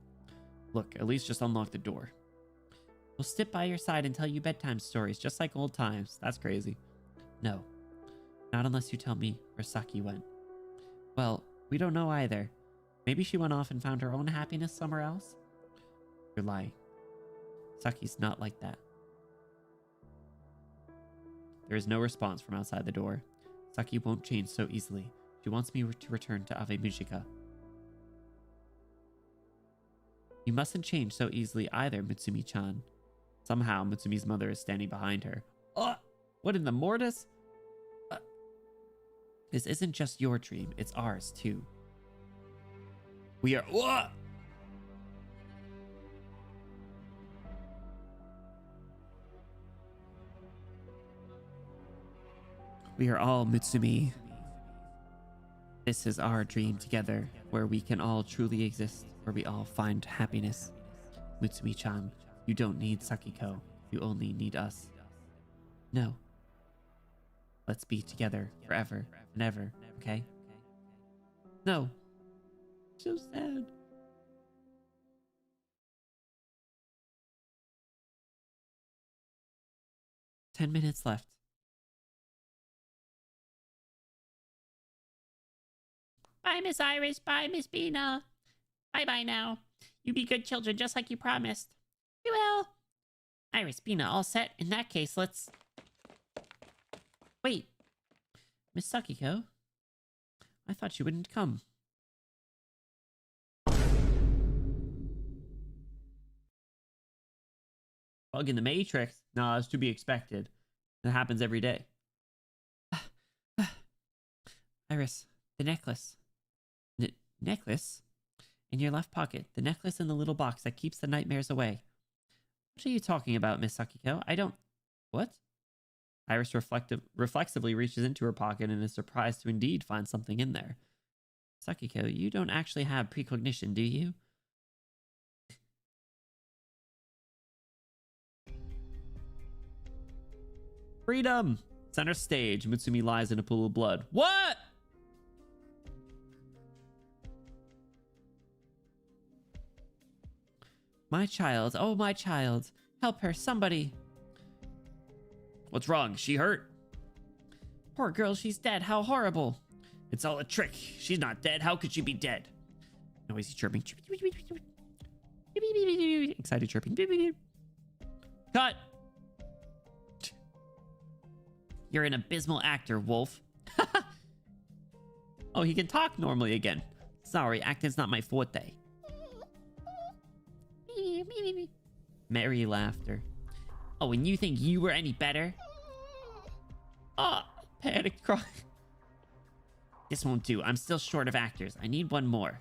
Look, at least just unlock the door. We'll sit by your side and tell you bedtime stories, just like old times. That's crazy. No. Not unless you tell me where Saki went. Well, we don't know either. Maybe she went off and found her own happiness somewhere else? You're lying. Saki's not like that. There is no response from outside the door. Saki won't change so easily. She wants me to return to AVE MUJICA. You mustn't change so easily either, Mutsumi-chan. Somehow, Mutsumi's mother is standing behind her. What in the mortis? This isn't just your dream, it's ours too. We are... We are all Mutsumi. This is our dream together, where we can all truly exist, where we all find happiness. Mutsumi-chan, you don't need Sakiko. You only need us. No. Let's be together forever and ever, okay? No. So sad. "10 minutes left. Bye, Miss Iris. Bye, Miss Bina. Bye-bye now. You be good children, just like you promised. We will. Iris, Bina, all set? In that case, let's... Wait. Miss Sakiko? I thought you wouldn't come. Bug in the Matrix? No, that's to be expected. It happens every day. Iris, the necklace. Necklace? In your left pocket, the necklace in the little box that keeps the nightmares away. What are you talking about, Miss Sakiko? I don't... What? Iris reflexively reaches into her pocket and is surprised to indeed find something in there. Sakiko, you don't actually have precognition, do you? Freedom! Center stage. Mutsumi lies in a pool of blood. What? My child, oh my child. Help her, somebody. What's wrong? She hurt? Poor girl, she's dead. How horrible. It's all a trick. She's not dead. How could she be dead? Noisy chirping. Excited chirping. Cut! You're an abysmal actor, Wolf. Oh, he can talk normally again. Sorry, acting's not my forte. Merry laughter. Oh, and you think you were any better? Panic cry. This won't do. I'm still short of actors. I need one more.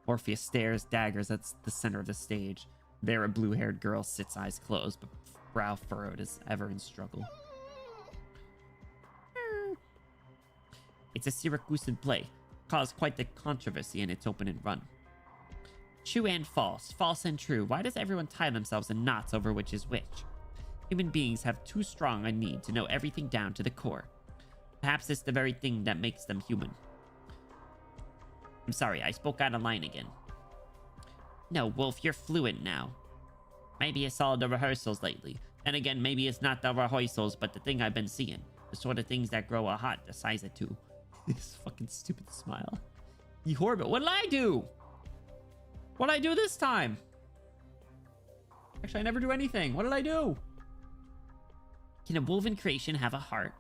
Orpheus stares daggers at the center of the stage. There, a blue-haired girl sits, eyes closed, but brow furrowed as ever in struggle. It's a Syracusan play. Caused quite the controversy in its open and run. True and false. False and true. Why does everyone tie themselves in knots over which is which? Human beings have too strong a need to know everything down to the core. Perhaps it's the very thing that makes them human. I'm sorry, I spoke out of line again. No, Wolf, you're fluent now. Maybe it's all the rehearsals lately. Then again, maybe it's not the rehearsals, but the thing I've been seeing. The sort of things that grow a heart the size of two. This fucking stupid smile. You horrible. What did I do? What did I do this time? Actually, I never do anything. What did I do? Can a woven creation have a heart?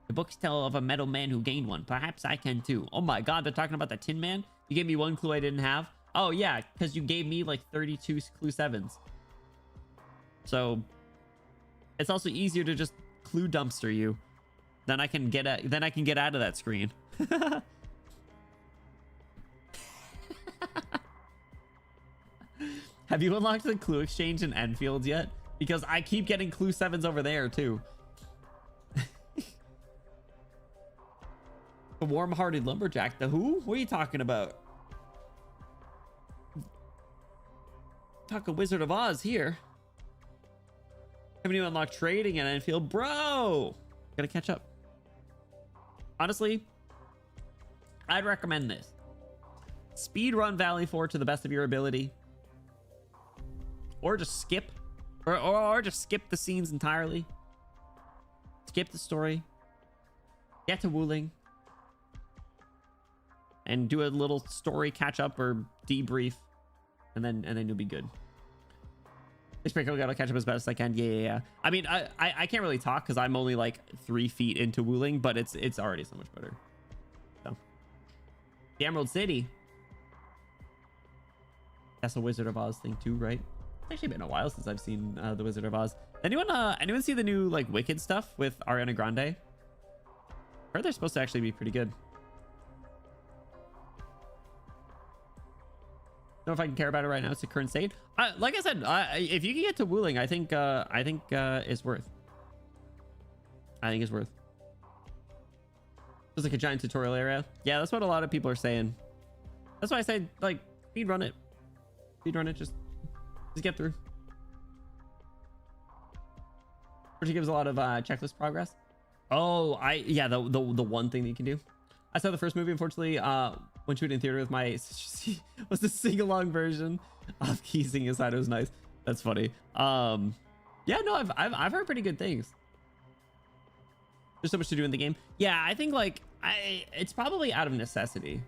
The books tell of a metal man who gained one. Perhaps I can too. Oh my god, they're talking about the Tin Man? You gave me one clue I didn't have? Oh yeah, because you gave me like 32 clue 7s. So it's also easier to just clue dumpster you. Then I can get out of that screen. Have you unlocked the clue exchange in Enfield yet? Because I keep getting clue 7s over there too. The warm-hearted lumberjack. The who? What are you talking about? talking Wizard of Oz here. Haven't even unlocked trading at Enfield. Bro! Gotta catch up. Honestly, I'd recommend this. Speed run Valley 4 to the best of your ability. Or just skip. Or just skip the scenes entirely. Skip the story. Get to Wuling. And do a little story catch up or debrief. And then you'll be good. I gotta catch up as best as I can. Yeah. I mean, I can't really talk because I'm only like 3 feet into Wuling, but it's already so much better. So, the Emerald City. That's a Wizard of Oz thing too, right? It's actually been a while since I've seen the Wizard of Oz. Anyone see the new like Wicked stuff with Ariana Grande? I heard they're supposed to actually be pretty good. Know if I can care about it right now. It's the current state. Like I said, if you can get to Wuling, I think it's worth. I think it's worth. It's like a giant tutorial area. Yeah, that's what a lot of people are saying. That's why I say like speed run it. Speed run it. Just get through. Which gives a lot of checklist progress. Oh, the one thing that you can do. I saw the first movie, unfortunately, when shooting in theater with my was the sing-along version of Key singing aside. It was nice. That's funny. Yeah, no, I've heard pretty good things. There's so much to do in the game. Yeah, I think like it's probably out of necessity.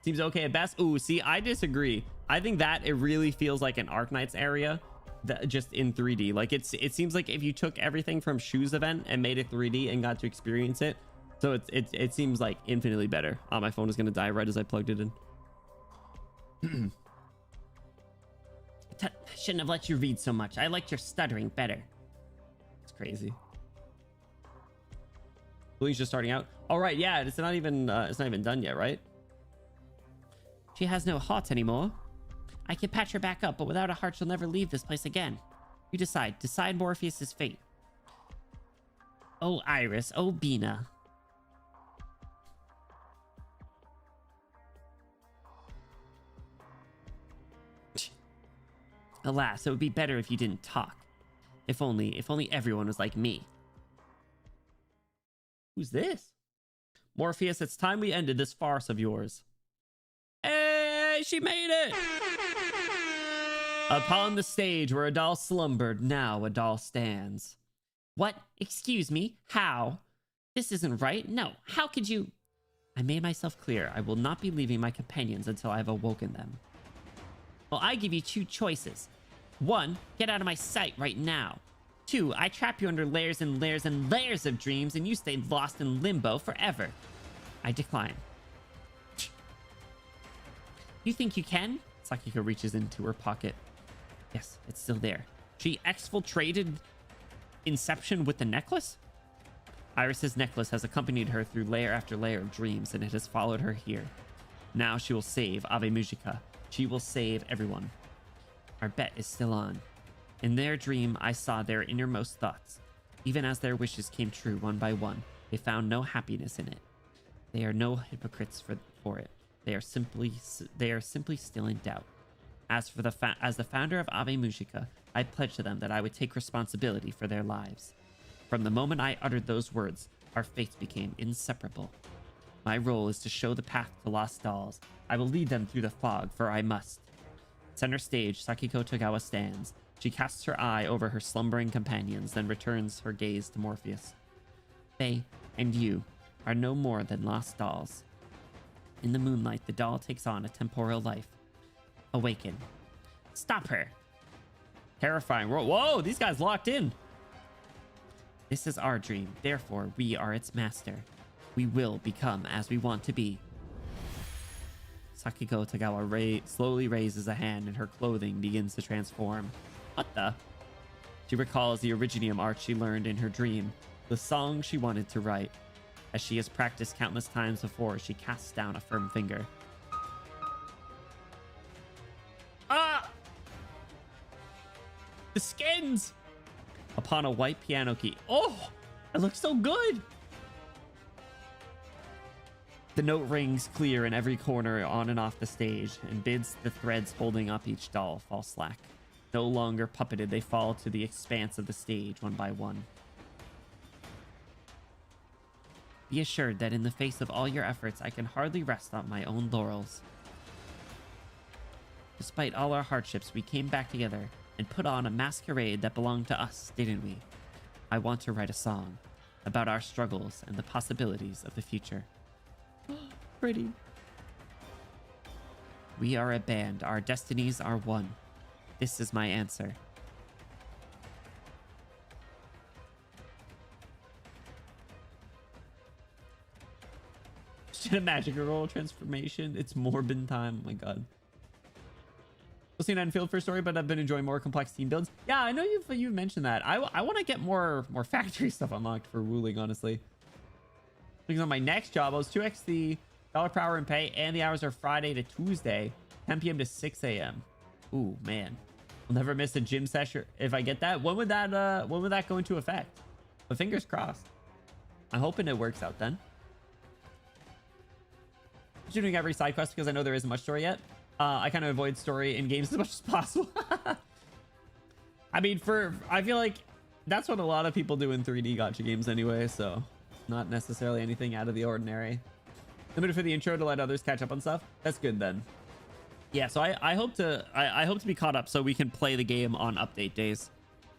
Seems okay at best. Ooh, see, I disagree. I think that it really feels like an Arknights area, that just in 3D. Like it seems like if you took everything from Shu's event and made it 3D and got to experience it. So it seems like infinitely better. Oh, my phone is gonna die right as I plugged it in. Shouldn't have let you read so much. I liked your stuttering better. It's crazy. Wuling's just starting out. All right, yeah, it's not even done yet, right? She has no heart anymore. I can patch her back up, but without a heart, she'll never leave this place again. You decide. Decide Morpheus's fate. Oh, Iris. Oh, Bina. Alas, it would be better if you didn't talk. If only everyone was like me. Who's this? Morpheus, it's time we ended this farce of yours. Hey, she made it! Upon the stage where a doll slumbered, now a doll stands. What? Excuse me? How? This isn't right. No, how could you? I made myself clear. I will not be leaving my companions until I have awoken them. Well, I give you 2 choices. 1, get out of my sight right now. 2, I trap you under layers and layers and layers of dreams and you stay lost in limbo forever. I decline. You think you can? Sakiko reaches into her pocket. Yes, it's still there. She exfiltrated Inception with the necklace? Iris's necklace has accompanied her through layer after layer of dreams, and it has followed her here. Now she will save AVE MUJICA. She will save everyone. Our bet is still on. In their dream, I saw their innermost thoughts. Even as their wishes came true one by one, they found no happiness in it. They are no hypocrites for it. They are simply still in doubt. As the founder of AVE MUJICA, I pledged to them that I would take responsibility for their lives. From the moment I uttered those words, our fates became inseparable. My role is to show the path to lost dolls. I will lead them through the fog, for I must. Center stage, Sakiko Togawa stands. She casts her eye over her slumbering companions, then returns her gaze to Morpheus. They, and you, are no more than lost dolls. In the moonlight, the doll takes on a temporal life. Awaken. Stop her. Terrifying. Whoa, these guys locked in. This is our dream, therefore we are its master. We will become as we want to be. Sakiko Togawa slowly raises a hand and her clothing begins to transform. What the? She recalls the Originium art she learned in her dream, the song she wanted to write. As she has practiced countless times before, she casts down a firm finger. Ah! The skins! Upon a white piano key. Oh! It looks so good! The note rings clear in every corner on and off the stage and bids the threads holding up each doll fall slack. No longer puppeted, they fall to the expanse of the stage one by one. Be assured that in the face of all your efforts, I can hardly rest on my own laurels. Despite all our hardships, we came back together and put on a masquerade that belonged to us, didn't we? I want to write a song about our struggles and the possibilities of the future. Pretty. We are a band. Our destinies are one. This is my answer. Just a magic girl transformation. It's Morbin time. Oh my god. We'll see an field for story, but I've been enjoying more complex team builds. Yeah, I know you've mentioned that. I want to get more factory stuff unlocked for ruling, honestly. Because on my next job, I was 2x the dollar per hour in pay, and the hours are Friday to Tuesday, 10 p.m. to 6 a.m. Ooh, man. I'll never miss a gym session if I get that. When would that go into effect? But fingers crossed. I'm hoping it works out then. I'm doing every side quest because I know there isn't much story yet. I kind of avoid story in games as much as possible. I mean, I feel like that's what a lot of people do in 3D gacha games anyway, so not necessarily anything out of the ordinary. Limited for the intro to let others catch up on stuff. That's good then. Yeah, so I hope to be caught up so we can play the game on update days.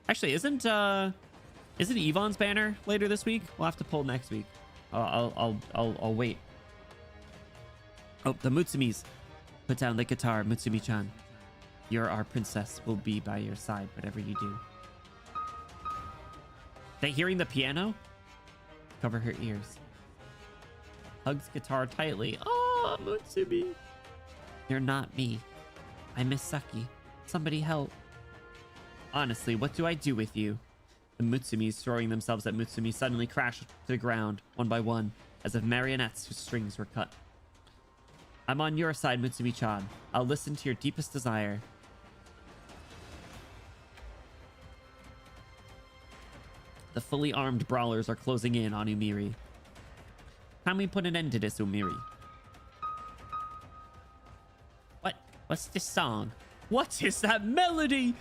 Actually, isn't Yvonne's banner later this week? We'll have to pull next week. I'll wait. Oh, the Mutsumis. Put down the guitar, Mutsumi-chan. You're our princess. We'll be by your side, whatever you do. They hearing the piano? Cover her ears. Hugs guitar tightly. Oh, Mutsumi. You're not me. I miss Saki. Somebody help. Honestly, what do I do with you? The Mutsumis throwing themselves at Mutsumi suddenly crash to the ground, one by one, as if marionettes whose strings were cut. I'm on your side, Mutsumi-chan. I'll listen to your deepest desire. The fully armed brawlers are closing in on Umiri. Can we put an end to this, Umiri? What's this song? What is that melody?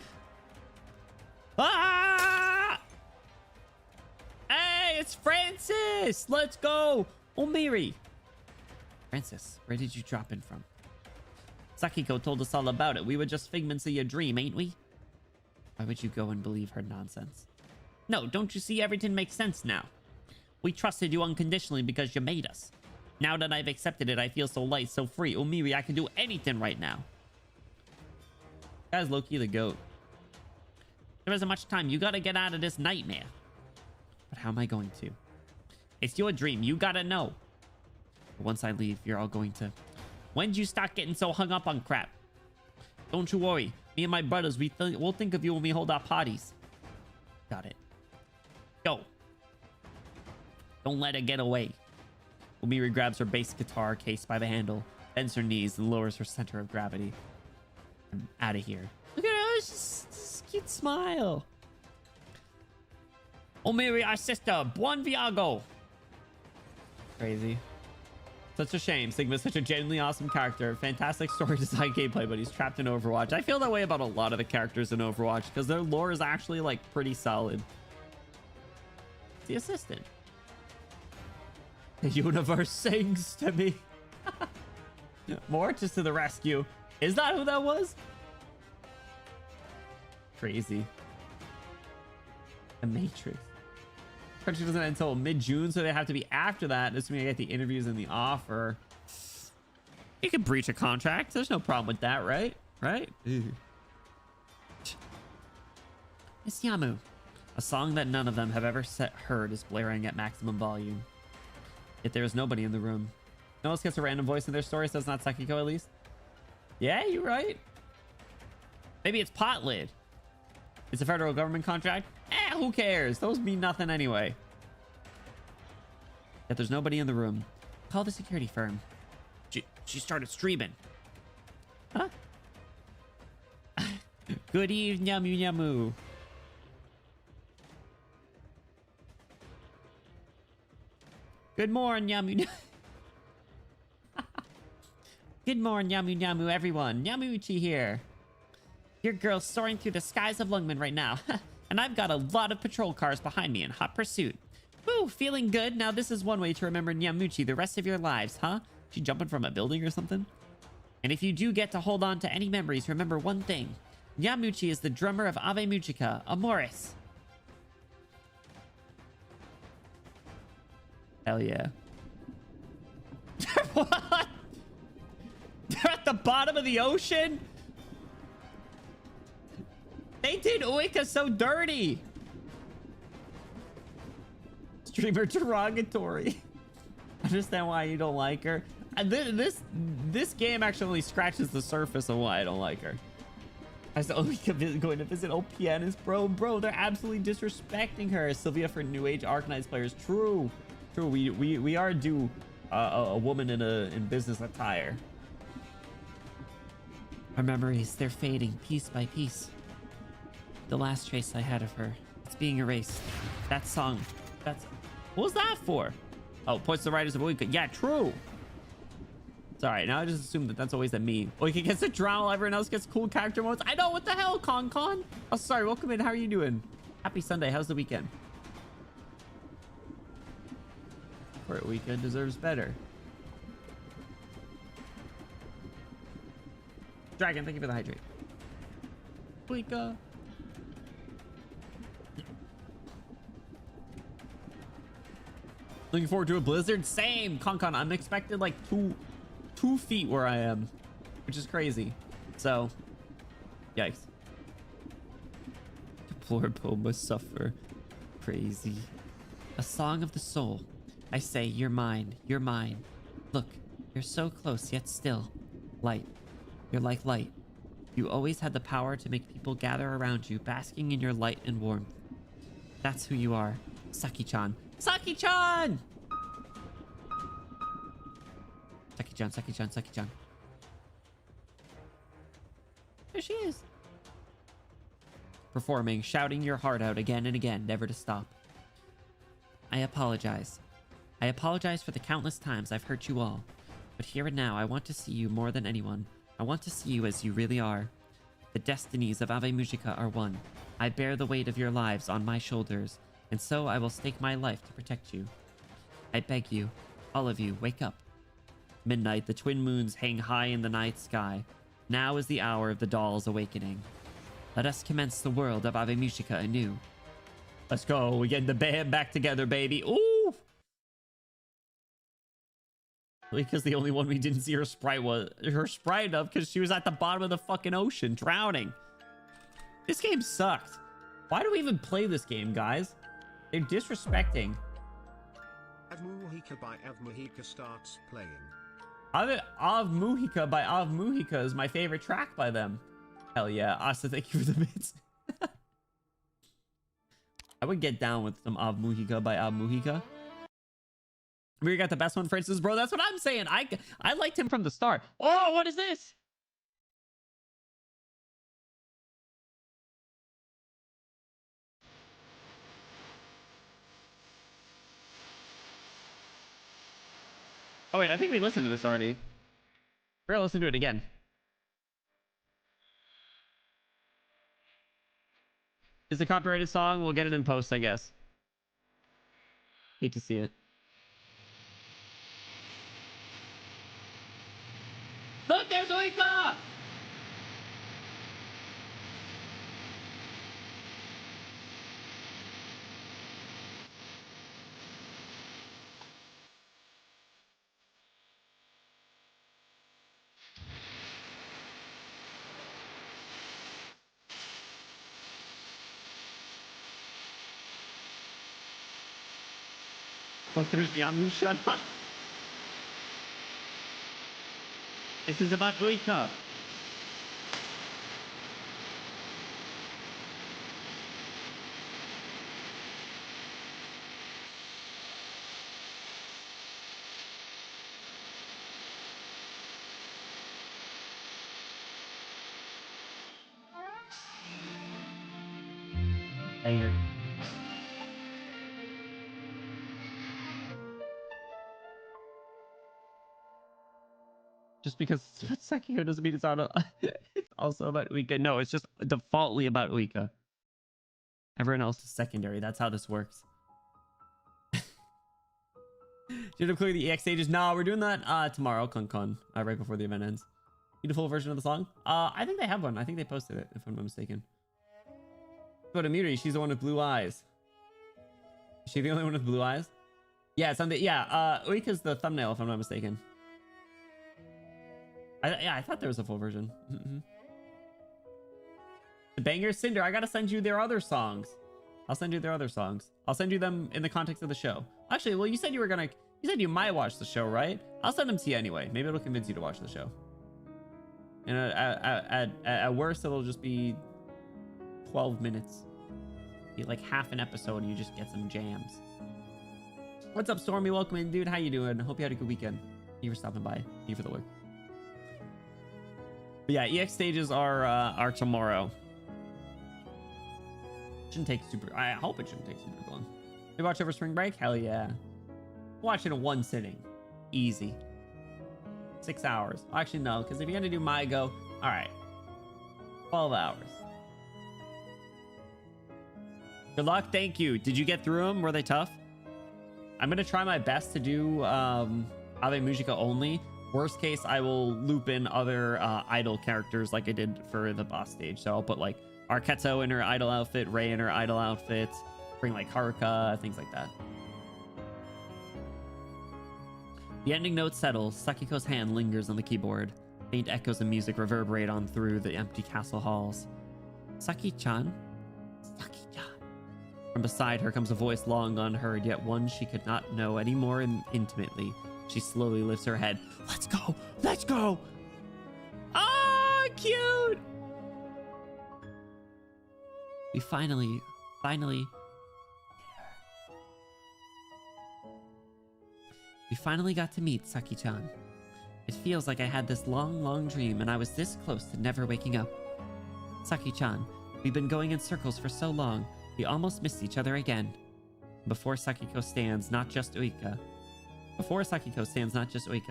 Ah! Hey, it's Francis! Let's go! Umiri! Francis, where did you drop in from? Sakiko told us all about it. We were just figments of your dream, ain't we? Why would you go and believe her nonsense? No, don't you see everything makes sense now? We trusted you unconditionally because you made us. Now that I've accepted it, I feel so light, so free. Umiri, I can do anything right now. Guy's low-key the goat. There isn't much time. You gotta get out of this nightmare. But how am I going to? It's your dream. You gotta know. But once I leave, you're all going to... When'd you start getting so hung up on crap? Don't you worry. Me and my brothers, we'll think of you when we hold our parties. Got it. Go. Don't let her get away. Umiri grabs her bass guitar case by the handle, bends her knees, and lowers her center of gravity. I'm out of here. Look at her. It's just a cute smile. Umiri, our sister. Buon viago. Crazy. Such a shame. Sigma's such a genuinely awesome character. Fantastic story design gameplay, but he's trapped in Overwatch. I feel that way about a lot of the characters in Overwatch because their lore is actually like pretty solid. The assistant. The universe sings to me. Mortis to the rescue. Is that who that was? Crazy. The Matrix. Country doesn't end until mid-June, so they have to be after that, assuming I get the interviews and the offer. You can breach a contract. There's no problem with that, right? Right? Miss Yamu. A song that none of them have ever heard is blaring at maximum volume. Yet there is nobody in the room. No one else gets a random voice in their story, so it's not Sakiko at least. Yeah, you're right. Maybe it's pot lid. It's a federal government contract. Who cares? Those mean nothing anyway. Yet there's nobody in the room. Call the security firm. She started streaming. Huh? Good evening, Yamu Yamu. Good morning, Yamu. Good morning, Nyamu Nyamu, everyone. Nyamuchi here. Your girl's soaring through the skies of Lungmen right now. And I've got a lot of patrol cars behind me in hot pursuit. Woo, feeling good? Now this is one way to remember Nyamuchi the rest of your lives, huh? She jumping from a building or something? And if you do get to hold on to any memories, remember one thing. Nyamuchi is the drummer of AVE MUJICA, Amoris. Hell yeah. What? They're at the bottom of the ocean? They did Uika so dirty. Streamer derogatory. I understand why you don't like her. This game actually only scratches the surface of why I don't like her. I was only going to visit old pianist, bro. They're absolutely disrespecting her. Sylvia for New Age Arknights players. True. We are due a woman in business attire. Our memories, they're fading piece by piece. The last trace I had of her, it's being erased. That song, what was that for? Oh, points to the writers of Uika. Yeah, true. It's all right. Now I just assume that that's always at me. Uika gets to drown while everyone else gets cool character modes. I know, what the hell, Con? Oh, sorry. Welcome in. How are you doing? Happy Sunday. How's the weekend? Poor weekend deserves better. Dragon, thank you for the hydrate. Uika. Looking forward to a blizzard. Same, Con. I'm expected like 2 feet where I am, which is crazy. So, yikes. Deplorable must suffer. Crazy. A song of the soul. I say, you're mine. You're mine. Look, you're so close yet still. Light. You're like light. You always had the power to make people gather around you, basking in your light and warmth. That's who you are, Saki-chan. Saki-chan! Saki-chan. There she is. Performing, shouting your heart out again and again, never to stop. I apologize. I apologize for the countless times I've hurt you all. But here and now, I want to see you more than anyone. I want to see you as you really are. The destinies of AVE MUJICA are one. I bear the weight of your lives on my shoulders, and so I will stake my life to protect you. I beg you, all of you, wake up. Midnight, the twin moons hang high in the night sky. Now is the hour of the doll's awakening. Let us commence the world of AVE MUJICA anew. Let's go. We get the band back together, baby. Ooh! Because the only one we didn't see her sprite of because she was at the bottom of the fucking ocean drowning. This game sucked. Why do we even play this game, guys? They're disrespecting. AVE MUJICA by AVE MUJICA starts playing. AVE MUJICA by AVE MUJICA is my favorite track by them. Hell yeah. Asa, thank you for the bits. I would get down with some AVE MUJICA by AVE MUJICA. We got the best one, for instance, bro. That's what I'm saying. I liked him from the start. Oh, what is this? Oh wait, I think we listened to this already. We're gonna listen to it again. Is it a copyrighted song? We'll get it in post, I guess. Hate to see it. Look, there's Uika! Look, there's Yamu. Shut up. This is about Uika. Anger. Just because Sekiro doesn't mean it's auto. It's also about Uika. No, it's just defaultly about Uika. Everyone else is secondary. That's how this works. Should have cleared the EX stages. No, we're doing that tomorrow, Con, right before the event ends. Need a full version of the song? I think they have one. I think they posted it, if I'm not mistaken. But Amiri, she's the one with blue eyes. Is she the only one with blue eyes? Yeah, it's on the Uika's the thumbnail, if I'm not mistaken. I thought there was a full version. The Banger Cinder, I gotta send you their other songs. I'll send you their other songs. I'll send you them in the context of the show. Actually, well, you said you said you might watch the show, right? I'll send them to you anyway. Maybe it'll convince you to watch the show. And at worst, it'll just be 12 minutes. Be like half an episode and you just get some jams. What's up, Stormy? Welcome in, dude. How you doing? Hope you had a good weekend. Thank you for stopping by. Thank you for the work. But yeah, EX stages are tomorrow. Shouldn't take super. I hope it shouldn't take super long. You watch over spring break? Hell yeah. Watch it in one sitting. Easy. 6 hours. Actually, no, because if you're gonna do my go, all right, 12 hours. Good luck. Thank you. Did you get through them? Were they tough? I'm gonna try my best to do AVE MUJICA only. Worst case, I will loop in other idol characters like I did for the boss stage. So I'll put like Arknights in her idol outfit, Rei in her idol outfit, bring like Haruka, things like that. The ending note settles. Sakiko's hand lingers on the keyboard. Faint echoes of music reverberate on through the empty castle halls. Saki-chan? Saki-chan. From beside her comes a voice long unheard, yet one she could not know any more intimately. She slowly lifts her head. Let's go! Let's go! Ah, cute! We finally... We finally got to meet Saki-chan. It feels like I had this long dream and I was this close to never waking up. Saki-chan, we've been going in circles for so long, we almost missed each other again. Before Sakiko stands not just Uika,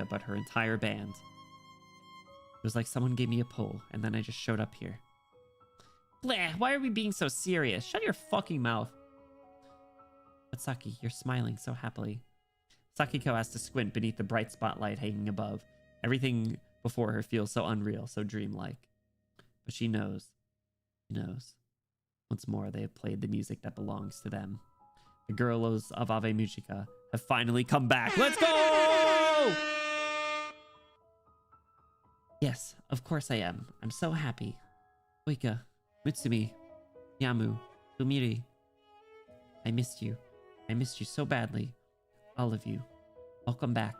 but her entire band. It was like someone gave me a pull, and then I just showed up here. Bleh, why are we being so serious? Shut your fucking mouth. But Saki, you're smiling so happily. Sakiko has to squint beneath the bright spotlight hanging above. Everything before her feels so unreal, so dreamlike. But she knows. She knows. Once more, they have played the music that belongs to them. The girls of AVE MUJICA have finally come back. Let's go! Yes, of course I am. I'm so happy. Uika, Mutsumi, Yamu, Umiri. I missed you. I missed you so badly. All of you. Welcome back.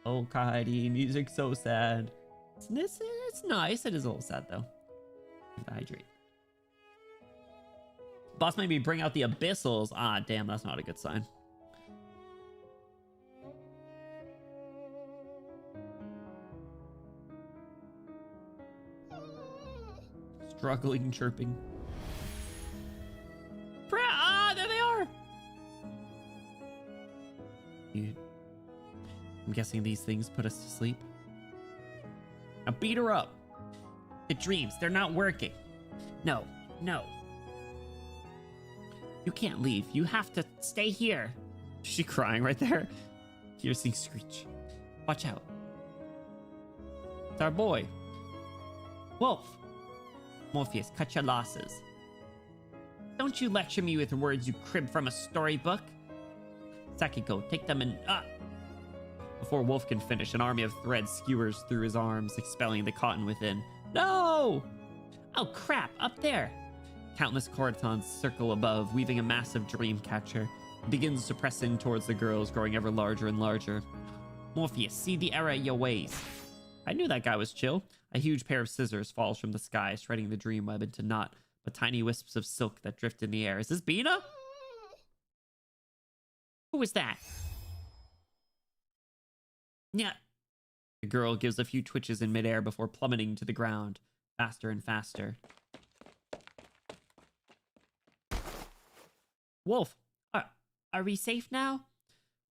Oh, Kairi, music's so sad. It's nice. It is a little sad, though. Hydrate. Boss made me bring out the abyssals. Ah, damn, that's not a good sign. Struggling, chirping. Ah, there they are! I'm guessing these things put us to sleep. Now beat her up. The dreams, they're not working. No. You can't leave. You have to stay here. Is she crying right there? Piercing screech. Watch out. It's our boy. Wolf. Morpheus, cut your losses. Don't you lecture me with words you cribbed from a storybook. Sakiko, take them and... Before Wolf can finish, an army of threads skewers through his arms, expelling the cotton within. No! Oh crap, up there! Countless cortons circle above, weaving a massive dream catcher. It begins to press in towards the girls, growing ever larger and larger. Morpheus, see the error of your ways. I knew that guy was chill. A huge pair of scissors falls from the sky, shredding the dream web into not but tiny wisps of silk that drift in the air. Is this Bina? Who was that? Yeah. The girl gives a few twitches in midair before plummeting to the ground, faster and faster. Wolf, are we safe now?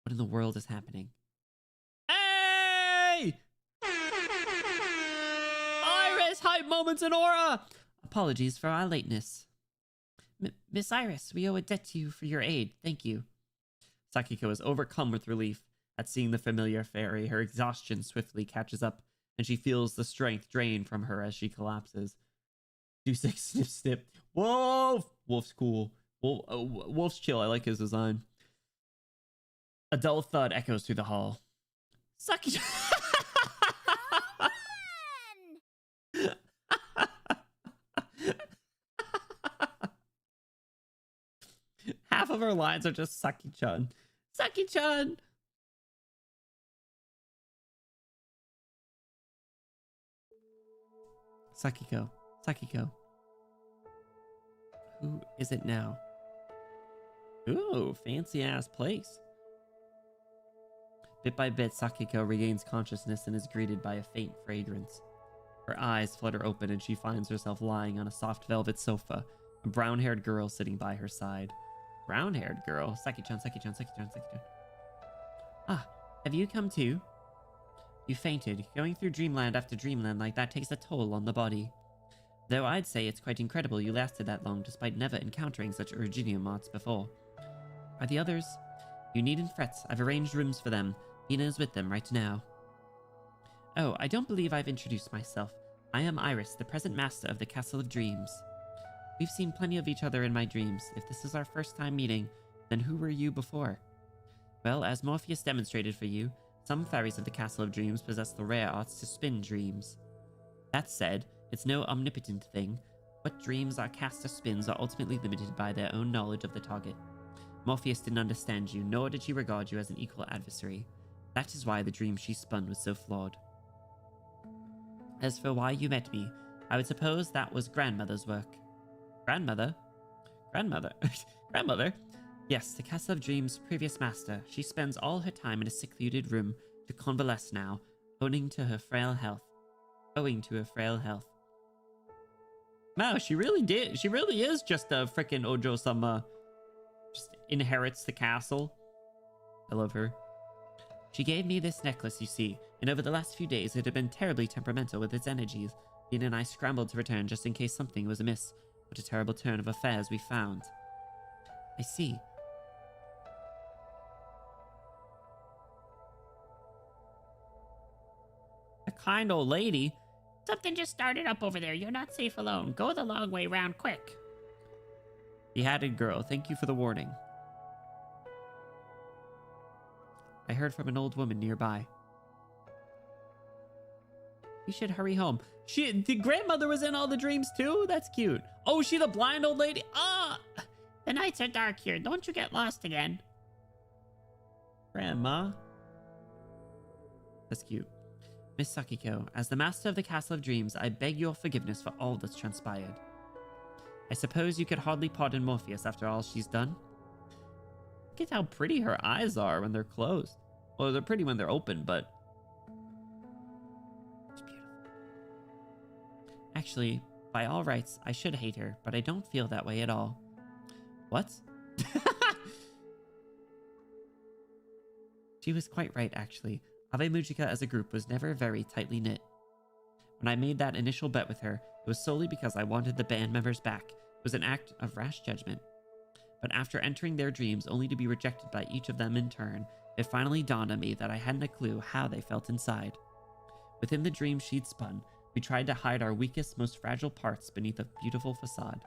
What in the world is happening? Hey! hype moments in Aura! Apologies for our lateness. Miss Iris, we owe a debt to you for your aid. Thank you. Sakiko is overcome with relief at seeing the familiar fairy. Her exhaustion swiftly catches up, and she feels the strength drain from her as she collapses. Do 6 snip snip. Wolf! Wolf's cool. Wolf's chill. I like his design. A dull thud echoes through the hall. Sakichan! Half of her lines are just Sakichan. Sakichan! Sakiko. Sakiko. Who is it now? Ooh, fancy ass place. Bit by bit, Sakiko regains consciousness and is greeted by a faint fragrance. Her eyes flutter open and she finds herself lying on a soft velvet sofa, a brown-haired girl sitting by her side. Brown-haired girl? Sakichan, Sakichan, Sakichan, Sakichan. Ah, have you come too? You fainted. Going through dreamland after dreamland like that takes a toll on the body. Though I'd say it's quite incredible you lasted that long despite never encountering such Originium mods before. Are the others? You needn't fret. I've arranged rooms for them. Hina is with them right now. Oh, I don't believe I've introduced myself. I am Iris, the present master of the Castle of Dreams. We've seen plenty of each other in my dreams. If this is our first time meeting, then who were you before? Well, as Morpheus demonstrated for you, some fairies of the Castle of Dreams possess the rare arts to spin dreams. That said, it's no omnipotent thing. What dreams are cast or spins are ultimately limited by their own knowledge of the target. Morpheus didn't understand you, nor did she regard you as an equal adversary. That is why the dream she spun was so flawed. As for why you met me, I would suppose that was grandmother's work. Grandmother? Grandmother? Grandmother? Yes, the Castle of Dreams' previous master. She spends all her time in a secluded room to convalesce now, owing to her frail health. Wow, she really did. She really is just a freaking Ojo-sama. Just inherits the castle. I love her. She gave me this necklace, you see, and over the last few days it had been terribly temperamental with its energies. Hina and I scrambled to return just in case something was amiss. What a terrible turn of affairs we found. I see. A kind old lady. Something just started up over there. You're not safe alone. Go the long way round quick. The hatted girl, thank you for the warning. I heard from an old woman nearby. We should hurry home. The grandmother was in all the dreams too? That's cute. Oh, is she the blind old lady? Ah! The nights are dark here. Don't you get lost again. Grandma. That's cute. Miss Sakiko, as the master of the Castle of Dreams, I beg your forgiveness for all that's transpired. I suppose you could hardly pardon Morpheus after all she's done? Look at how pretty her eyes are when they're closed. Well, they're pretty when they're open, but... It's beautiful. Actually, by all rights, I should hate her, but I don't feel that way at all. What? She was quite right, actually. AVE MUJICA as a group was never very tightly knit. When I made that initial bet with her, it was solely because I wanted the band members back. It was an act of rash judgment. But after entering their dreams only to be rejected by each of them in turn, it finally dawned on me that I hadn't a clue how they felt inside. Within the dream she'd spun, we tried to hide our weakest, most fragile parts beneath a beautiful facade.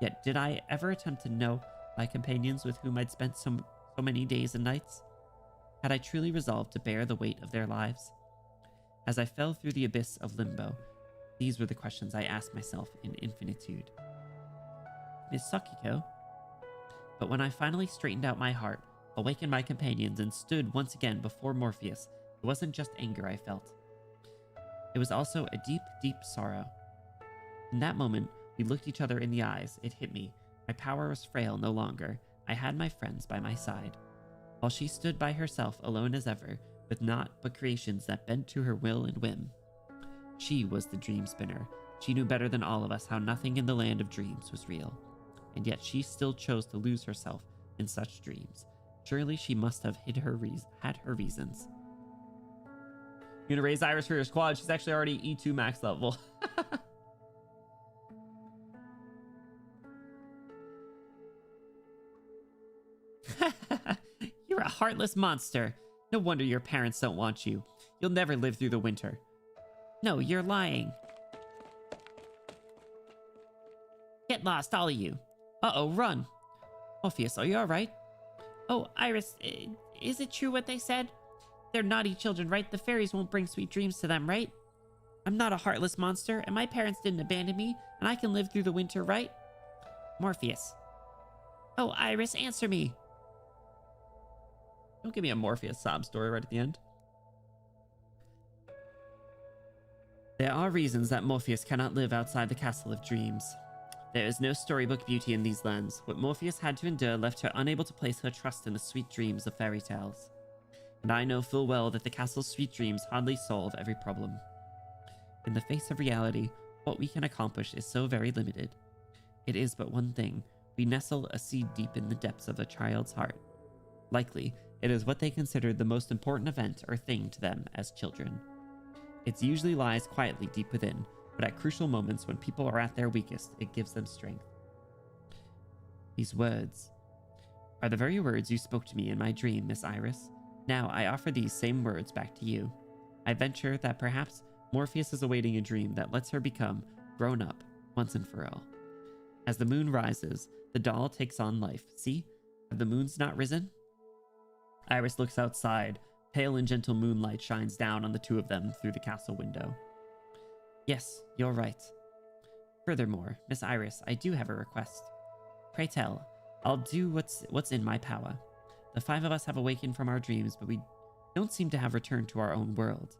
Yet did I ever attempt to know my companions with whom I'd spent so many days and nights? Had I truly resolved to bear the weight of their lives? As I fell through the abyss of limbo, these were the questions I asked myself in infinitude. Miss Sakiko? But when I finally straightened out my heart, awakened my companions, and stood once again before Morpheus, it wasn't just anger I felt. It was also a deep, deep sorrow. In that moment, we looked each other in the eyes. It hit me. My power was frail no longer. I had my friends by my side. While she stood by herself, alone as ever, with naught but creations that bent to her will and whim. She was the dream spinner. She knew better than all of us how nothing in the land of dreams was real. And yet she still chose to lose herself in such dreams. Surely she must have had her reasons. You're gonna raise Iris for your squad. She's actually already E2 max level. heartless monster. No wonder your parents don't want you. You'll never live through the winter. No, you're lying. Get lost, all of you. Uh-oh, run. Morpheus, are you alright? Oh, Iris, is it true what they said? They're naughty children, right? The fairies won't bring sweet dreams to them, right? I'm not a heartless monster, and my parents didn't abandon me, and I can live through the winter, right? Morpheus. Oh, Iris, answer me. Don't give me a Morpheus sob story right at the end. There are reasons that Morpheus cannot live outside the Castle of Dreams. There is no storybook beauty in these lands. What Morpheus had to endure left her unable to place her trust in the sweet dreams of fairy tales. And I know full well that the castle's sweet dreams hardly solve every problem. In the face of reality, what we can accomplish is so very limited. It is but one thing. We nestle a seed deep in the depths of a child's heart. Likely, it is what they considered the most important event or thing to them as children. It usually lies quietly deep within, but at crucial moments when people are at their weakest, it gives them strength. These words are the very words you spoke to me in my dream, Miss Iris. Now I offer these same words back to you. I venture that perhaps Morpheus is awaiting a dream that lets her become grown up once and for all. As the moon rises, the doll takes on life. See? Have the moons not risen? Iris looks outside. Pale and gentle moonlight shines down on the two of them through the castle window. Yes, you're right. Furthermore, Miss Iris, I do have a request. Pray tell, I'll do what's in my power. The five of us have awakened from our dreams, but we don't seem to have returned to our own world.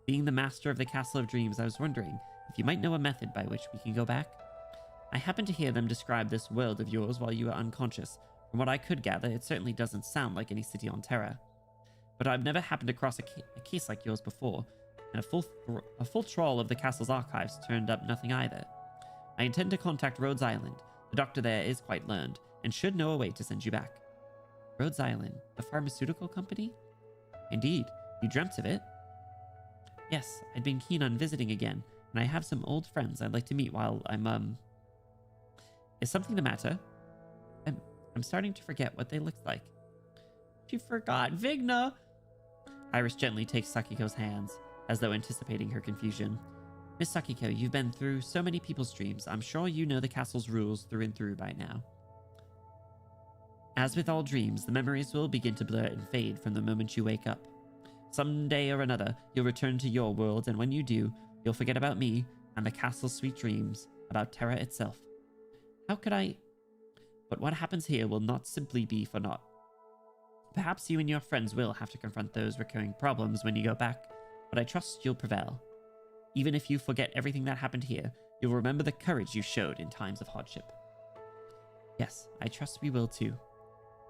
Being the master of the Castle of Dreams, I was wondering if you might know a method by which we can go back. I happened to hear them describe this world of yours while you were unconscious. From what I could gather, it certainly doesn't sound like any city on Terra. But I've never happened across a case like yours before, and a full trawl of the castle's archives turned up nothing either. I intend to contact Rhodes Island. The doctor there is quite learned, and should know a way to send you back. Rhodes Island, the pharmaceutical company? Indeed, you dreamt of it. Yes, I'd been keen on visiting again, and I have some old friends I'd like to meet while I'm, Is something the matter? I'm starting to forget what they looked like. She forgot. Vigna! Iris gently takes Sakiko's hands, as though anticipating her confusion. Miss Sakiko, you've been through so many people's dreams. I'm sure you know the castle's rules through and through by now. As with all dreams, the memories will begin to blur and fade from the moment you wake up. Someday or another, you'll return to your world, and when you do, you'll forget about me and the castle's sweet dreams, about Terra itself. How could I... But what happens here will not simply be for naught. Perhaps you and your friends will have to confront those recurring problems when you go back, but I trust you'll prevail. Even if you forget everything that happened here, you'll remember the courage you showed in times of hardship. Yes, I trust we will too.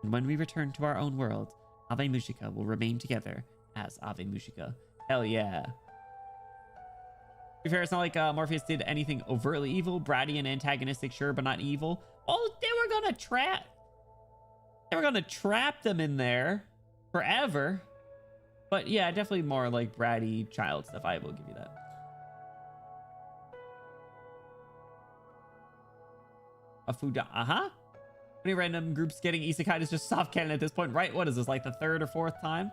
And when we return to our own world, AVE MUJICA will remain together as AVE MUJICA. Hell yeah. To be fair, it's not like Morpheus did anything overtly evil. Bratty and antagonistic, sure, but not evil. Oh, they were gonna trap them in there forever. But yeah, definitely more like bratty child stuff. I will give you that. Afuda, Many random groups getting isekai is just soft canon at this point, right? What is this, like the third or fourth time?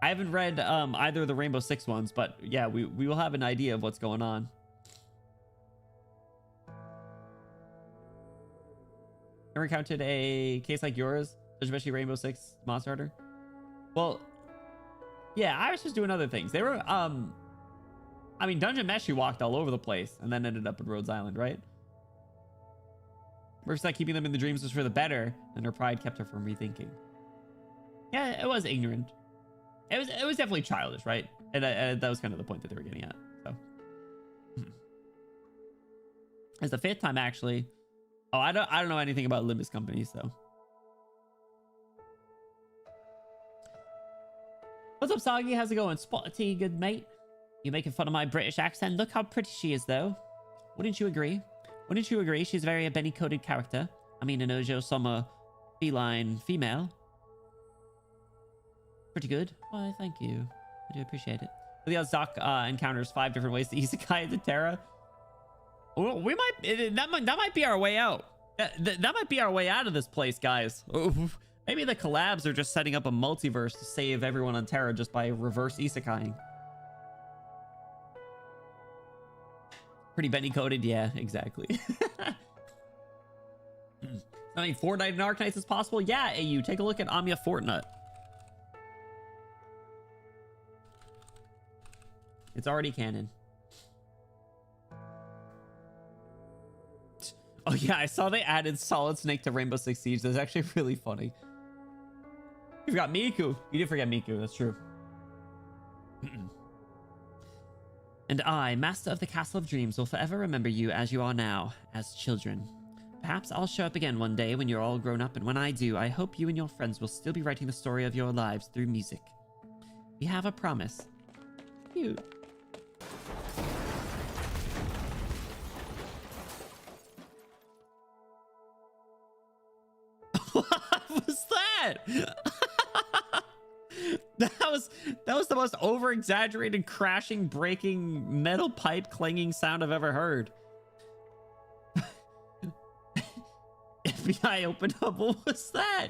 I haven't read either of the Rainbow Six ones, but yeah, we will have an idea of what's going on. Ever encountered a case like yours, especially Rainbow Six Monster Hunter? Well, yeah, Iris was doing other things. They were, I mean, Dungeon Mesh, she walked all over the place and then ended up at Rhodes Island, right? First, like keeping them in the dreams was for the better, and her pride kept her from rethinking. Yeah, it was ignorant. It was definitely childish, right? And that was kind of the point that they were getting at. So, it's the fifth time actually. Oh, I don't know anything about Limbus Company, so. What's up, Soggy? How's it going? Spotty, good mate. You making fun of my British accent? Look how pretty she is, though. Wouldn't you agree? Wouldn't you agree? She's very a Benny-coded character. I mean, an Ojo Summer feline female. Pretty good. Why, thank you. I do appreciate it. The Doc encounters 5 different ways to isekai into Terra. Well, we might... That might be our way out. That might be our way out of this place, guys. Maybe the collabs are just setting up a multiverse to save everyone on Terra just by reverse isekaiing. Pretty Benny coded, yeah, exactly. I mean, Fortnite and Arknights is possible. Yeah, AU, take a look at Amiya Fortnite. It's already canon. Oh yeah, I saw they added Solid Snake to Rainbow Six Siege. That's actually really funny. You forgot Miku. You did forget Miku, that's true. And I, Master of the Castle of Dreams, will forever remember you as you are now, as children. Perhaps I'll show up again one day when you're all grown up, and when I do, I hope you and your friends will still be writing the story of your lives through music. We have a promise. Cute. What was that? That was the most over-exaggerated crashing, breaking, metal pipe clanging sound I've ever heard. FBI opened up. What was that?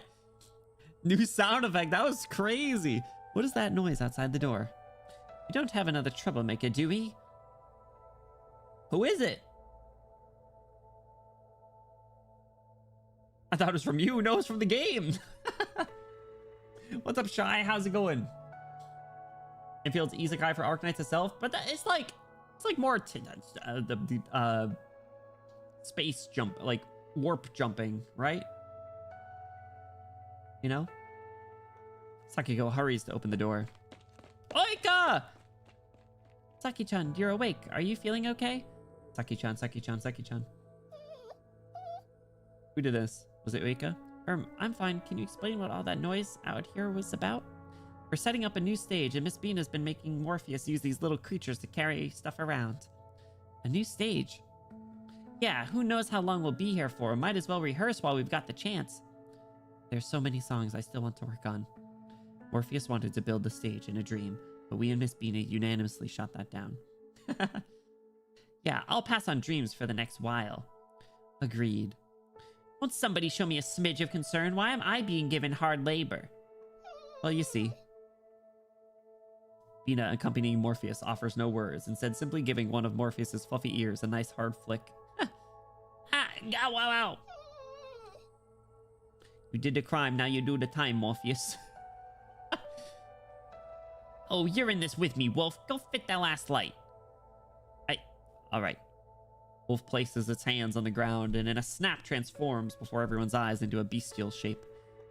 New sound effect. That was crazy. What is that noise outside the door? We don't have another troublemaker, do we? Who is it? I thought it was from you. No, it's from the game. What's up, Shy? How's it going? It feels isekai for Arknights itself, but it's like more space jump, like warp jumping, right? You know? Sakiko hurries to open the door. Oika! Saki-chan, you're awake. Are you feeling okay? Saki-chan, Saki-chan, Saki-chan. Who did this? Was it Oika? I'm fine. Can you explain what all that noise out here was about? We're setting up a new stage, and Miss Bean has been making Morpheus use these little creatures to carry stuff around. A new stage? Yeah, who knows how long we'll be here for. Might as well rehearse while we've got the chance. There's so many songs I still want to work on. Morpheus wanted to build the stage in a dream, but we and Miss Bean unanimously shot that down. Yeah, I'll pass on dreams for the next while. Agreed. Won't somebody show me a smidge of concern? Why am I being given hard labor? Well, you see. Bina, accompanying Morpheus, offers no words, instead simply giving one of Morpheus's fluffy ears a nice hard flick. Ah, ow, ow, ow. You did the crime, now you do the time, Morpheus. Oh, you're in this with me, Wolf. Go fit that last light. Alright. Wolf places its hands on the ground and in a snap transforms before everyone's eyes into a bestial shape.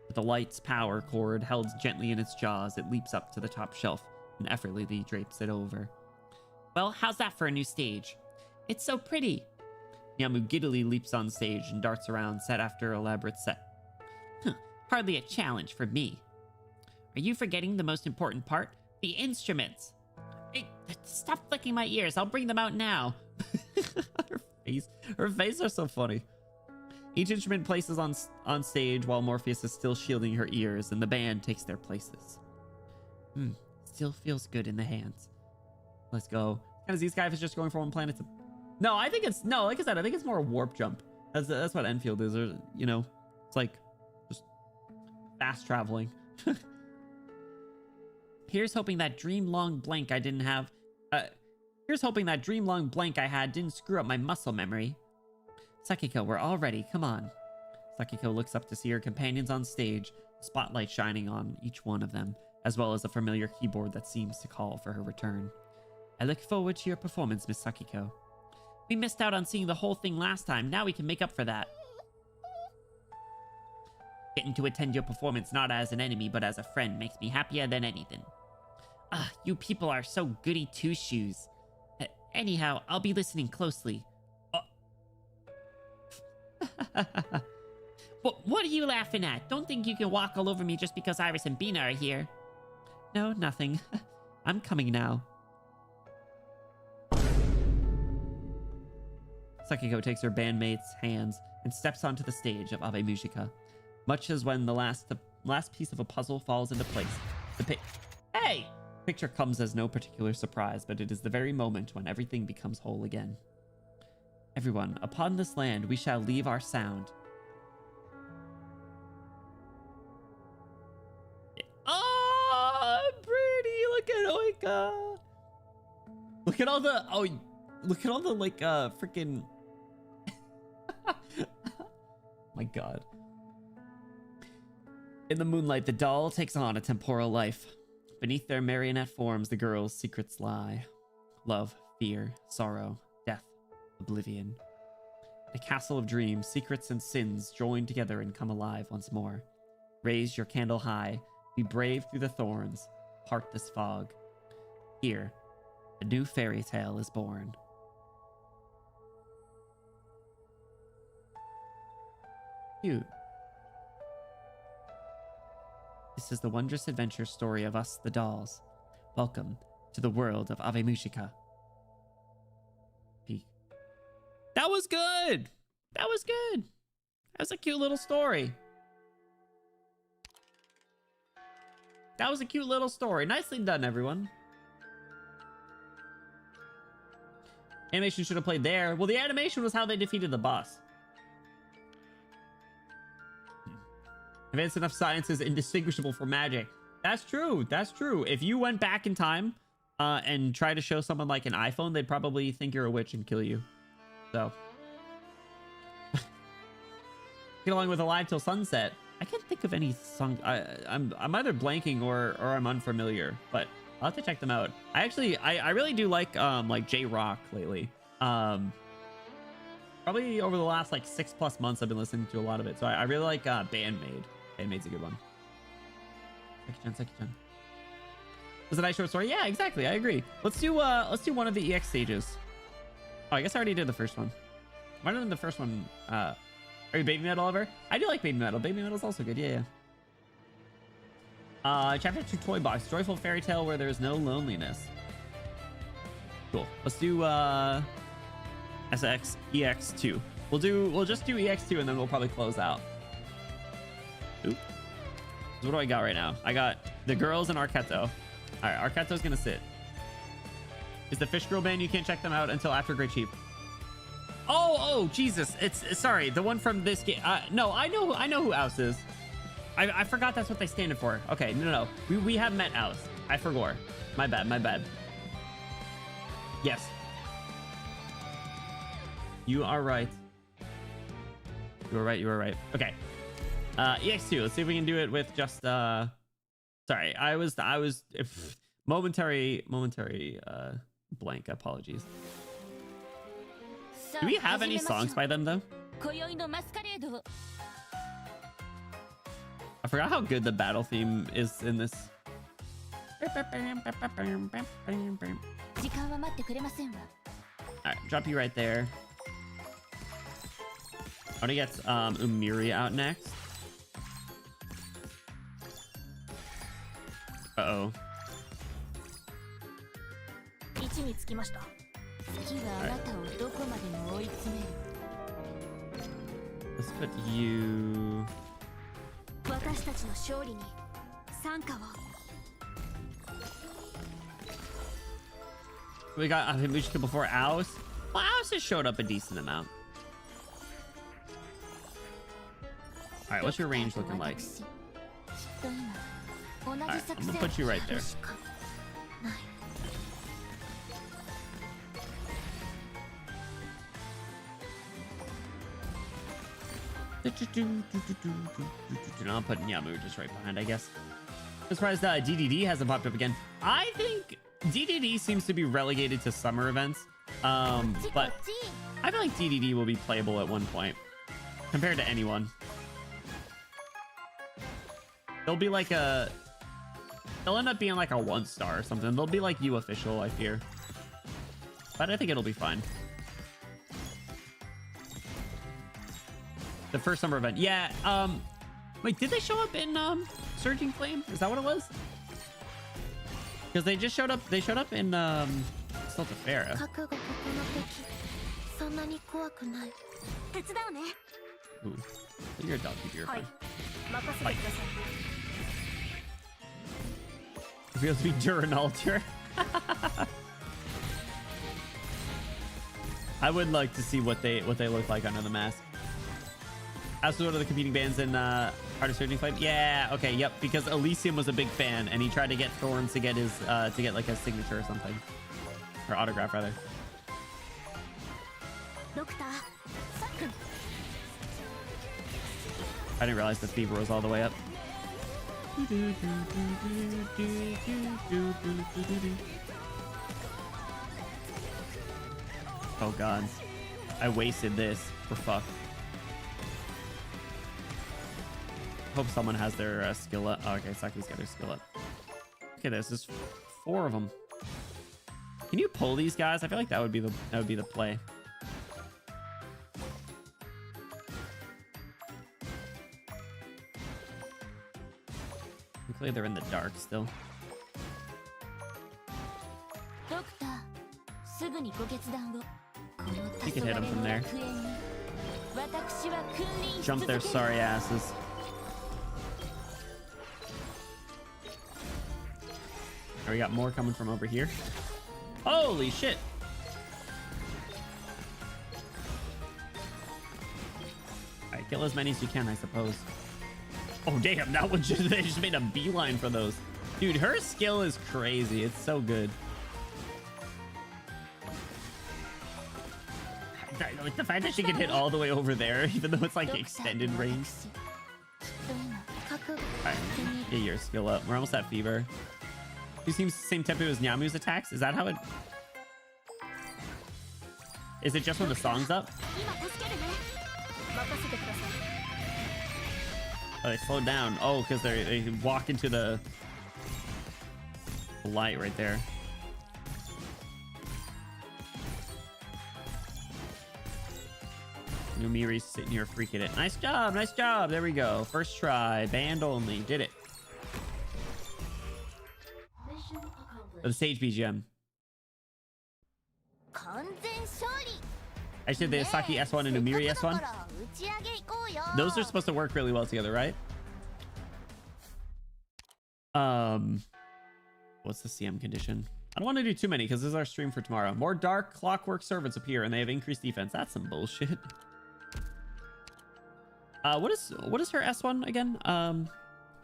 With the light's power cord held gently in its jaws, it leaps up to the top shelf and effortlessly drapes it over. Well, how's that for a new stage? It's so pretty. Yamu giddily leaps on stage and darts around, set after elaborate set. Hardly a challenge for me. Are you forgetting the most important part? The instruments. Hey, stop flicking my ears. I'll bring them out now. Her face are so funny. Each instrument places on stage while Morpheus is still shielding her ears, and the band takes their places. Still feels good in the hands. Let's go. Kind of Z-Sky is just going from one planet to... No, I think it's... No, like I said, I think it's more warp jump. That's what Enfield is. Or, you know, it's like just fast traveling. Here's hoping that dream-long blank I didn't have... Here's hoping that dream-long blank I had didn't screw up my muscle memory. Sakiko, we're all ready. Come on. Sakiko looks up to see her companions on stage, the spotlight shining on each one of them, as well as a familiar keyboard that seems to call for her return. I look forward to your performance, Miss Sakiko. We missed out on seeing the whole thing last time. Now we can make up for that. Getting to attend your performance not as an enemy, but as a friend makes me happier than anything. Ah, you people are so goody two-shoes. Anyhow, I'll be listening closely. What are you laughing at? Don't think you can walk all over me just because Iris and Bina are here. No, nothing. I'm coming now. Sakiko takes her bandmate's hands and steps onto the stage of AVE MUJICA, much as when the last piece of a puzzle falls into place. Hey! Picture comes as no particular surprise, but it is the very moment when everything becomes whole again. Everyone, upon this land we shall leave our sound. look at all the look at all the like freaking my god. In the moonlight, the doll takes on a temporal life. Beneath their marionette forms, the girl's secrets lie. Love, fear, sorrow, death, oblivion. A castle of dreams, secrets and sins join together and come alive once more. Raise your candle high, be brave through the thorns, part this fog. Here, a new fairy tale is born. Cute. This is the wondrous adventure story of us, the dolls. Welcome to the world of AVE MUJICA. Peek. That was good. That was good. That was a cute little story. That was a cute little story. Nicely done, everyone. Animation should have played there. Well, the animation was how they defeated the boss. Advanced enough science is indistinguishable from magic. That's true. That's true. If you went back in time and tried to show someone like an iPhone, they'd probably think you're a witch and kill you. So. Get along with Alive Till Sunset. I can't think of any song. I'm either blanking or I'm unfamiliar, but I'll have to check them out. I really do like J-Rock lately. Probably over the last like 6+ months I've been listening to a lot of it. So I really like Bandmade. Bandmade's a good one. SAKICHAN. Was a nice short story. Yeah, exactly. I agree. Let's do one of the EX stages. Oh, I guess I already did the first one. Why didn't the first one? Are you Baby Metal ever? I do like Baby Metal. Baby Metal's also good. Yeah. Chapter 2 Toy Box. Joyful fairy tale where there's no loneliness. Cool. Let's do SX EX2. We'll just do EX2 and then we'll probably close out. Oop. So what do I got right now? I got the girls and Arketto. All right, Arketto's gonna sit. Is the Fish Girl band? You can't check them out until after Great Sheep. Oh, Jesus! It's sorry, the one from this game. No, I know who Ouse is. I forgot that's what they stand for. Okay, no. We have met Ouse. I forgot. My bad. Yes. You are right. You are right. Okay. EX2. Let's see if we can do it with just sorry, I was momentary blank. Apologies. Do we have any songs by them though? I forgot how good the battle theme is in this. Alright, drop you right there. I want to get Umiri out next. Uh-oh. Let's put you... We got AVE MUJICA before Ouse. Well, Ouse has showed up a decent amount. Alright, what's your range looking like? Alright, I'm gonna put you right there. And I'm putting Yamu just right behind, I guess. I'm surprised DDD hasn't popped up again. I think DDD seems to be relegated to summer events. But I feel like DDD will be playable at one point compared to anyone. They'll be like a... They'll end up being like a 1-star or something. They'll be like you official, I fear. But I think it'll be fine. The first summer event. Yeah, wait, did they show up in Surging Flame? Is that what it was? Because they just showed up in Saltafera. Ooh, you're a dog, you're fine. Fight. It feels to be Duran Alter. I would like to see what they look like under the mask. As one of the competing bands in Heart of Surging Flame. Yeah, okay, yep. Because Elysium was a big fan, and he tried to get Thorns to get his like a signature or something. Or autograph, rather. I didn't realize the fever was all the way up. Oh god. I wasted this. We're fucked. Hope someone has their skill up. Oh, okay, Saki's got her skill up. Look at this. There's 4 of them. Can you pull these guys? I feel like that would be the play. Clearly they're in the dark still. You can hit them from there. Jump their sorry asses. Oh, we got more coming from over here. Holy shit! Alright, kill as many as you can, I suppose. Oh damn, that one they just made a beeline for those. Dude, her skill is crazy. It's so good. Like the fact that she can hit all the way over there, even though it's like extended range. Alright, get your skill up. We're almost at fever. He seems the same tempo as Nyamu's attacks. Is that how it... Is it just when the song's up? Oh, they slowed down. Oh, because they walk into the light right there. Numiri's sitting here freaking it. Nice job, nice job. There we go. First try, band only. Did it. Oh, the stage BGM. I said the Saki S1 and Numiri S1. Those are supposed to work really well together, right? What's the CM condition? I don't want to do too many because this is our stream for tomorrow. More dark clockwork servants appear and they have increased defense. That's some bullshit. What is her S1 again?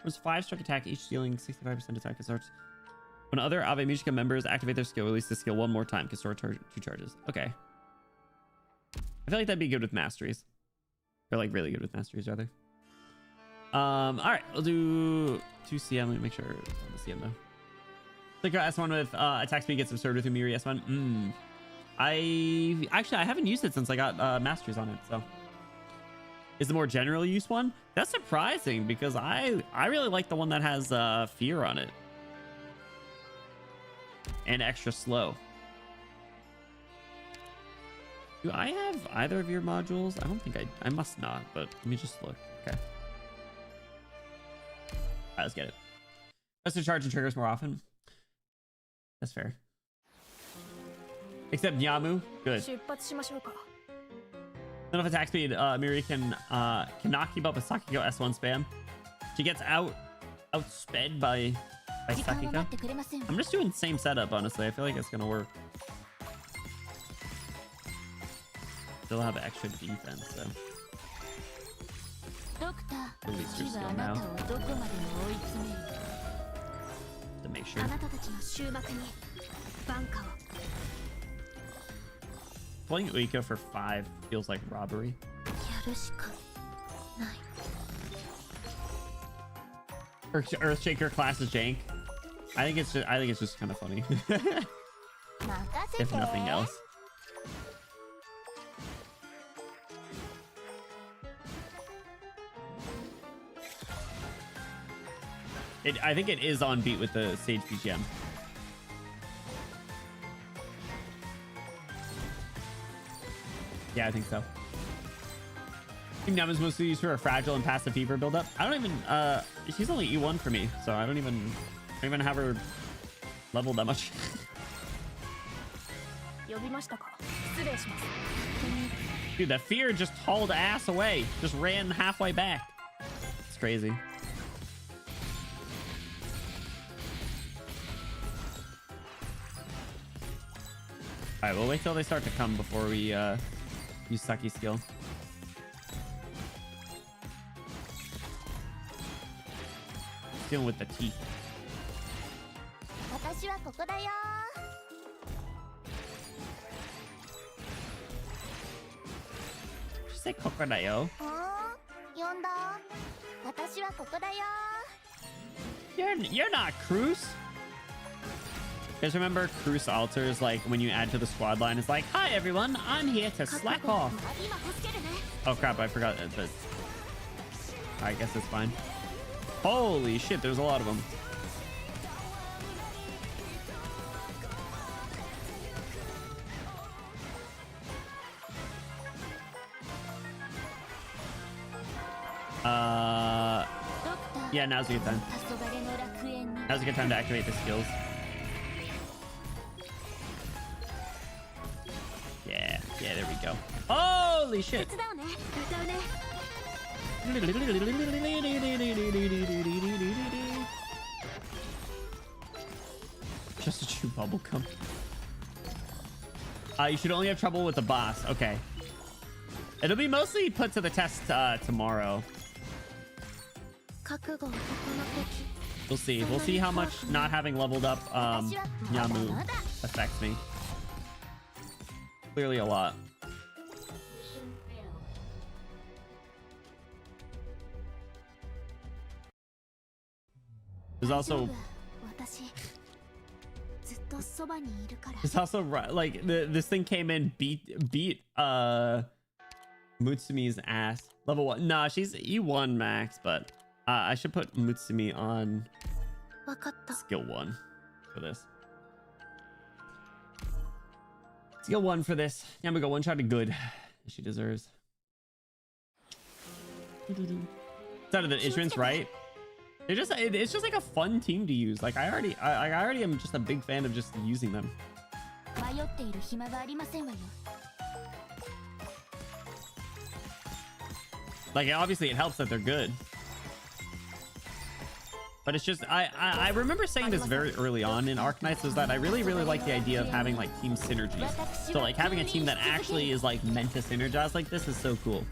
Was 5 strike attack, each dealing 65% attack and starts. When other AVE MUJICA members activate their skill, release the skill one more time. Can store 2 charges. Okay. I feel like that'd be good with masteries. Or like really good with masteries, rather. All right, we'll do 2 CM. Let me make sure it's on the CM though. Click S1 with attack speed gets absorbed with Umiri S1. I haven't used it since I got masteries on it. So is the more general use one? That's surprising because I really like the one that has fear on it and extra slow. Do I have either of your modules? I don't think I must not, but let me just look. Okay. All right, let's get it. Let's to charge and triggers more often. That's fair. Except Nyamu. Good. Enough attack speed. Miri cannot keep up with Sakiko S1 spam. She gets outsped by Sakiko. I'm just doing the same setup, honestly. I feel like it's gonna work. Still have extra defense, so release your skill now to make sure. Playing Uika for 5 feels like robbery. Earthshaker class is jank. I think it's just kind of funny. If nothing else. I think it is on beat with the Sage BGM. Yeah, I think so. Team Num is mostly used for a fragile and passive fever buildup. I don't even she's only E1 for me, so I don't even have her leveled that much. Dude, that fear just hauled ass away. Just ran halfway back. It's crazy. Alright, we'll wait till they start to come before we use Saki's skill. Dealing with the teeth. you say Kokodayo? 呼んだ？私はここだよ。 You're not Cruz. You guys remember Cruz alters, like when you add to the squad line, it's like, hi everyone, I'm here to slack off. 今助けるね。 Oh crap, I forgot that. But I guess it's fine. Holy shit, there's a lot of them. Yeah, now's a good time. Now's a good time to activate the skills. Yeah, there we go. Holy shit! 手伝うね。歌うね。 Just a chew bubble gum. You should only have trouble with the boss. Okay. It'll be mostly put to the test tomorrow. 覚悟はここの敵。 We'll see. We'll see how much not having leveled up Yamu affects me. Clearly a lot. There's also 私ずっとそばにいるから。 there's also like this thing came in beat Mutsumi's ass. Level 1. Nah, she's E1 max, but I should put Mutsumi on わかった。 skill 1 for this. Skill 1 for this. Yamago one shot good. She deserves. It's out of the instruments, right? They're just it's just like a fun team to use. Like I already am just a big fan of just using them. 迷っている暇がありませんわよ。 Like obviously it helps that they're good. But it's just I remember saying this very early on in Arknights was that I really like the idea of having like team synergies. So like having a team that actually is like meant to synergize like this is so cool.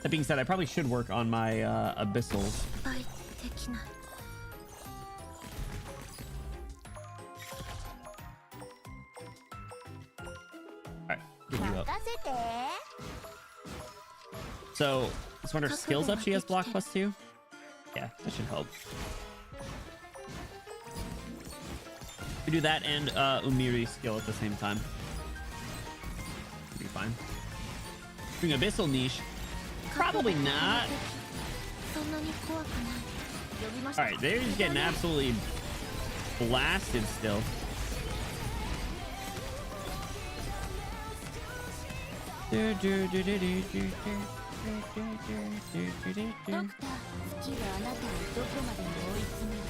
That being said, I probably should work on my abyssals. 敗できない。 Alright, give you up. 任せて。 So this one her skills up, she has block +2. Yeah, that should help. We do that and Umiri skill at the same time. Be fine. Doing abyssal niche. Probably not. そんなに怖くない。呼びました。 Alright, they're just getting absolutely blasted still. Do, do, do, do, do, do, do. ドクター、月はあなたをどこまでも追い詰める。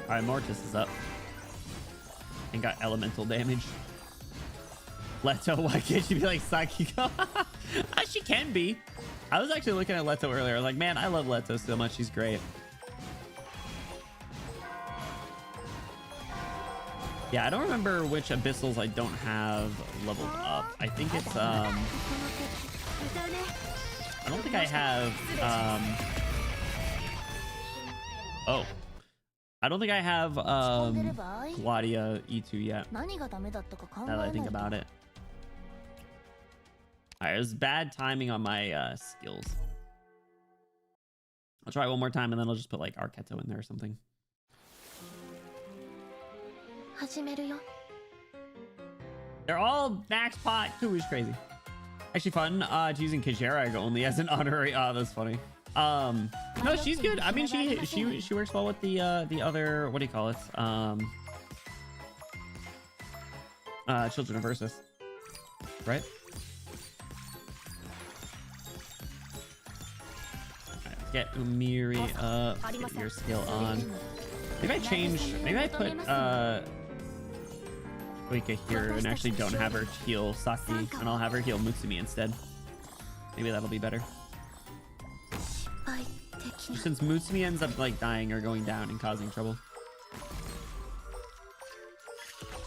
Alright, Mortis is up. And got elemental damage. Leto, why can't she be like Sakiko? She can be. I was actually looking at Leto earlier. I was like, man, I love Leto so much. She's great. Yeah, I don't remember which abyssals I don't have leveled up. I think it's I don't think I have oh. I don't think I have Gladia E2 yet. 何がダメだったか考え Now な that I い think と。 about it. Alright, it was bad timing on my skills. I'll try one more time and then I'll just put like Arketo in there or something. 始めるよ。 They're all max pot. Ooh, it's crazy. Actually fun using Kajera only as an honorary. Oh, that's funny. No, she's good. I mean, she works well with the other, what do you call it? Children of Versus, right? Alright, let's get Umiri up. Get your skill on. Maybe I change. Maybe I put Oika here and actually don't have her heal Saki, and I'll have her heal Mutsumi instead. Maybe that'll be better. 敗できない。 Since Mutsumi ends up like dying or going down and causing trouble.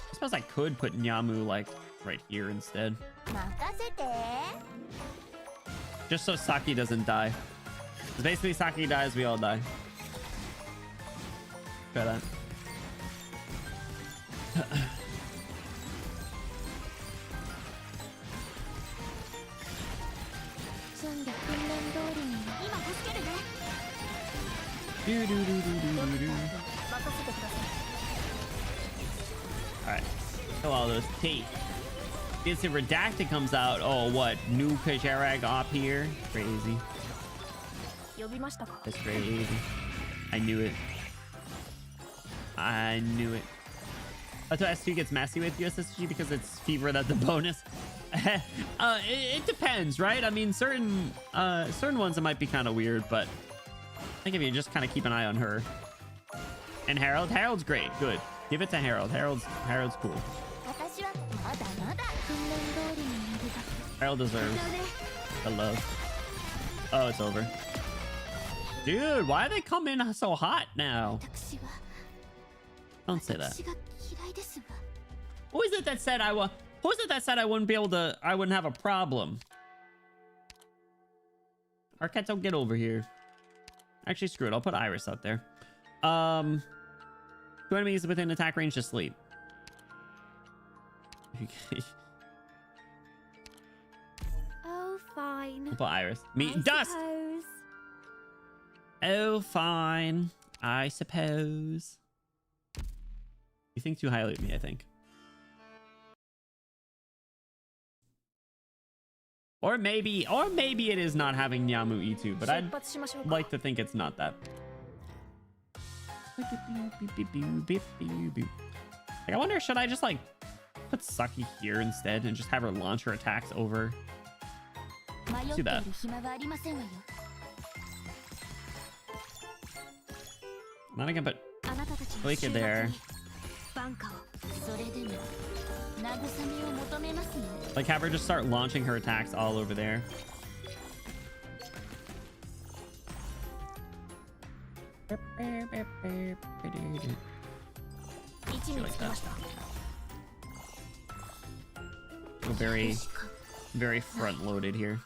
I suppose I could put Nyamu like right here instead. 任せて。 Just so Saki doesn't die. Because basically Saki dies, we all die. Try that. Alright. Kill all those teeth. If Redacted comes out, oh, what? New Kajarag up here? Crazy. That's crazy. I knew it. I knew it. That's why S2 gets messy with USSG because it's fever that's the bonus. It depends, right? I mean, certain ones it might be kind of weird, but I think if you just kind of keep an eye on her. And Harold's great. Good. Give it to Harold. Harold's cool. Harold deserves the love. Oh, it's over. Dude, why do they come in so hot now? Don't say that. Who is it that said who is it that said I wouldn't be able to? I wouldn't have a problem. Arknights, don't get over here. Actually, screw it. I'll put Iris out there. 2 enemies within attack range to sleep. Oh, fine. We'll put Iris. Dust. Suppose. Oh, fine. I suppose. You think too highly of me, I think. Or maybe it is not having Nyamu E2, but I'd like to think it's not that. Like, I wonder, should I just like put Saki here instead and just have her launch her attacks over? Let's do that. Not gonna put Oika there. Like, have her just start launching her attacks all over there. Like that. Go very front loaded here.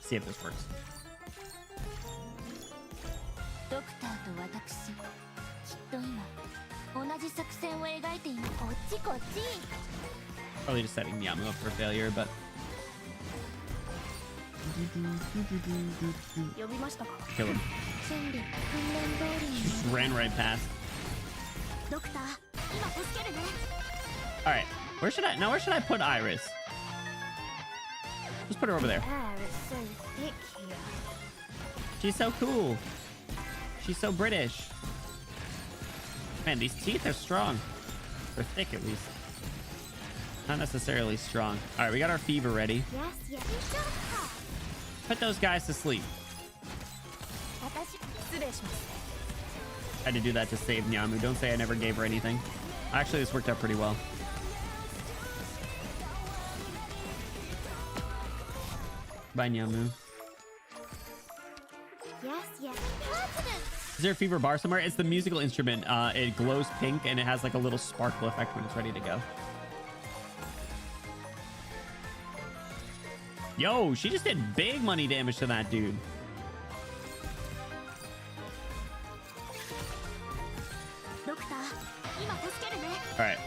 See if this works. Probably just setting Nyamu up for failure, but kill him. Just ran right past. All right, where should I put Iris? Just put her over there. She's so cool. She's so British. Man, these teeth are strong. They're thick, at least. Not necessarily strong. All right, we got our fever ready. Put those guys to sleep. I had to do that to save Nyamu. Don't say I never gave her anything. Actually, this worked out pretty well. Bye, Nyamu. Is there a fever bar somewhere? It's the musical instrument. It glows pink and it has like a little sparkle effect when it's ready to go. Yo, she just did big money damage to that dude. All right,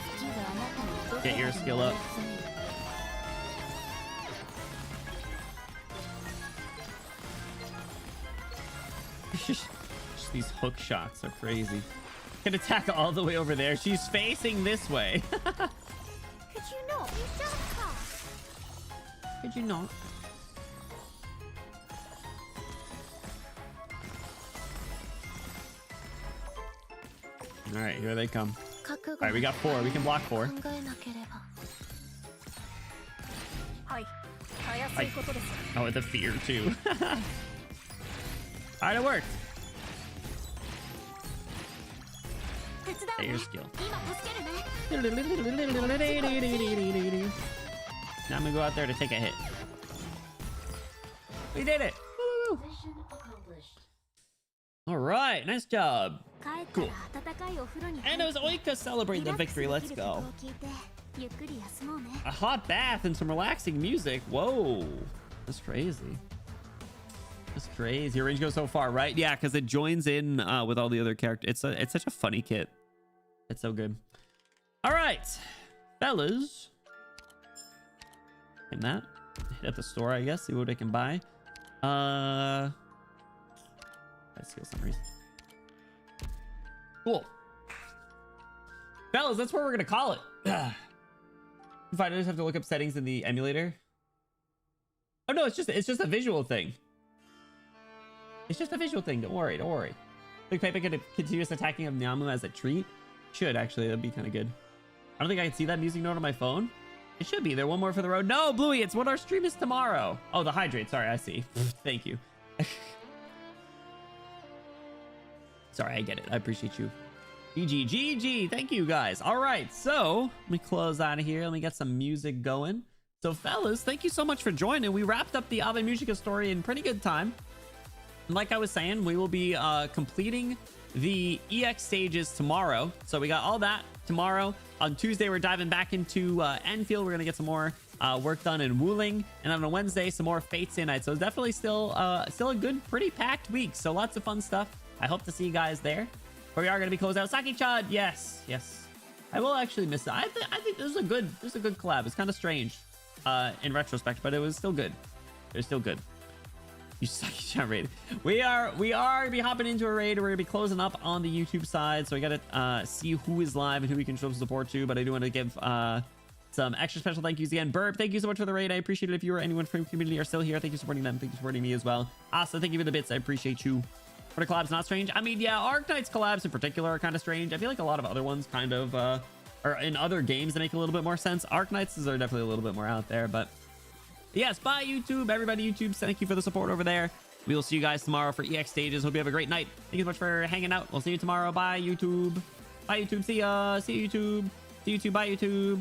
get your skill up. Just these hook shots are crazy. Can attack all the way over there. She's facing this way. Could you not? Could you not? All right, here they come. All right, we got 4. We can block 4. Oh, the fear too. All right, it worked. Get your skill. Now I'm gonna go out there to take a hit. We did it. Woo. All right, nice job. Cool. And it was Oika celebrating the victory. Let's go. A hot bath and some relaxing music. Whoa, that's crazy. That's crazy. Your range goes so far, right? Yeah, because it joins in with all the other characters. It's such a funny kit. It's so good. All right, fellas. And that. Hit at the store, I guess. See what I can buy. I steal summaries. Cool. Fellas, that's what we're gonna call it. If I just have to look up settings in the emulator. Oh no, it's just a visual thing. It's just a visual thing. Don't worry, don't worry. Big Pepe could continuous attacking of Nyamu as a treat. Should actually, that'd be kind of good. I don't think I can see that music note on my phone. It should be there. One more for the road. No, Bluey, it's what our stream is tomorrow. Oh, the hydrate. Sorry, I see. Thank you. Sorry, I get it. I appreciate you. GG. Thank you, guys. All right, so let me close out of here. Let me get some music going. So, fellas, thank you so much for joining. We wrapped up the AVE MUJICA story in pretty good time. And like I was saying, we will be completing the EX stages tomorrow. So we got all that tomorrow. On Tuesday, we're diving back into Enfield. We're going to get some more work done in Wuling. And on a Wednesday, some more Fates in Night. So it's definitely still a good, pretty packed week. So lots of fun stuff. I hope to see you guys there. But we are going to be closed out. Saki-chan, yes. I will actually miss it. I think this is a good collab. It's kind of strange in retrospect, but it was still good. It was still good. You Saki-chan raid. We are gonna be hopping into a raid. We're gonna be closing up on the YouTube side, so we gotta see who is live and who we can show some support to. But I do want to give some extra special thank yous again. Burp, thank you so much for the raid. I appreciate it. If you or anyone from the community are still here, thank you for supporting them. Thank you for supporting me as well. Also, thank you for the bits. I appreciate you. For the collabs, not strange. I mean, yeah, Arknights collabs in particular are kind of strange. I feel like a lot of other ones kind of are in other games that make a little bit more sense. Arknights are definitely a little bit more out there, but yes, bye YouTube, everybody. YouTube, thank you for the support over there. We will see you guys tomorrow for EX stages. Hope you have a great night. Thank you so much for hanging out. We'll see you tomorrow. Bye YouTube. Bye YouTube. See ya. See you YouTube. See you YouTube. Bye YouTube.